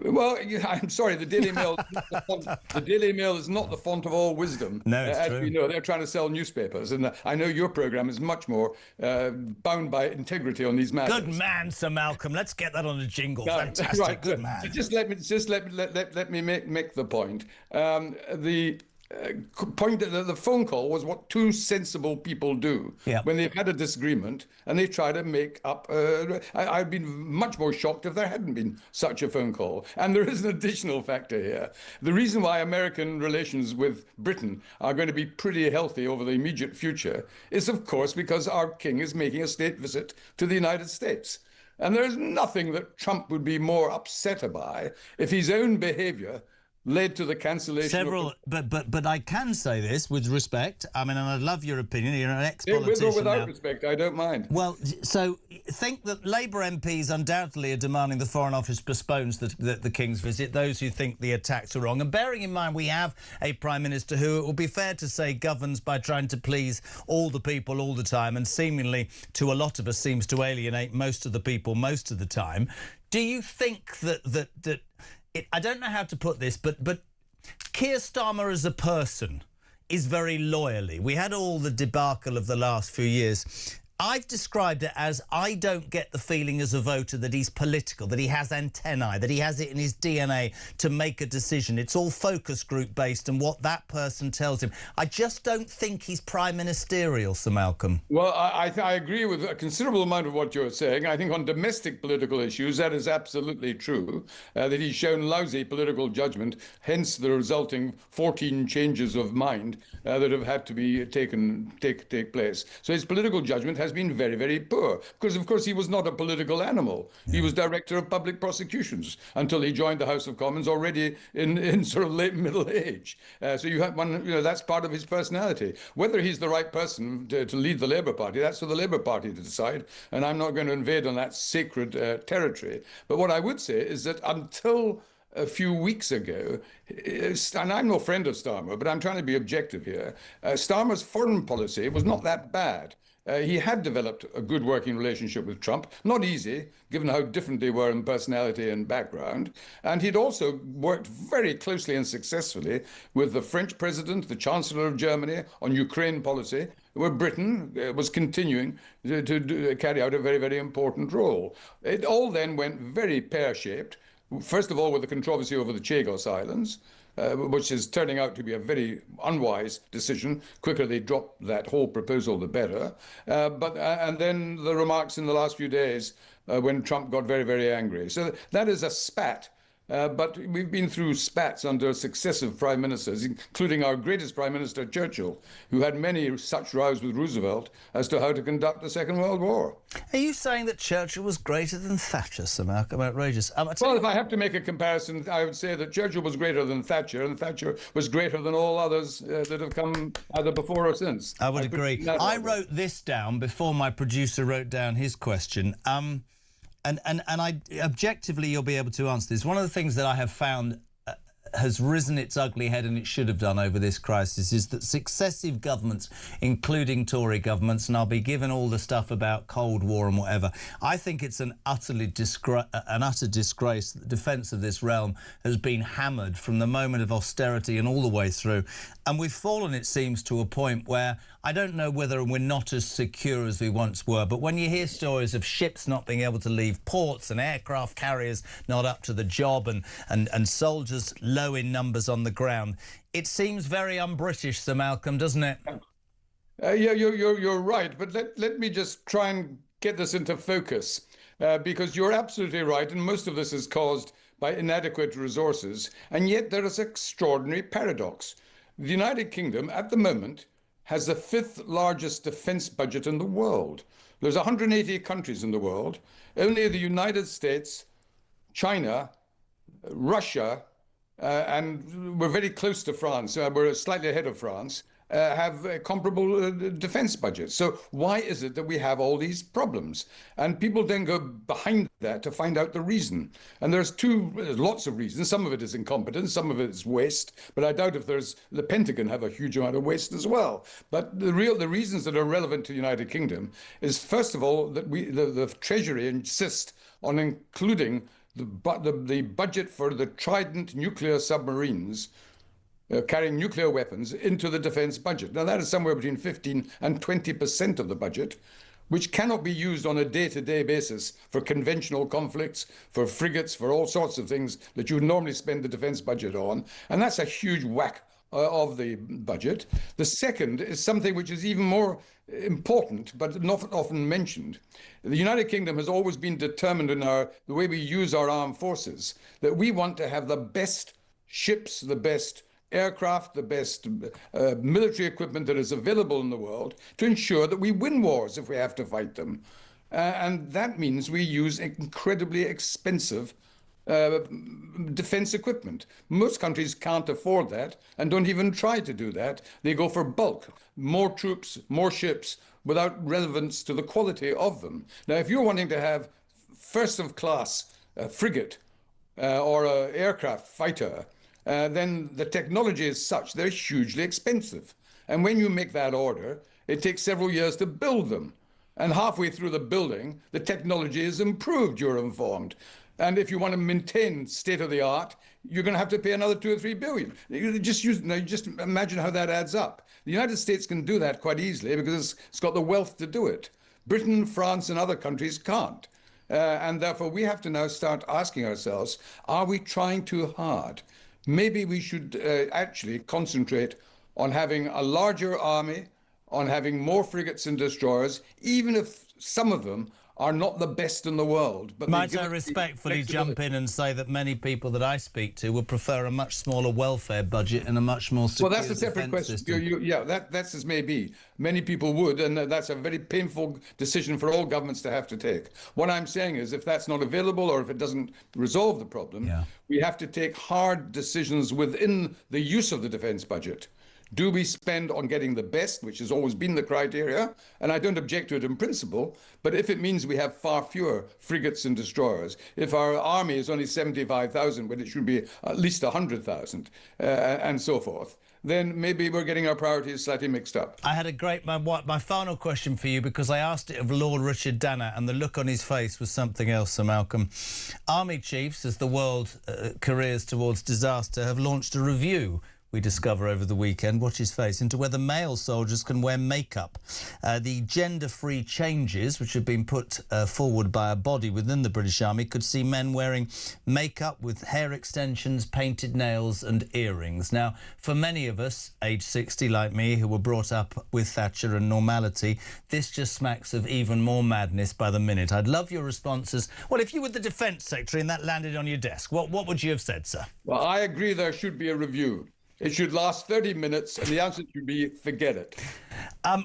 Well, I'm sorry, the Daily Mail, the Daily Mail is not the font of all wisdom. No, it's as true. we know, they're trying to sell newspapers, and I know your programme is much more bound by integrity on these matters. Good man, Sir Malcolm. Let's get that on a jingle. No, Fantastic. right. Good man. So let me make the point. The point that the phone call was what two sensible people do when they've had a disagreement and they try to make up. I'd been much more shocked if there hadn't been such a phone call. And there is an additional factor here. The reason why American relations with Britain are going to be pretty healthy over the immediate future is, of course, because our king is making a state visit to the United States. And there's nothing that Trump would be more upset by if his own behavior led to the cancellation but I can say this with respect. I mean, and I love your opinion. You're an ex-politician. With or without now. respect, I don't mind. Well, so think that Labour MPs undoubtedly are demanding the Foreign Office postpones the King's visit, those who think the attacks are wrong. And bearing in mind we have a Prime Minister who, it will be fair to say, governs by trying to please all the people all the time and seemingly, to a lot of us, seems to alienate most of the people most of the time. Do you think that I don't know how to put this, but Keir Starmer as a person is very loyally. We had all the debacle of the last few years. I've described it as, I don't get the feeling as a voter that he's political, that he has antennae, that he has it in his DNA to make a decision. It's all focus group based and what that person tells him. I just don't think he's prime ministerial, Sir Malcolm. Well, I agree with a considerable amount of what you're saying. I think on domestic political issues, that is absolutely true, that he's shown lousy political judgment, hence the resulting 14 changes of mind that have had to be take place. So his political judgment has been very, very poor, because, of course, he was not a political animal. He was Director of Public Prosecutions until he joined the House of Commons already in sort of late middle age. So you have one, that's part of his personality. Whether he's the right person to lead the Labour Party, that's for the Labour Party to decide, and I'm not going to invade on that sacred territory. But what I would say is that until a few weeks ago, and I'm no friend of Starmer, but I'm trying to be objective here, Starmer's foreign policy was not that bad. He had developed a good working relationship with Trump, not easy, given how different they were in personality and background. And he'd also worked very closely and successfully with the French president, the Chancellor of Germany, on Ukraine policy, where Britain was continuing to carry out a very, very important role. It all then went very pear-shaped, first of all with the controversy over the Chagos Islands, which is turning out to be a very unwise decision. Quicker they drop that whole proposal, the better. And then the remarks in the last few days when Trump got very, very angry. So that is a spat. But we've been through spats under successive prime ministers, including our greatest prime minister, Churchill, who had many such rows with Roosevelt as to how to conduct the Second World War. Are you saying that Churchill was greater than Thatcher, Sir Malcolm? Outrageous. Well, if I have to make a comparison, I would say that Churchill was greater than Thatcher, and Thatcher was greater than all others that have come either before or since. I would agree. I wrote this down before my producer wrote down his question. And I objectively, you'll be able to answer this. One of the things that I have found has risen its ugly head, and it should have done over this crisis, is that successive governments, including Tory governments, and I'll be given all the stuff about Cold War and whatever, I think it's an utter disgrace that the defence of this realm has been hammered from the moment of austerity and all the way through. And we've fallen, it seems, to a point where I don't know whether we're not as secure as we once were, but when you hear stories of ships not being able to leave ports and aircraft carriers not up to the job and soldiers low in numbers on the ground, it seems very un-British, Sir Malcolm, doesn't it? Yeah, you're right, but let me just try and get this into focus, because you're absolutely right, and most of this is caused by inadequate resources, and yet there is an extraordinary paradox. The United Kingdom, at the moment, has the 5th largest defense budget in the world. There's 180 countries in the world. Only the United States, China, Russia, and we're very close to France. We're slightly ahead of France, have comparable defense budgets. So why is it that we have all these problems? And people then go behind that to find out the reason. And there's lots of reasons. Some of it is incompetence, some of it is waste, but I doubt if the Pentagon have a huge amount of waste as well. But the reasons that are relevant to the United Kingdom is, first of all, that the Treasury insist on including the budget for the Trident nuclear submarines carrying nuclear weapons into the defense budget. Now, that is somewhere between 15 and 20% of the budget, which cannot be used on a day-to-day basis for conventional conflicts, for frigates, for all sorts of things that you would normally spend the defense budget on. And that's a huge whack of the budget. The second is something which is even more important, but not often mentioned. The United Kingdom has always been determined in the way we use our armed forces, that we want to have the best ships, the best aircraft, the best military equipment that is available in the world to ensure that we win wars if we have to fight them. And that means we use incredibly expensive defense equipment. Most countries can't afford that and don't even try to do that. They go for bulk, more troops, more ships, without relevance to the quality of them. Now, if you're wanting to have first of class frigate or an aircraft fighter, then the technology is such they're hugely expensive. And when you make that order, it takes several years to build them. And halfway through the building, the technology is improved, you're informed. And if you want to maintain state of the art, you're going to have to pay another 2 or 3 billion. Just imagine how that adds up. The United States can do that quite easily because it's got the wealth to do it. Britain, France, and other countries can't. And therefore, we have to now start asking ourselves, are we trying too hard? Maybe we should actually concentrate on having a larger army, on having more frigates and destroyers, even if some of them are not the best in the world. But might I respectfully jump in and say that many people that I speak to would prefer a much smaller welfare budget and a much more secure Well, that's a separate question. Yeah, that's as may be. Many people would, and that's a very painful decision for all governments to have to take. What I'm saying is, if that's not available or if it doesn't resolve the problem, we have to take hard decisions within the use of the defence budget. Do we spend on getting the best, which has always been the criteria? And I don't object to it in principle, but if it means we have far fewer frigates and destroyers, if our army is only 75,000 when it should be at least 100,000 and so forth, then maybe we're getting our priorities slightly mixed up. I had my final question for you, because I asked it of Lord Richard Dannett and the look on his face was something else, Sir Malcolm. Army chiefs, as the world careers towards disaster, have launched a review, we discover over the weekend, watch his face, into whether male soldiers can wear makeup. The gender-free changes, which have been put forward by a body within the British Army, could see men wearing makeup with hair extensions, painted nails and earrings. Now, for many of us, age 60 like me, who were brought up with Thatcher and normality, this just smacks of even more madness by the minute. I'd love your responses. Well, if you were the Defence Secretary and that landed on your desk, what would you have said, sir? Well, I agree there should be a review. It should last 30 minutes, and the answer should be forget it.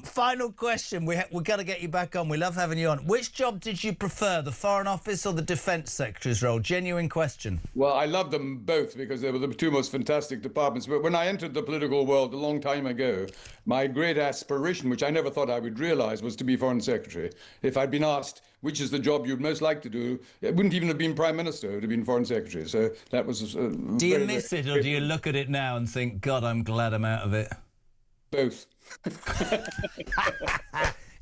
Final question. We've got to get you back on. We love having you on. Which job did you prefer, the Foreign Office or the Defence Secretary's role? Genuine question. Well, I loved them both because they were the two most fantastic departments. But when I entered the political world a long time ago, my great aspiration, which I never thought I would realise, was to be Foreign Secretary. If I'd been asked which is the job you'd most like to do, it wouldn't even have been Prime Minister, it would have been Foreign Secretary. So that was... do you miss it, or do you look at it now and think, God, I'm glad I'm out of it? Both.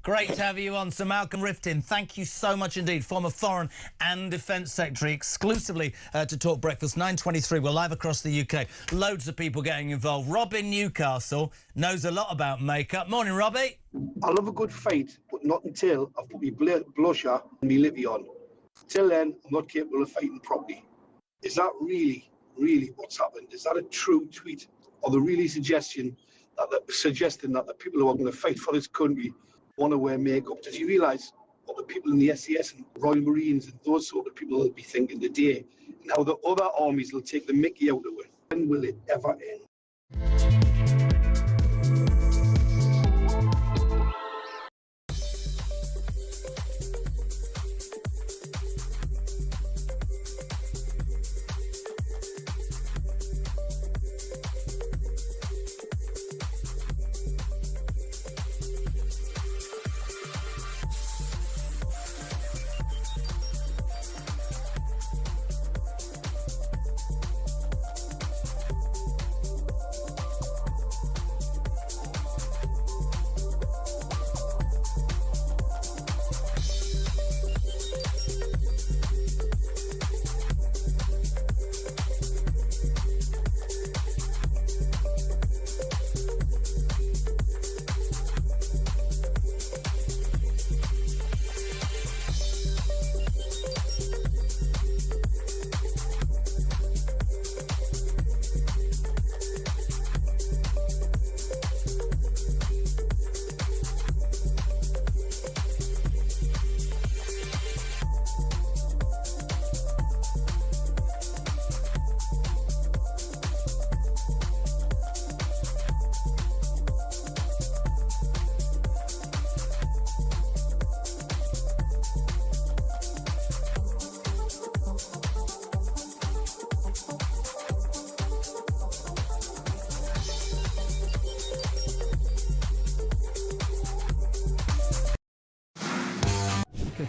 Great to have you on, Sir Malcolm Riftin. Thank you so much indeed. Former Foreign and Defence Secretary, exclusively to Talk Breakfast. 9:23. We're live across the UK. Loads of people getting involved. Rob in Newcastle knows a lot about makeup. Morning, Robbie. I love a good fight, but not until I've put my blusher and my lippy on. Till then, I'm not capable of fighting properly. Is that really what's happened? Is that a true tweet? Or the really suggesting that the people who are going to fight for this country want to wear makeup? Did you realise what the people in the SES and Royal Marines and those sort of people will be thinking today, and how the other armies will take the mickey out of it? When will it ever end?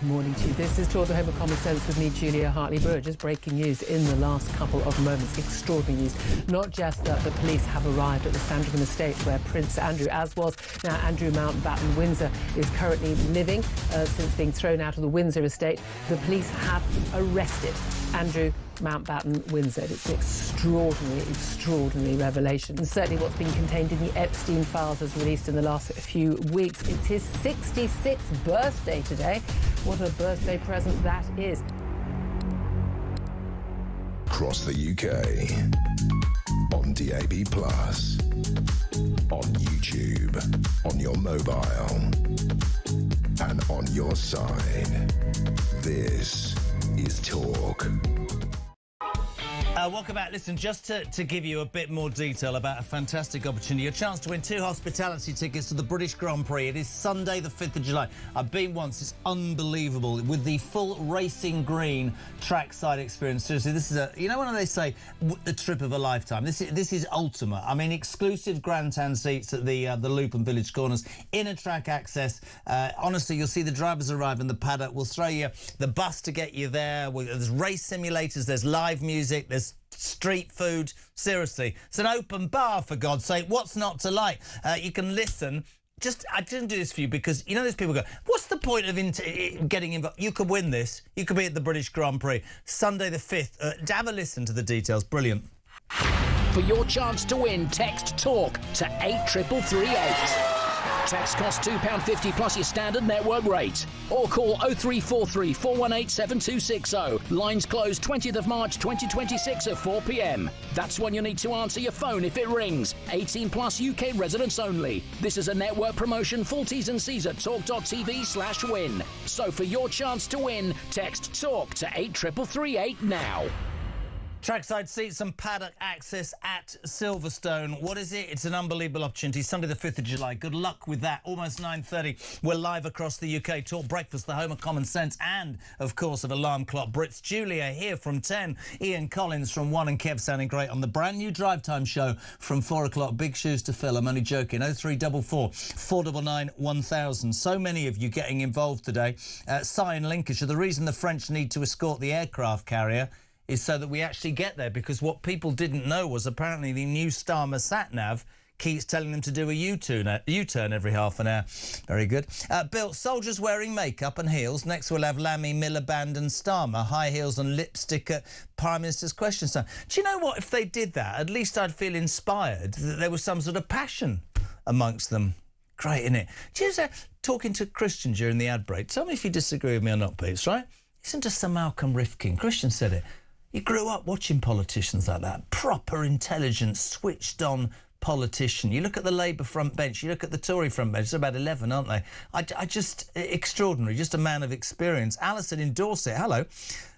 morning to you. This is Toward the Home of Common Sense with me, Julia Hartley-Brewer. Just breaking news in the last couple of moments. Extraordinary news. Not just that the police have arrived at the Sandringham estate where Prince Andrew, as was now Andrew Mountbatten Windsor, is currently living since being thrown out of the Windsor estate. The police have arrested Andrew Mountbatten Windsor. It's an extraordinary revelation. And certainly what's been contained in the Epstein files as released in the last few weeks. It's his 66th birthday today. What a birthday present that is. Across the UK, on DAB+, on YouTube, on your mobile, and on your side. This is Talk. Welcome back. Listen, just to give you a bit more detail about a fantastic opportunity, a chance to win 2 hospitality tickets to the British Grand Prix. It is Sunday the 5th of July. I've been once. It's unbelievable. With the full racing green trackside experience. Seriously, this is you know when they say the trip of a lifetime? This is ultimate. I mean, exclusive grandstand seats at the Loop and Village Corners, inner track access. Honestly, you'll see the drivers arrive in the paddock. We'll throw you the bus to get you there. There's race simulators. There's live music. There's street food. Seriously, it's an open bar, for God's sake. What's not to like? You can listen. I didn't do this for you because, you know, there's people go, what's the point of getting involved? You could win this. You could be at the British Grand Prix. Sunday the 5th. Have a listen to the details. Brilliant. For your chance to win, text TALK to 83338. Text costs £2.50 plus your standard network rate. Or call 0343 418 7260. Lines close 20th of March 2026 at 4 p.m. That's when you need to answer your phone if it rings. 18 plus UK residents only. This is a network promotion. Full T's and C's at talk.tv/win. So for your chance to win, text TALK to 83338 now. Trackside seats and paddock access at Silverstone. What is it? It's an unbelievable opportunity. Sunday the 5th of July. Good luck with that. Almost 9:30. We're live across the UK. Talk Breakfast, the home of common sense and, of course, of Alarm Clock Brits. Julia here from 10. Ian Collins from 1 and Kev sounding great on the brand new Drive Time show from 4 o'clock. Big shoes to fill. I'm only joking. 0344 499 1000. So many of you getting involved today. Si in Lincolnshire. The reason the French need to escort the aircraft carrier is so that we actually get there, because what people didn't know was apparently the new Starmer sat-nav keeps telling them to do a U-turn every half an hour. Very good. Bill, soldiers wearing makeup and heels. Next we'll have Lammy, Miliband and Starmer, high heels and lipstick at Prime Minister's question time. Do you know what? If they did that, at least I'd feel inspired that there was some sort of passion amongst them. Great, isn't it? Do you know, talking to Christian during the ad break, tell me if you disagree with me or not, Peeps, right? Listen to Sir Malcolm Rifkin. Christian said it. He grew up watching politicians like that. Proper, intelligent, switched-on politician. You look at the Labour front bench, you look at the Tory front bench, there's about 11, aren't they? I just, extraordinary, just a man of experience. Alison in Dorset, hello.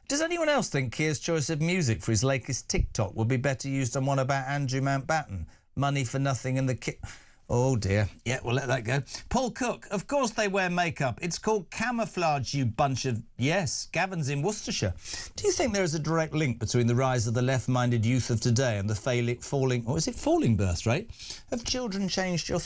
Does anyone else think Keir's choice of music for his latest TikTok would be better used on one about Andrew Mountbatten? Money for nothing and the Oh dear. Yeah, we'll let that go. Paul Cook, of course they wear makeup. It's called camouflage, you bunch of... Yes, Gavin's in Worcestershire. Do you think there is a direct link between the rise of the left-minded youth of today and the falling birth rate? Have children changed your...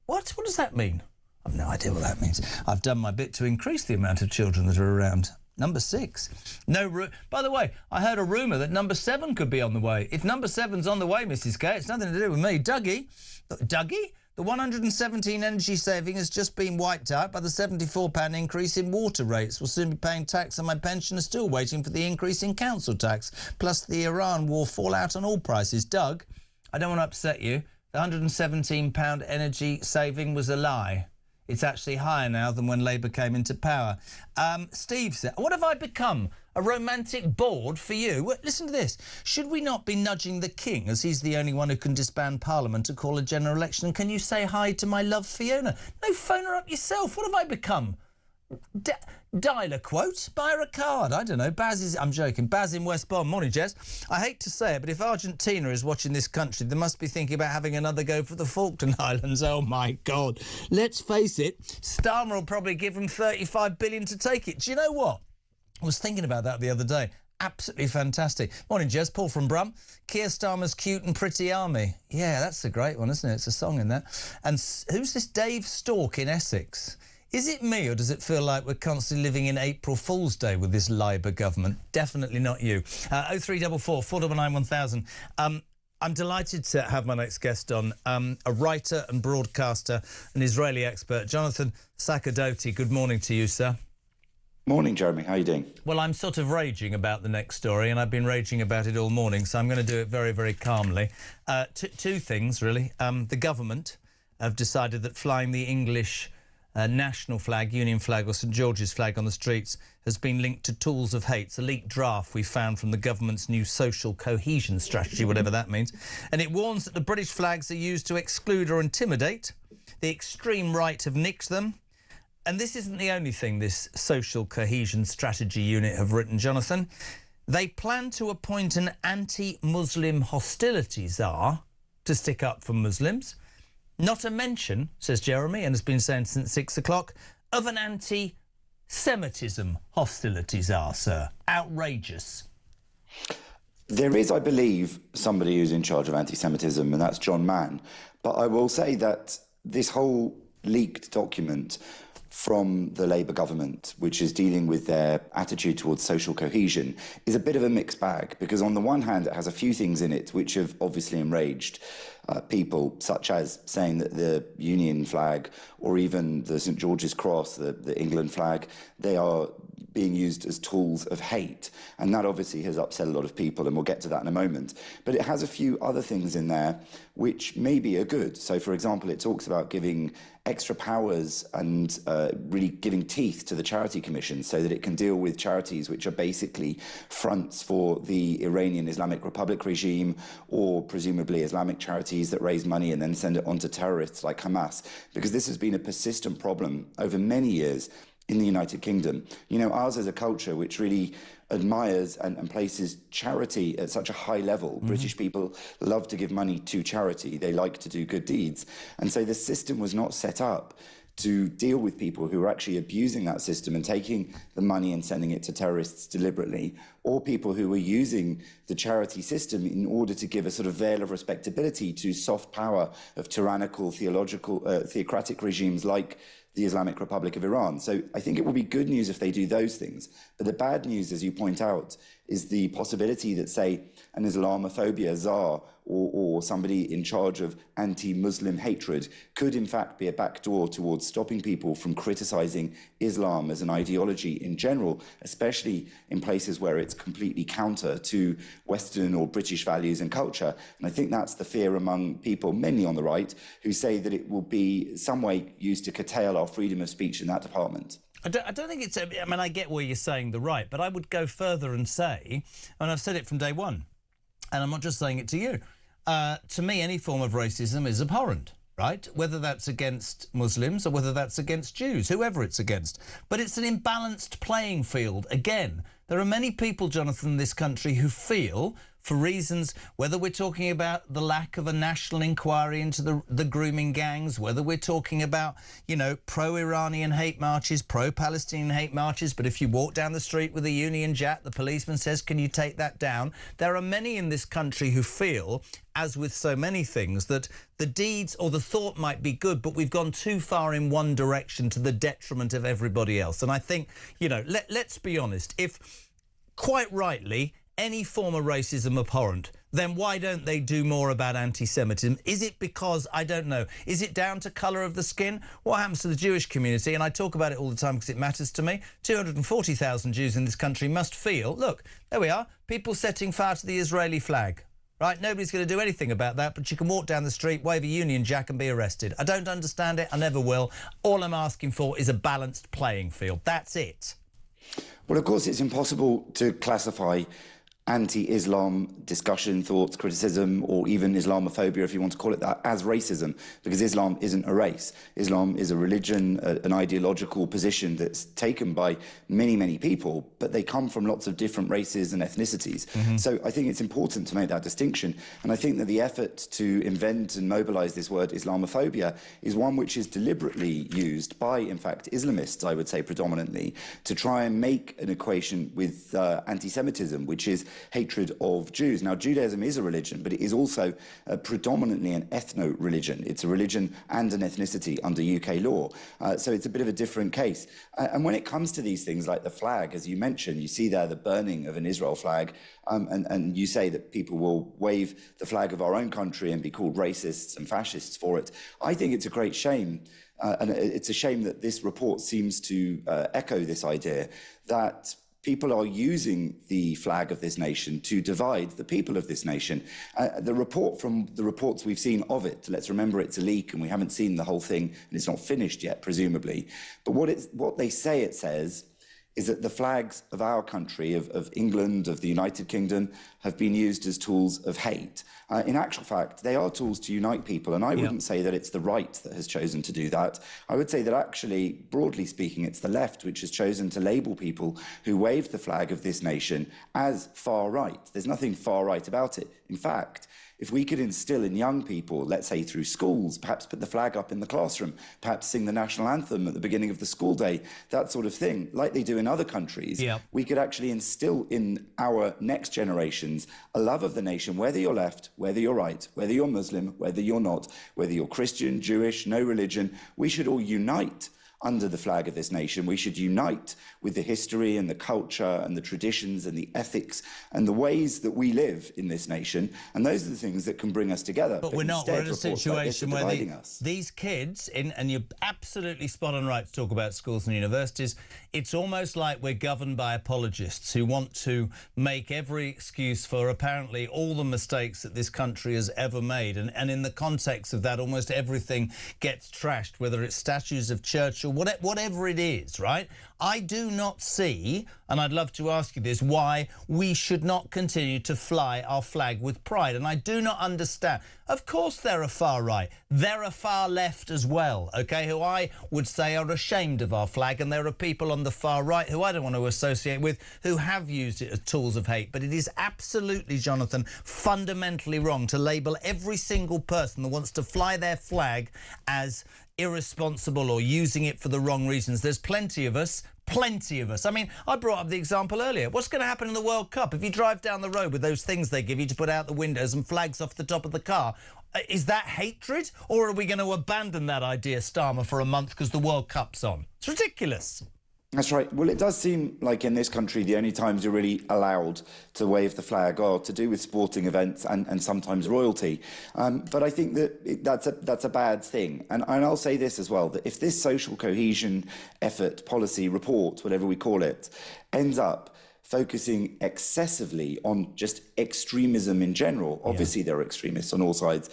What? What does that mean? I've no idea what that means. I've done my bit to increase the amount of children that are around. Number 6. By the way, I heard a rumour that number 7 could be on the way. If number 7's on the way, Mrs. K, it's nothing to do with me. Dougie? The 117 energy saving has just been wiped out by the £74 increase in water rates. We'll soon be paying tax and my pensioner still waiting for the increase in council tax, plus the Iran war fallout on all prices. Doug, I don't want to upset you. The £117 energy saving was a lie. It's actually higher now than when Labour came into power. Steve said, what have I become? A romantic board for you? Well, listen to this. Should we not be nudging the King, as he's the only one who can disband Parliament to call a general election? Can you say hi to my love Fiona? No, phone her up yourself. What have I become? Dial a quote, buy her a card. I don't know. I'm joking. Baz in West Brom. Morning, Jez. I hate to say it, but if Argentina is watching this country, they must be thinking about having another go for the Falkland Islands. Oh, my God. Let's face it, Starmer will probably give them $35 billion to take it. Do you know what? I was thinking about that the other day. Absolutely fantastic. Morning, Jez. Paul from Brum. Keir Starmer's cute and pretty army. Yeah, that's a great one, isn't it? It's a song in that. And who's this Dave Stork in Essex? Is it me, or does it feel like we're constantly living in April Fool's Day with this Labour government? Definitely not you. 0344 499 1000. I'm delighted to have my next guest on, a writer and broadcaster, an Israeli expert, Jonathan Sacerdoti. Good morning to you, sir. Morning, Jeremy. How are you doing? Well, I'm sort of raging about the next story, and I've been raging about it all morning, so I'm going to do it very, very calmly. Two things, really. The government have decided that flying the English national flag, Union flag or St George's flag on the streets has been linked to tools of hate. It's a leaked draft we found from the government's new social cohesion strategy, whatever that means. And it warns that the British flags are used to exclude or intimidate. The extreme right have nicked them. And this isn't the only thing this social cohesion strategy unit have written, Jonathan. They plan to appoint an anti-Muslim hostility czar to stick up for Muslims. Not a mention, says Jeremy, and has been saying since 6 o'clock, of an anti-Semitism hostility czar, sir. Outrageous. There is, I believe, somebody who's in charge of anti-Semitism, and that's John Mann. But I will say that this whole leaked document from the Labour government, which is dealing with their attitude towards social cohesion, is a bit of a mixed bag, because on the one hand, it has a few things in it which have obviously enraged people, such as saying that the Union flag or even the St George's Cross, the England flag, they are being used as tools of hate. And that obviously has upset a lot of people, and we'll get to that in a moment. But it has a few other things in there which maybe are good. So, for example, it talks about giving extra powers and really giving teeth to the Charity Commission so that it can deal with charities which are basically fronts for the Iranian Islamic Republic regime, or presumably Islamic charities that raise money and then send it on to terrorists like Hamas, because this has been a persistent problem over many years in the United Kingdom. You know, ours is a culture which really admires and places charity at such a high level. British people love to give money to charity. They like to do good deeds. And so the system was not set up to deal with people who are actually abusing that system and taking the money and sending it to terrorists deliberately, or people who are using the charity system in order to give a sort of veil of respectability to soft power of tyrannical, theocratic regimes like the Islamic Republic of Iran. So I think it will be good news if they do those things. But the bad news, as you point out, is the possibility that, say, an Islamophobia czar or somebody in charge of anti-Muslim hatred could in fact be a backdoor towards stopping people from criticising Islam as an ideology in general, especially in places where it's completely counter to Western or British values and culture. And I think that's the fear among people, mainly on the right, who say that it will be some way used to curtail our freedom of speech in that department. I don't think it's... I mean, I get where you're saying the right, but I would go further and say, and I've said it from day one, and I'm not just saying it to you, to me, any form of racism is abhorrent, right? Whether that's against Muslims or whether that's against Jews, whoever it's against. But it's an imbalanced playing field. Again, there are many people, Jonathan, in this country who feel, for reasons, whether we're talking about the lack of a national inquiry into the grooming gangs, whether we're talking about, you know, pro-Iranian hate marches, pro-Palestinian hate marches, but if you walk down the street with a Union Jack, the policeman says, can you take that down? There are many in this country who feel, as with so many things, that the deeds or the thought might be good, but we've gone too far in one direction to the detriment of everybody else. And I think, you know, let's be honest, if, quite rightly, any form of racism abhorrent, then why don't they do more about anti-Semitism? Is it because, I don't know, is it down to colour of the skin? What happens to the Jewish community? And I talk about it all the time because it matters to me. 240,000 Jews in this country must feel, look, there we are, people setting fire to the Israeli flag. Right, nobody's going to do anything about that, but you can walk down the street, wave a Union Jack and be arrested. I don't understand it, I never will. All I'm asking for is a balanced playing field. That's it. Well, of course, it's impossible to classify anti-Islam discussion, thoughts, criticism, or even Islamophobia, if you want to call it that, as racism, because Islam isn't a race. Islam is a religion, an ideological position that's taken by many, many people, but they come from lots of different races and ethnicities. So I think it's important to make that distinction. And I think that the effort to invent and mobilise this word Islamophobia is one which is deliberately used by, in fact, Islamists, I would say predominantly, to try and make an equation with anti-Semitism, which is hatred of Jews. Now, Judaism is a religion, but it is also predominantly an ethno-religion. It's a religion and an ethnicity under UK law. So it's a bit of a different case. And when it comes to these things like the flag, as you mentioned, you see there the burning of an Israel flag, and you say that people will wave the flag of our own country and be called racists and fascists for it. I think it's a great shame. And it's a shame that this report seems to echo this idea that people are using the flag of this nation to divide the people of this nation. The report, from the reports we've seen of it, let's remember it's a leak and we haven't seen the whole thing and it's not finished yet, presumably. But what they say it says is that the flags of our country, of England, of the United Kingdom, have been used as tools of hate. In actual fact, they are tools to unite people, and I wouldn't say that it's the right that has chosen to do that. I would say that actually, broadly speaking, it's the left which has chosen to label people who wave the flag of this nation as far right. There's nothing far right about it. In fact, if we could instill in young people, let's say through schools, perhaps put the flag up in the classroom, perhaps sing the national anthem at the beginning of the school day, that sort of thing, like they do in other countries, we could actually instill in our next generations a love of the nation, whether you're left, whether you're right, whether you're Muslim, whether you're not, whether you're Christian, Jewish, no religion. We should all unite under the flag of this nation. We should unite with the history and the culture and the traditions and the ethics and the ways that we live in this nation. And those are the things that can bring us together. But we're not. We're in a situation where these kids, and you're absolutely spot on right to talk about schools and universities, it's almost like we're governed by apologists who want to make every excuse for apparently all the mistakes that this country has ever made. And in the context of that, almost everything gets trashed, whether it's statues of Churchill, whatever it is, right? I do not see, and I'd love to ask you this, why we should not continue to fly our flag with pride. And I do not understand. Of course they're a far right. They're a far left as well, OK, who I would say are ashamed of our flag. And there are people on the far right who I don't want to associate with who have used it as tools of hate. But it is absolutely, Jonathan, fundamentally wrong to label every single person that wants to fly their flag as irresponsible or using it for the wrong reasons. There's plenty of us. I mean, I brought up the example earlier. What's going to happen in the World Cup if you drive down the road with those things they give you to put out the windows and flags off the top of the car? Is that hatred, or are we going to abandon that idea, Starmer, for a month because the World Cup's on? It's ridiculous. That's right. Well, it does seem like in this country the only times you're really allowed to wave the flag are to do with sporting events and sometimes royalty. But I think that that's a bad thing. And I'll say this as well, that if this social cohesion effort, policy, report, whatever we call it, ends up focusing excessively on just extremism in general. Obviously, there are extremists on all sides,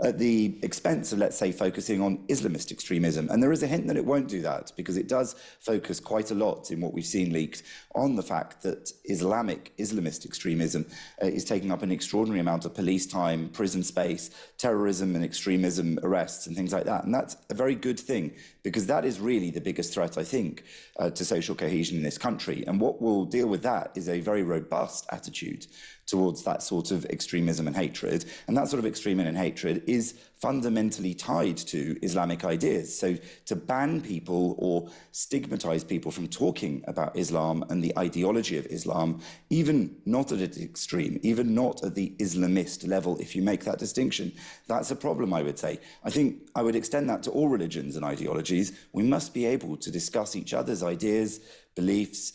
at the expense of, let's say, focusing on Islamist extremism. And there is a hint that it won't do that, because it does focus quite a lot in what we've seen leaked on the fact that Islamist extremism is taking up an extraordinary amount of police time, prison space, terrorism and extremism arrests and things like that. And that's a very good thing, because that is really the biggest threat, I think, to social cohesion in this country. And what will deal with that is a very robust attitude towards that sort of extremism and hatred. And that sort of extremism and hatred is fundamentally tied to Islamic ideas. So to ban people or stigmatize people from talking about Islam and the ideology of Islam, even not at its extreme, even not at the Islamist level, if you make that distinction, that's a problem, I would say. I think I would extend that to all religions and ideologies. We must be able to discuss each other's ideas, beliefs,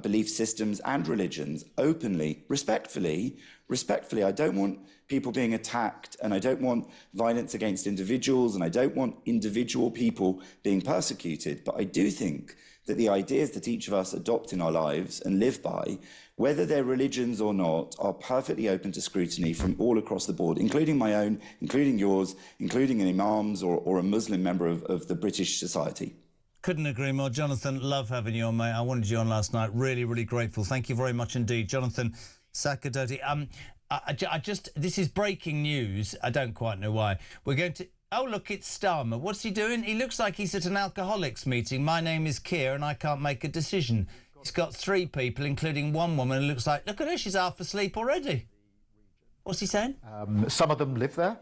belief systems and religions openly, respectfully. I don't want people being attacked, and I don't want violence against individuals, and I don't want individual people being persecuted. But I do think that the ideas that each of us adopt in our lives and live by, whether they're religions or not, are perfectly open to scrutiny from all across the board, including my own, including yours, including an imam's or a Muslim member of the British society. Couldn't agree more. Jonathan, love having you on, mate. I wanted you on last night. Really, really grateful. Thank you very much indeed. Jonathan Sakadotti. This is breaking news. I don't quite know why. We're going to... Oh, look, it's Starmer. What's he doing? He looks like he's at an alcoholics meeting. My name is Keir and I can't make a decision. He's got 3 people, including one woman who looks like... Look at her, she's half asleep already. What's he saying? Some of them live there,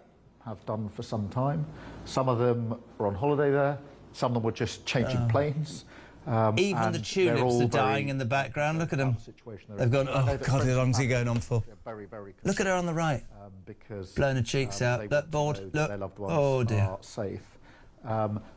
have done for some time. Some of them are on holiday there. Some of them were just changing planes. Even the tulips are dying in the background. Look at them. They've gone, oh, God, how long is he going on for? Very, very Look at her on the right. Because blowing her cheeks out. Look, bored. Look. Their loved ones oh, dear. are safe.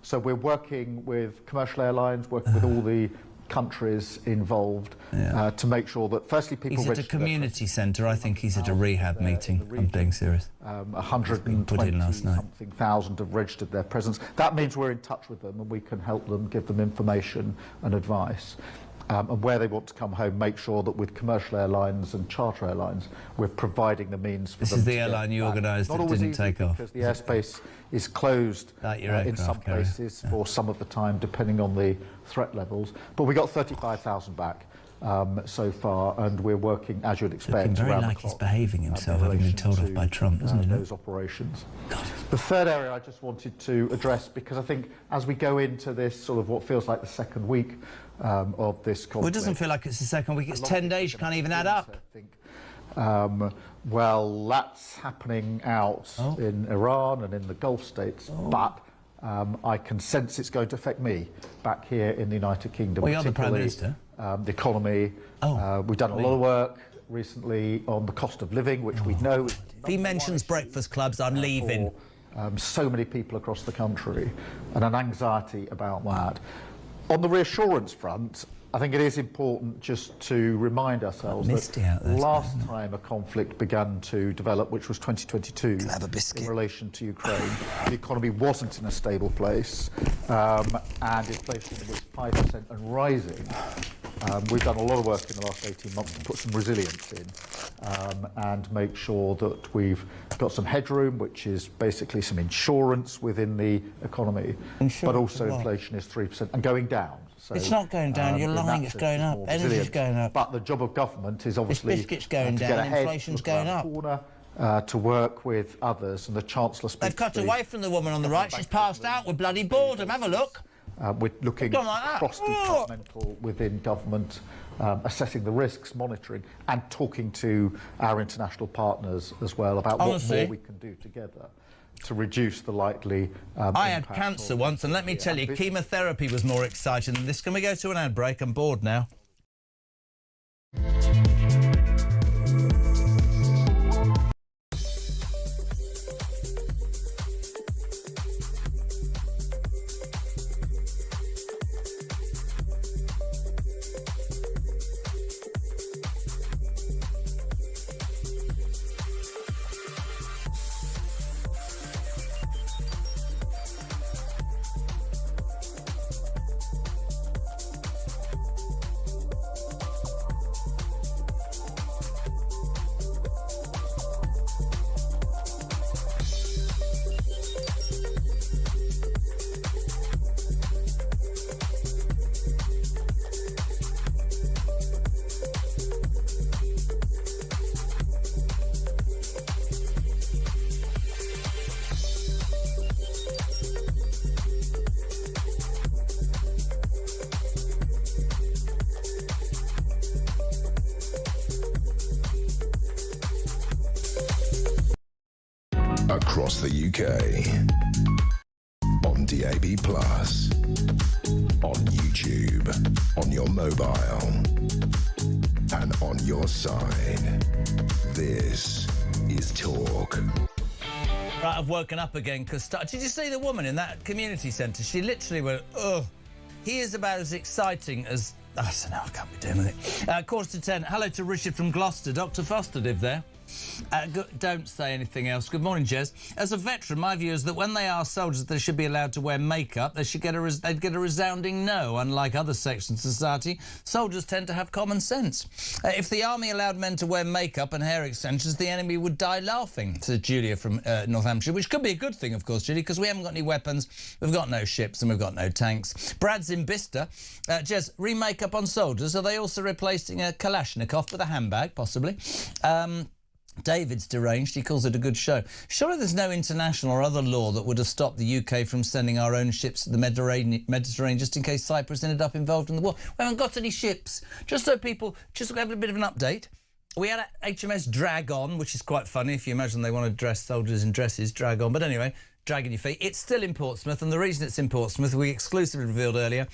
So we're working with commercial airlines, working with all the countries involved to make sure that, firstly, people He's at a community centre. I think he's at a rehab meeting. I'm being serious. 120-something thousand have registered their presence. That means we're in touch with them and we can help them, give them information and advice. And where they want to come home, make sure that with commercial airlines and charter airlines, we're providing the means for them. This is the airline you organised that didn't take off. Because the airspace is closed in some places for some of the time, depending on the threat levels. But we got 35,000 back so far, and we're working, as you'd expect, looking very around like the clock, he's behaving himself, having been told off by Trump, doesn't he? Those operations. The third area I just wanted to address, because I think as we go into this sort of what feels like the second week of this conflict... Well, it doesn't feel like it's the second week. It's 10 days. You can't even add up. Well, that's happening out in Iran and in the Gulf states, but I can sense it's going to affect me back here in the United Kingdom. Well, you're the Prime Minister. The economy. We've done a lot of work recently on the cost of living, which we know... If he mentions breakfast clubs, I'm leaving. So many people across the country, and an anxiety about that. On the reassurance front, I think it is important just to remind ourselves that last time a conflict began to develop, which was 2022, in relation to Ukraine, the economy wasn't in a stable place, and inflation was 5% and rising. We've done a lot of work in the last 18 months to put some resilience in and make sure that we've got some headroom, which is basically some insurance within the economy, but also inflation is 3% and going down. So, it's not going down, you're lying, it's going up. Energy's going up. But the job of government is obviously biscuit's going to down, get ahead, inflation's going up. Corner, to work with others, and the Chancellor speaks. They've cut away from the woman on the right, she's passed out with bloody boredom. Have a look. We're looking cross-departmental within government, assessing the risks, monitoring, and talking to our international partners as well about what more we can do together to reduce the likely I had cancer once, and let me tell you, chemotherapy was more exciting than this. Can we go to an ad break? I'm bored now. Across the UK, on DAB+, on YouTube, on your mobile, and on your side. This is Talk. Right, I've woken up again because... Did you see the woman in that community centre? She literally went, oh, he is about as exciting as... I don't know, I can't be doing with it. 9:45. Hello to Richard from Gloucester. Dr Foster lived there. Don't say anything else. Good morning, Jez. As a veteran, my view is that when they ask soldiers they should be allowed to wear makeup, they'd get a resounding no. Unlike other sections of society, soldiers tend to have common sense. If the army allowed men to wear makeup and hair extensions, the enemy would die laughing, said Julia from North Hampshire, which could be a good thing, of course, Julia, because we haven't got any weapons, we've got no ships and we've got no tanks. Brad's in Bicester. Jez, remake-up on soldiers, are they also replacing a Kalashnikov with a handbag, possibly? David's deranged. He calls it a good show. Surely there's no international or other law that would have stopped the UK from sending our own ships to the Mediterranean just in case Cyprus ended up involved in the war. We haven't got any ships. Just so people just have a bit of an update. We had HMS Dragon, which is quite funny. If you imagine they want to dress soldiers in dresses, Dragon. But anyway, dragging your feet. It's still in Portsmouth, and the reason it's in Portsmouth, we exclusively revealed earlier,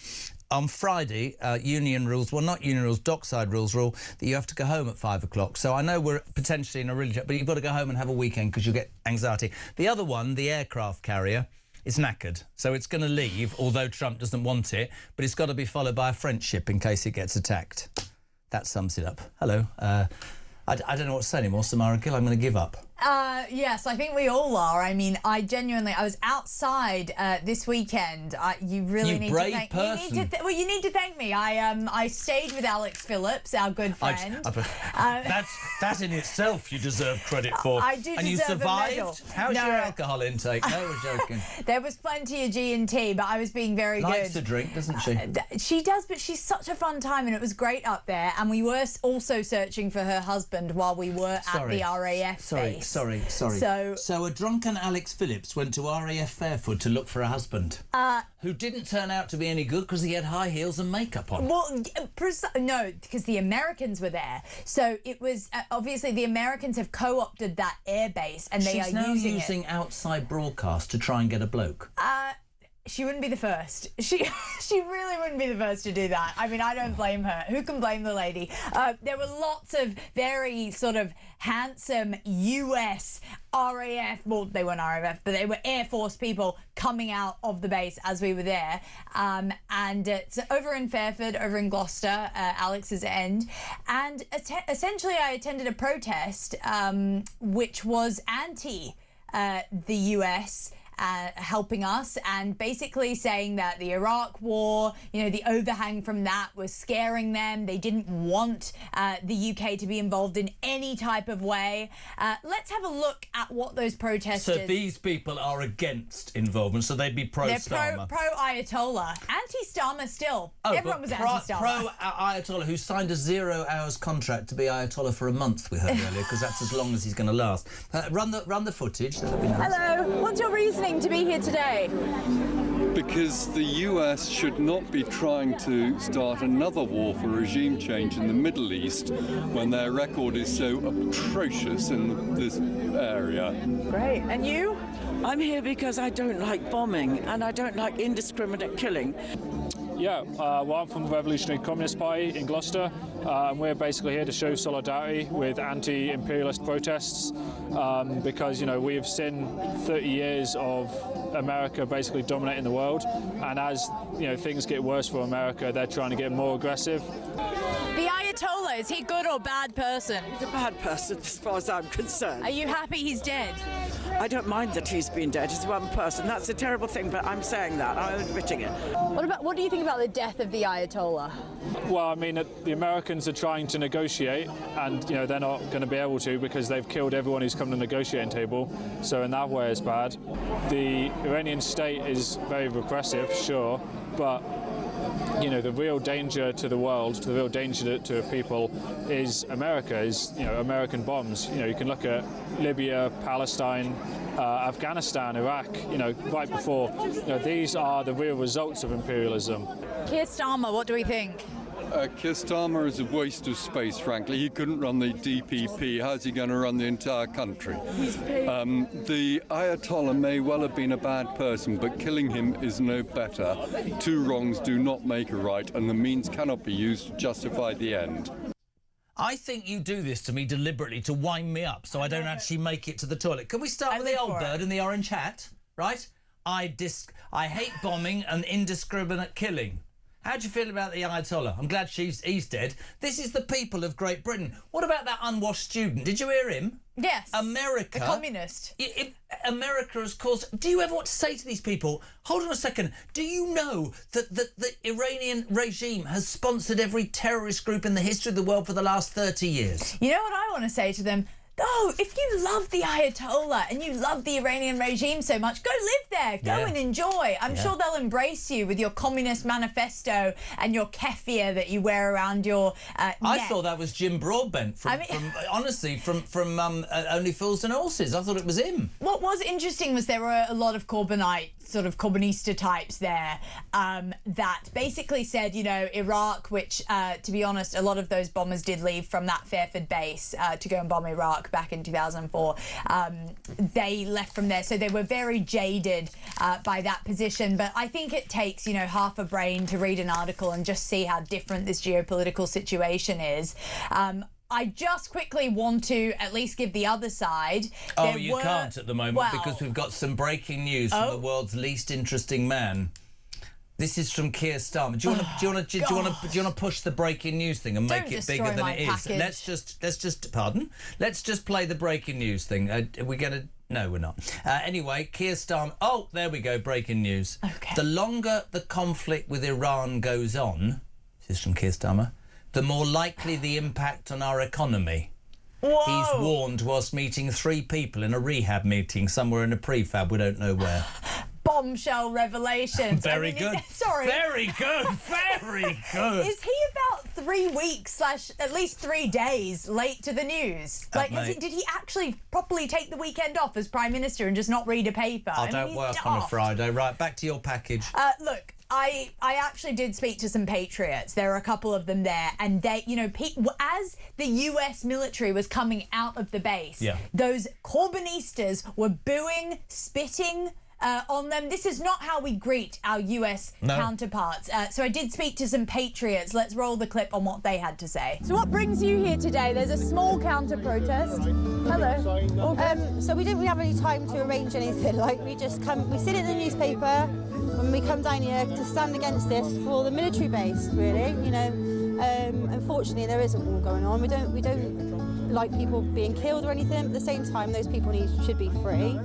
on Friday, union rules, well, not union rules, dockside rules rule that you have to go home at 5 o'clock. So I know we're potentially in a really... But you've got to go home and have a weekend because you'll get anxiety. The other one, the aircraft carrier, is knackered. So it's going to leave, although Trump doesn't want it, but it's got to be followed by a French ship in case it gets attacked. That sums it up. Hello. I don't know what to say anymore, Samara Gill. I'm going to give up. Yes, I think we all are. I mean, I was outside this weekend. You really need brave to thank person. You need to thank me. I stayed with Alex Phillips, our good friend. That in itself you deserve credit for. I do and you deserve survived? a medal. How's your alcohol intake? No, we're joking. There was plenty of G&T, but I was being very good. Likes to drink, doesn't she? She does, but she's such a fun time, and it was great up there. And we were also searching for her husband while we were at the RAF base. Sorry. So a drunken Alex Phillips went to RAF Fairford to look for a husband who didn't turn out to be any good because he had high heels and makeup on. Well, no, because the Americans were there. So it was obviously the Americans have co-opted that airbase and they She's are now using outside broadcast to try and get a bloke. She wouldn't be the first. She really wouldn't be the first to do that. I mean, I don't blame her. Who can blame the lady? There were lots of very sort of handsome US RAF, well, they weren't RAF, but they were Air Force people coming out of the base as we were there. So over in Fairford, over in Gloucester, Alex's end. And essentially I attended a protest which was anti the US helping us, and basically saying that the Iraq war, the overhang from that was scaring them. They didn't want the UK to be involved in any type of way. Let's have a look at what those protesters... So these people are against involvement, so they'd be pro-Starmer. They're pro-Ayatollah. Anti-Starmer still. Everyone was anti-Starmer. Pro-Ayatollah, who signed a 0 hours contract to be Ayatollah for a month, we heard earlier, because that's as long as he's going to last. Run the footage. That'd be nice. Hello. What's your reasoning to be here today? Because the US should not be trying to start another war for regime change in the Middle East when their record is so atrocious in this area. Great. And you? I'm here because I don't like bombing and I don't like indiscriminate killing. Yeah, well, I'm from the Revolutionary Communist Party in Gloucester, and we're basically here to show solidarity with anti-imperialist protests because, we've seen 30 years of America basically dominating the world, and as, things get worse for America, they're trying to get more aggressive. The Ayatollah, is he a good or bad person? He's a bad person as far as I'm concerned. Are you happy he's dead? I don't mind that he's been dead. He's one person. That's a terrible thing, but I'm saying that. I'm admitting it. What do you think about the death of the Ayatollah? Well, I mean, the Americans are trying to negotiate, and, they're not going to be able to because they've killed everyone who's come to the negotiating table. So in that way, it's bad. The Iranian state is very repressive, sure, but the real danger to the world, the real danger to people is America, is, American bombs. You can look at Libya, Palestine, Afghanistan, Iraq, right before. These are the real results of imperialism. Keir Starmer, what do we think? Keir Starmer is a waste of space, frankly. He couldn't run the DPP. How's he going to run the entire country? The Ayatollah may well have been a bad person, but killing him is no better. Two wrongs do not make a right, and the means cannot be used to justify the end. I think you do this to me deliberately to wind me up so I don't actually make it to the toilet. Can we start with the old bird in the orange hat, right? I hate bombing and indiscriminate killing. How do you feel about the Ayatollah? I'm glad he's dead. This is the people of Great Britain. What about that unwashed student? Did you hear him? Yes. America. The communist. America has caused... Do you ever want to say to these people, hold on a second, do you know that the Iranian regime has sponsored every terrorist group in the history of the world for the last 30 years? You know what I want to say to them? Oh, if you love the Ayatollah and you love the Iranian regime so much, go live there. Go and enjoy. I'm sure they'll embrace you with your communist manifesto and your keffiyeh that you wear around your neck. I thought that was Jim Broadbent from Only Fools and Horses. I thought it was him. What was interesting was there were a lot of Corbynites sort of Comunista types there that basically said, you know, Iraq, which, to be honest, a lot of those bombers did leave from that Fairford base to go and bomb Iraq back in 2004. They left from there, so they were very jaded by that position. But I think it takes, you know, half a brain to read an article and just see how different this geopolitical situation is. I just quickly want to at least give the other side. Oh, you can't at the moment because we've got some breaking news from the world's least interesting man. This is from Keir Starmer. Do you want to push the breaking news thing and make it bigger than it is? Let's just play the breaking news thing. Are we going to? No, we're not. Anyway, Keir Starmer. Oh, there we go. Breaking news. Okay. The longer the conflict with Iran goes on, this is from Keir Starmer, the more likely the impact on our economy. Whoa. He's warned whilst meeting 3 people in a rehab meeting somewhere in a prefab, we don't know where. Bombshell revelations. Very good. Sorry. Very good. Very good. Is he about 3 weeks / at least 3 days late to the news? Like, did he actually properly take the weekend off as Prime Minister and just not read a paper? I don't work on a Friday. Right, back to your package. Look, I actually did speak to some patriots. There are a couple of them there, and they, you know, as the US military was coming out of the base, those Corbynistas were booing, spitting on them. This is not how we greet our US counterparts. So I did speak to some patriots. Let's roll the clip on what they had to say. So what brings you here today? There's a small counter-protest. Hello. So we didn't really have any time to arrange anything. Like, we just come, we sit in the newspaper, and we come down here to stand against this for the military base, really. You know, unfortunately there is a war going on. We don't like people being killed or anything, but at the same time those people should be free.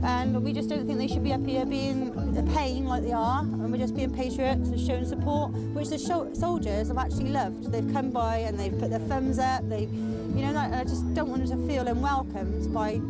And we just don't think they should be up here being a pain like they are, and we're just being patriots and showing support, which the soldiers have actually loved. They've come by and they've put their thumbs up. You know, I just don't want them to feel unwelcomed by.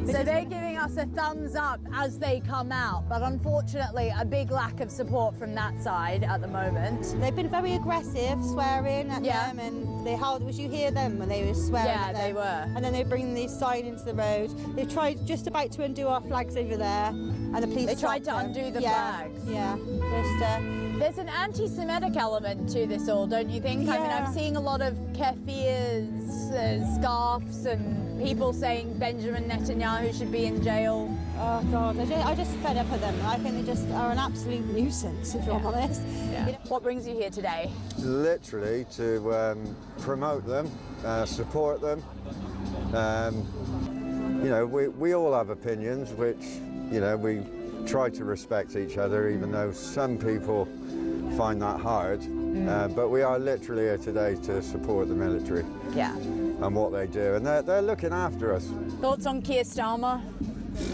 So they're giving us a thumbs up as they come out, but unfortunately a big lack of support from that side at the moment. They've been very aggressive, swearing at them, and they howled. Was you hear them when they were swearing at them? Yeah, they were. And then they bring these signs into the road. They tried just about to undo our flags over there, and the police. They tried to undo the flags. Yeah, there's an anti-Semitic element to this all, don't you think? I mean, I'm seeing a lot of kefirs, scarves, and people saying Benjamin Netanyahu should be in jail. Oh God, I just fed up with them. I think they just are an absolute nuisance, if I'm honest. Yeah. What brings you here today? Literally to promote them, support them. You know, we all have opinions, which, you know, we try to respect each other, even though some people find that hard. But we are literally here today to support the military. Yeah. And what they do, and they're looking after us. Thoughts on Keir Starmer?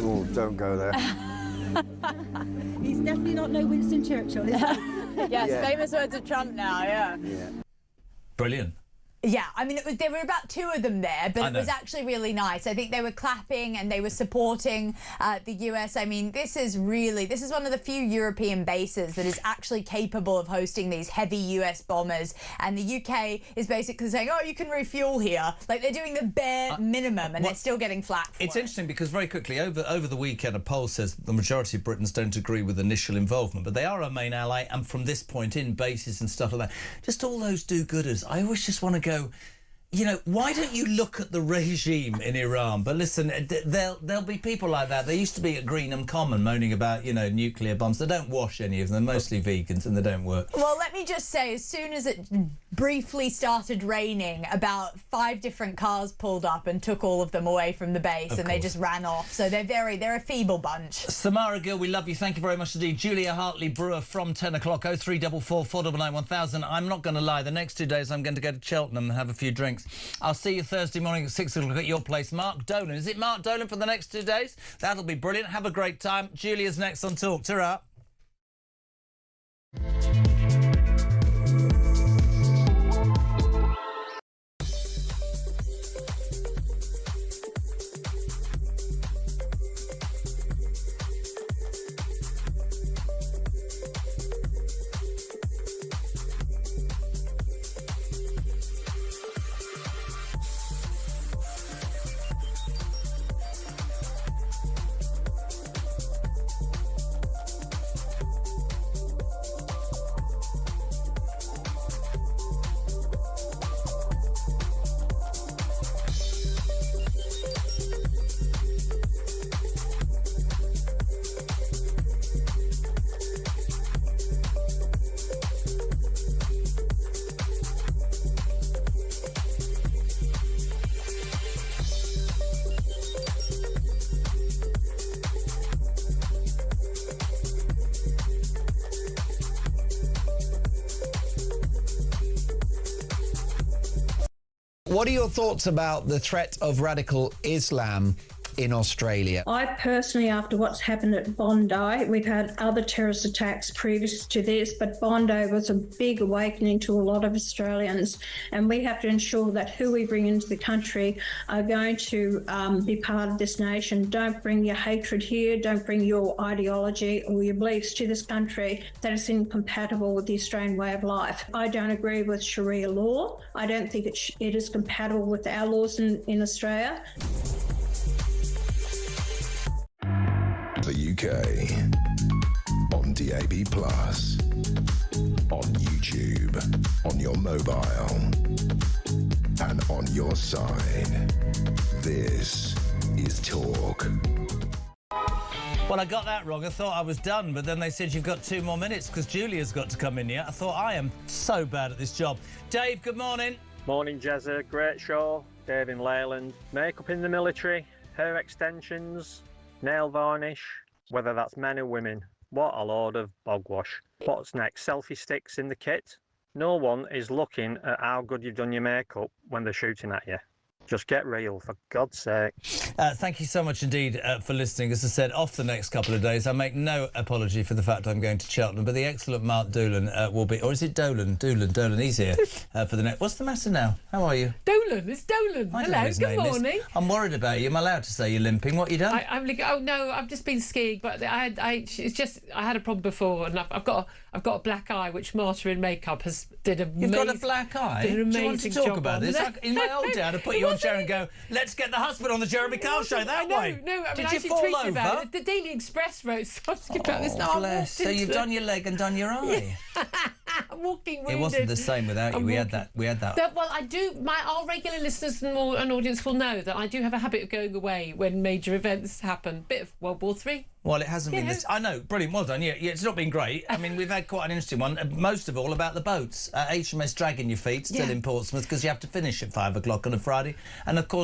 Oh, don't go there. He's definitely not no Winston Churchill, is he? Yes, famous words of Trump now, yeah. Brilliant. Yeah, I mean, there were about 2 of them there, but it was actually really nice. I think they were clapping and they were supporting the US. I mean, this is one of the few European bases that is actually capable of hosting these heavy US bombers. And the UK is basically saying, oh, you can refuel here. Like, they're doing the bare minimum, and they're still getting flack for It's interesting because very quickly, over the weekend, a poll says the majority of Britons don't agree with initial involvement, but they are our main ally, and from this point in, bases and stuff like that. Just all those do-gooders. I always just want to go, you know, why don't you look at the regime in Iran? But listen, there'll be people like that. They used to be at Greenham Common moaning about, you know, nuclear bombs. They don't wash any of them. They're mostly vegans and they don't work. Well, let me just say, as soon as it briefly started raining, about 5 different cars pulled up and took all of them away from the base, and they just ran off. So they're a feeble bunch. Samara Gill, we love you. Thank you very much indeed. Julia Hartley-Brewer from 10 o'clock, 0344 499 1000. I'm not going to lie, the next 2 days I'm going to go to Cheltenham and have a few drinks. I'll see you Thursday morning at 6 o'clock at your place. Mark Dolan. Is it Mark Dolan for the next 2 days? That'll be brilliant. Have a great time. Julia's next on Talk. Ta-ra. What are your thoughts about the threat of radical Islam in Australia? I personally, after what's happened at Bondi, we've had other terrorist attacks previous to this, but Bondi was a big awakening to a lot of Australians, and we have to ensure that who we bring into the country are going to be part of this nation. Don't bring your hatred here, don't bring your ideology or your beliefs to this country that is incompatible with the Australian way of life. I don't agree with Sharia law. I don't think it is compatible with our laws in Australia. The UK on DAB+, on YouTube, on your mobile, and on your side. This is Talk. Well, I got that wrong. I thought I was done, but then they said you've got 2 more minutes because Julia's got to come in here. I thought, I am so bad at this job. Dave, good morning. Morning, Jezza. Great show. Dave in Leyland. Makeup in the military, hair extensions, nail varnish, whether that's men or women. What a load of bogwash. What's next? Selfie sticks in the kit? No one is looking at how good you've done your makeup when they're shooting at you. Just get real, for God's sake. Thank you so much indeed for listening. As I said, off the next couple of days. I make no apology for the fact I'm going to Cheltenham, but the excellent Mark Doolan will be... Or is it Dolan? Dolan, he's here for the next... What's the matter now? How are you? Dolan, it's Dolan. Hello, good morning. I'm worried about you. Am I allowed to say you're limping? What you done? Oh, no, I've just been skiing, but I had a problem before, and I've got a black eye, which Marta in makeup did an amazing... You've got a black eye? Did an amazing Do you want to talk job about on. this? In my old day, I'd have put you on chair and go, let's get the husband on the Jeremy Kyle show that way. No, I mean, Did you fall over? About it. The Daily Express wrote something about this. No, Bless. So you've done your leg and done your eye. I'm walking wounded. It wasn't the same without you. We had that. Well, I do. Our regular listeners and audience will know that I do have a habit of going away when major events happen. Bit of World War III. Well, it hasn't been this... I know, brilliant, well done. Yeah, it's not been great. I mean, we've had quite an interesting one, most of all about the boats. HMS Dragging Your Feet, still in Portsmouth, because you have to finish at 5 o'clock on a Friday. And, of course,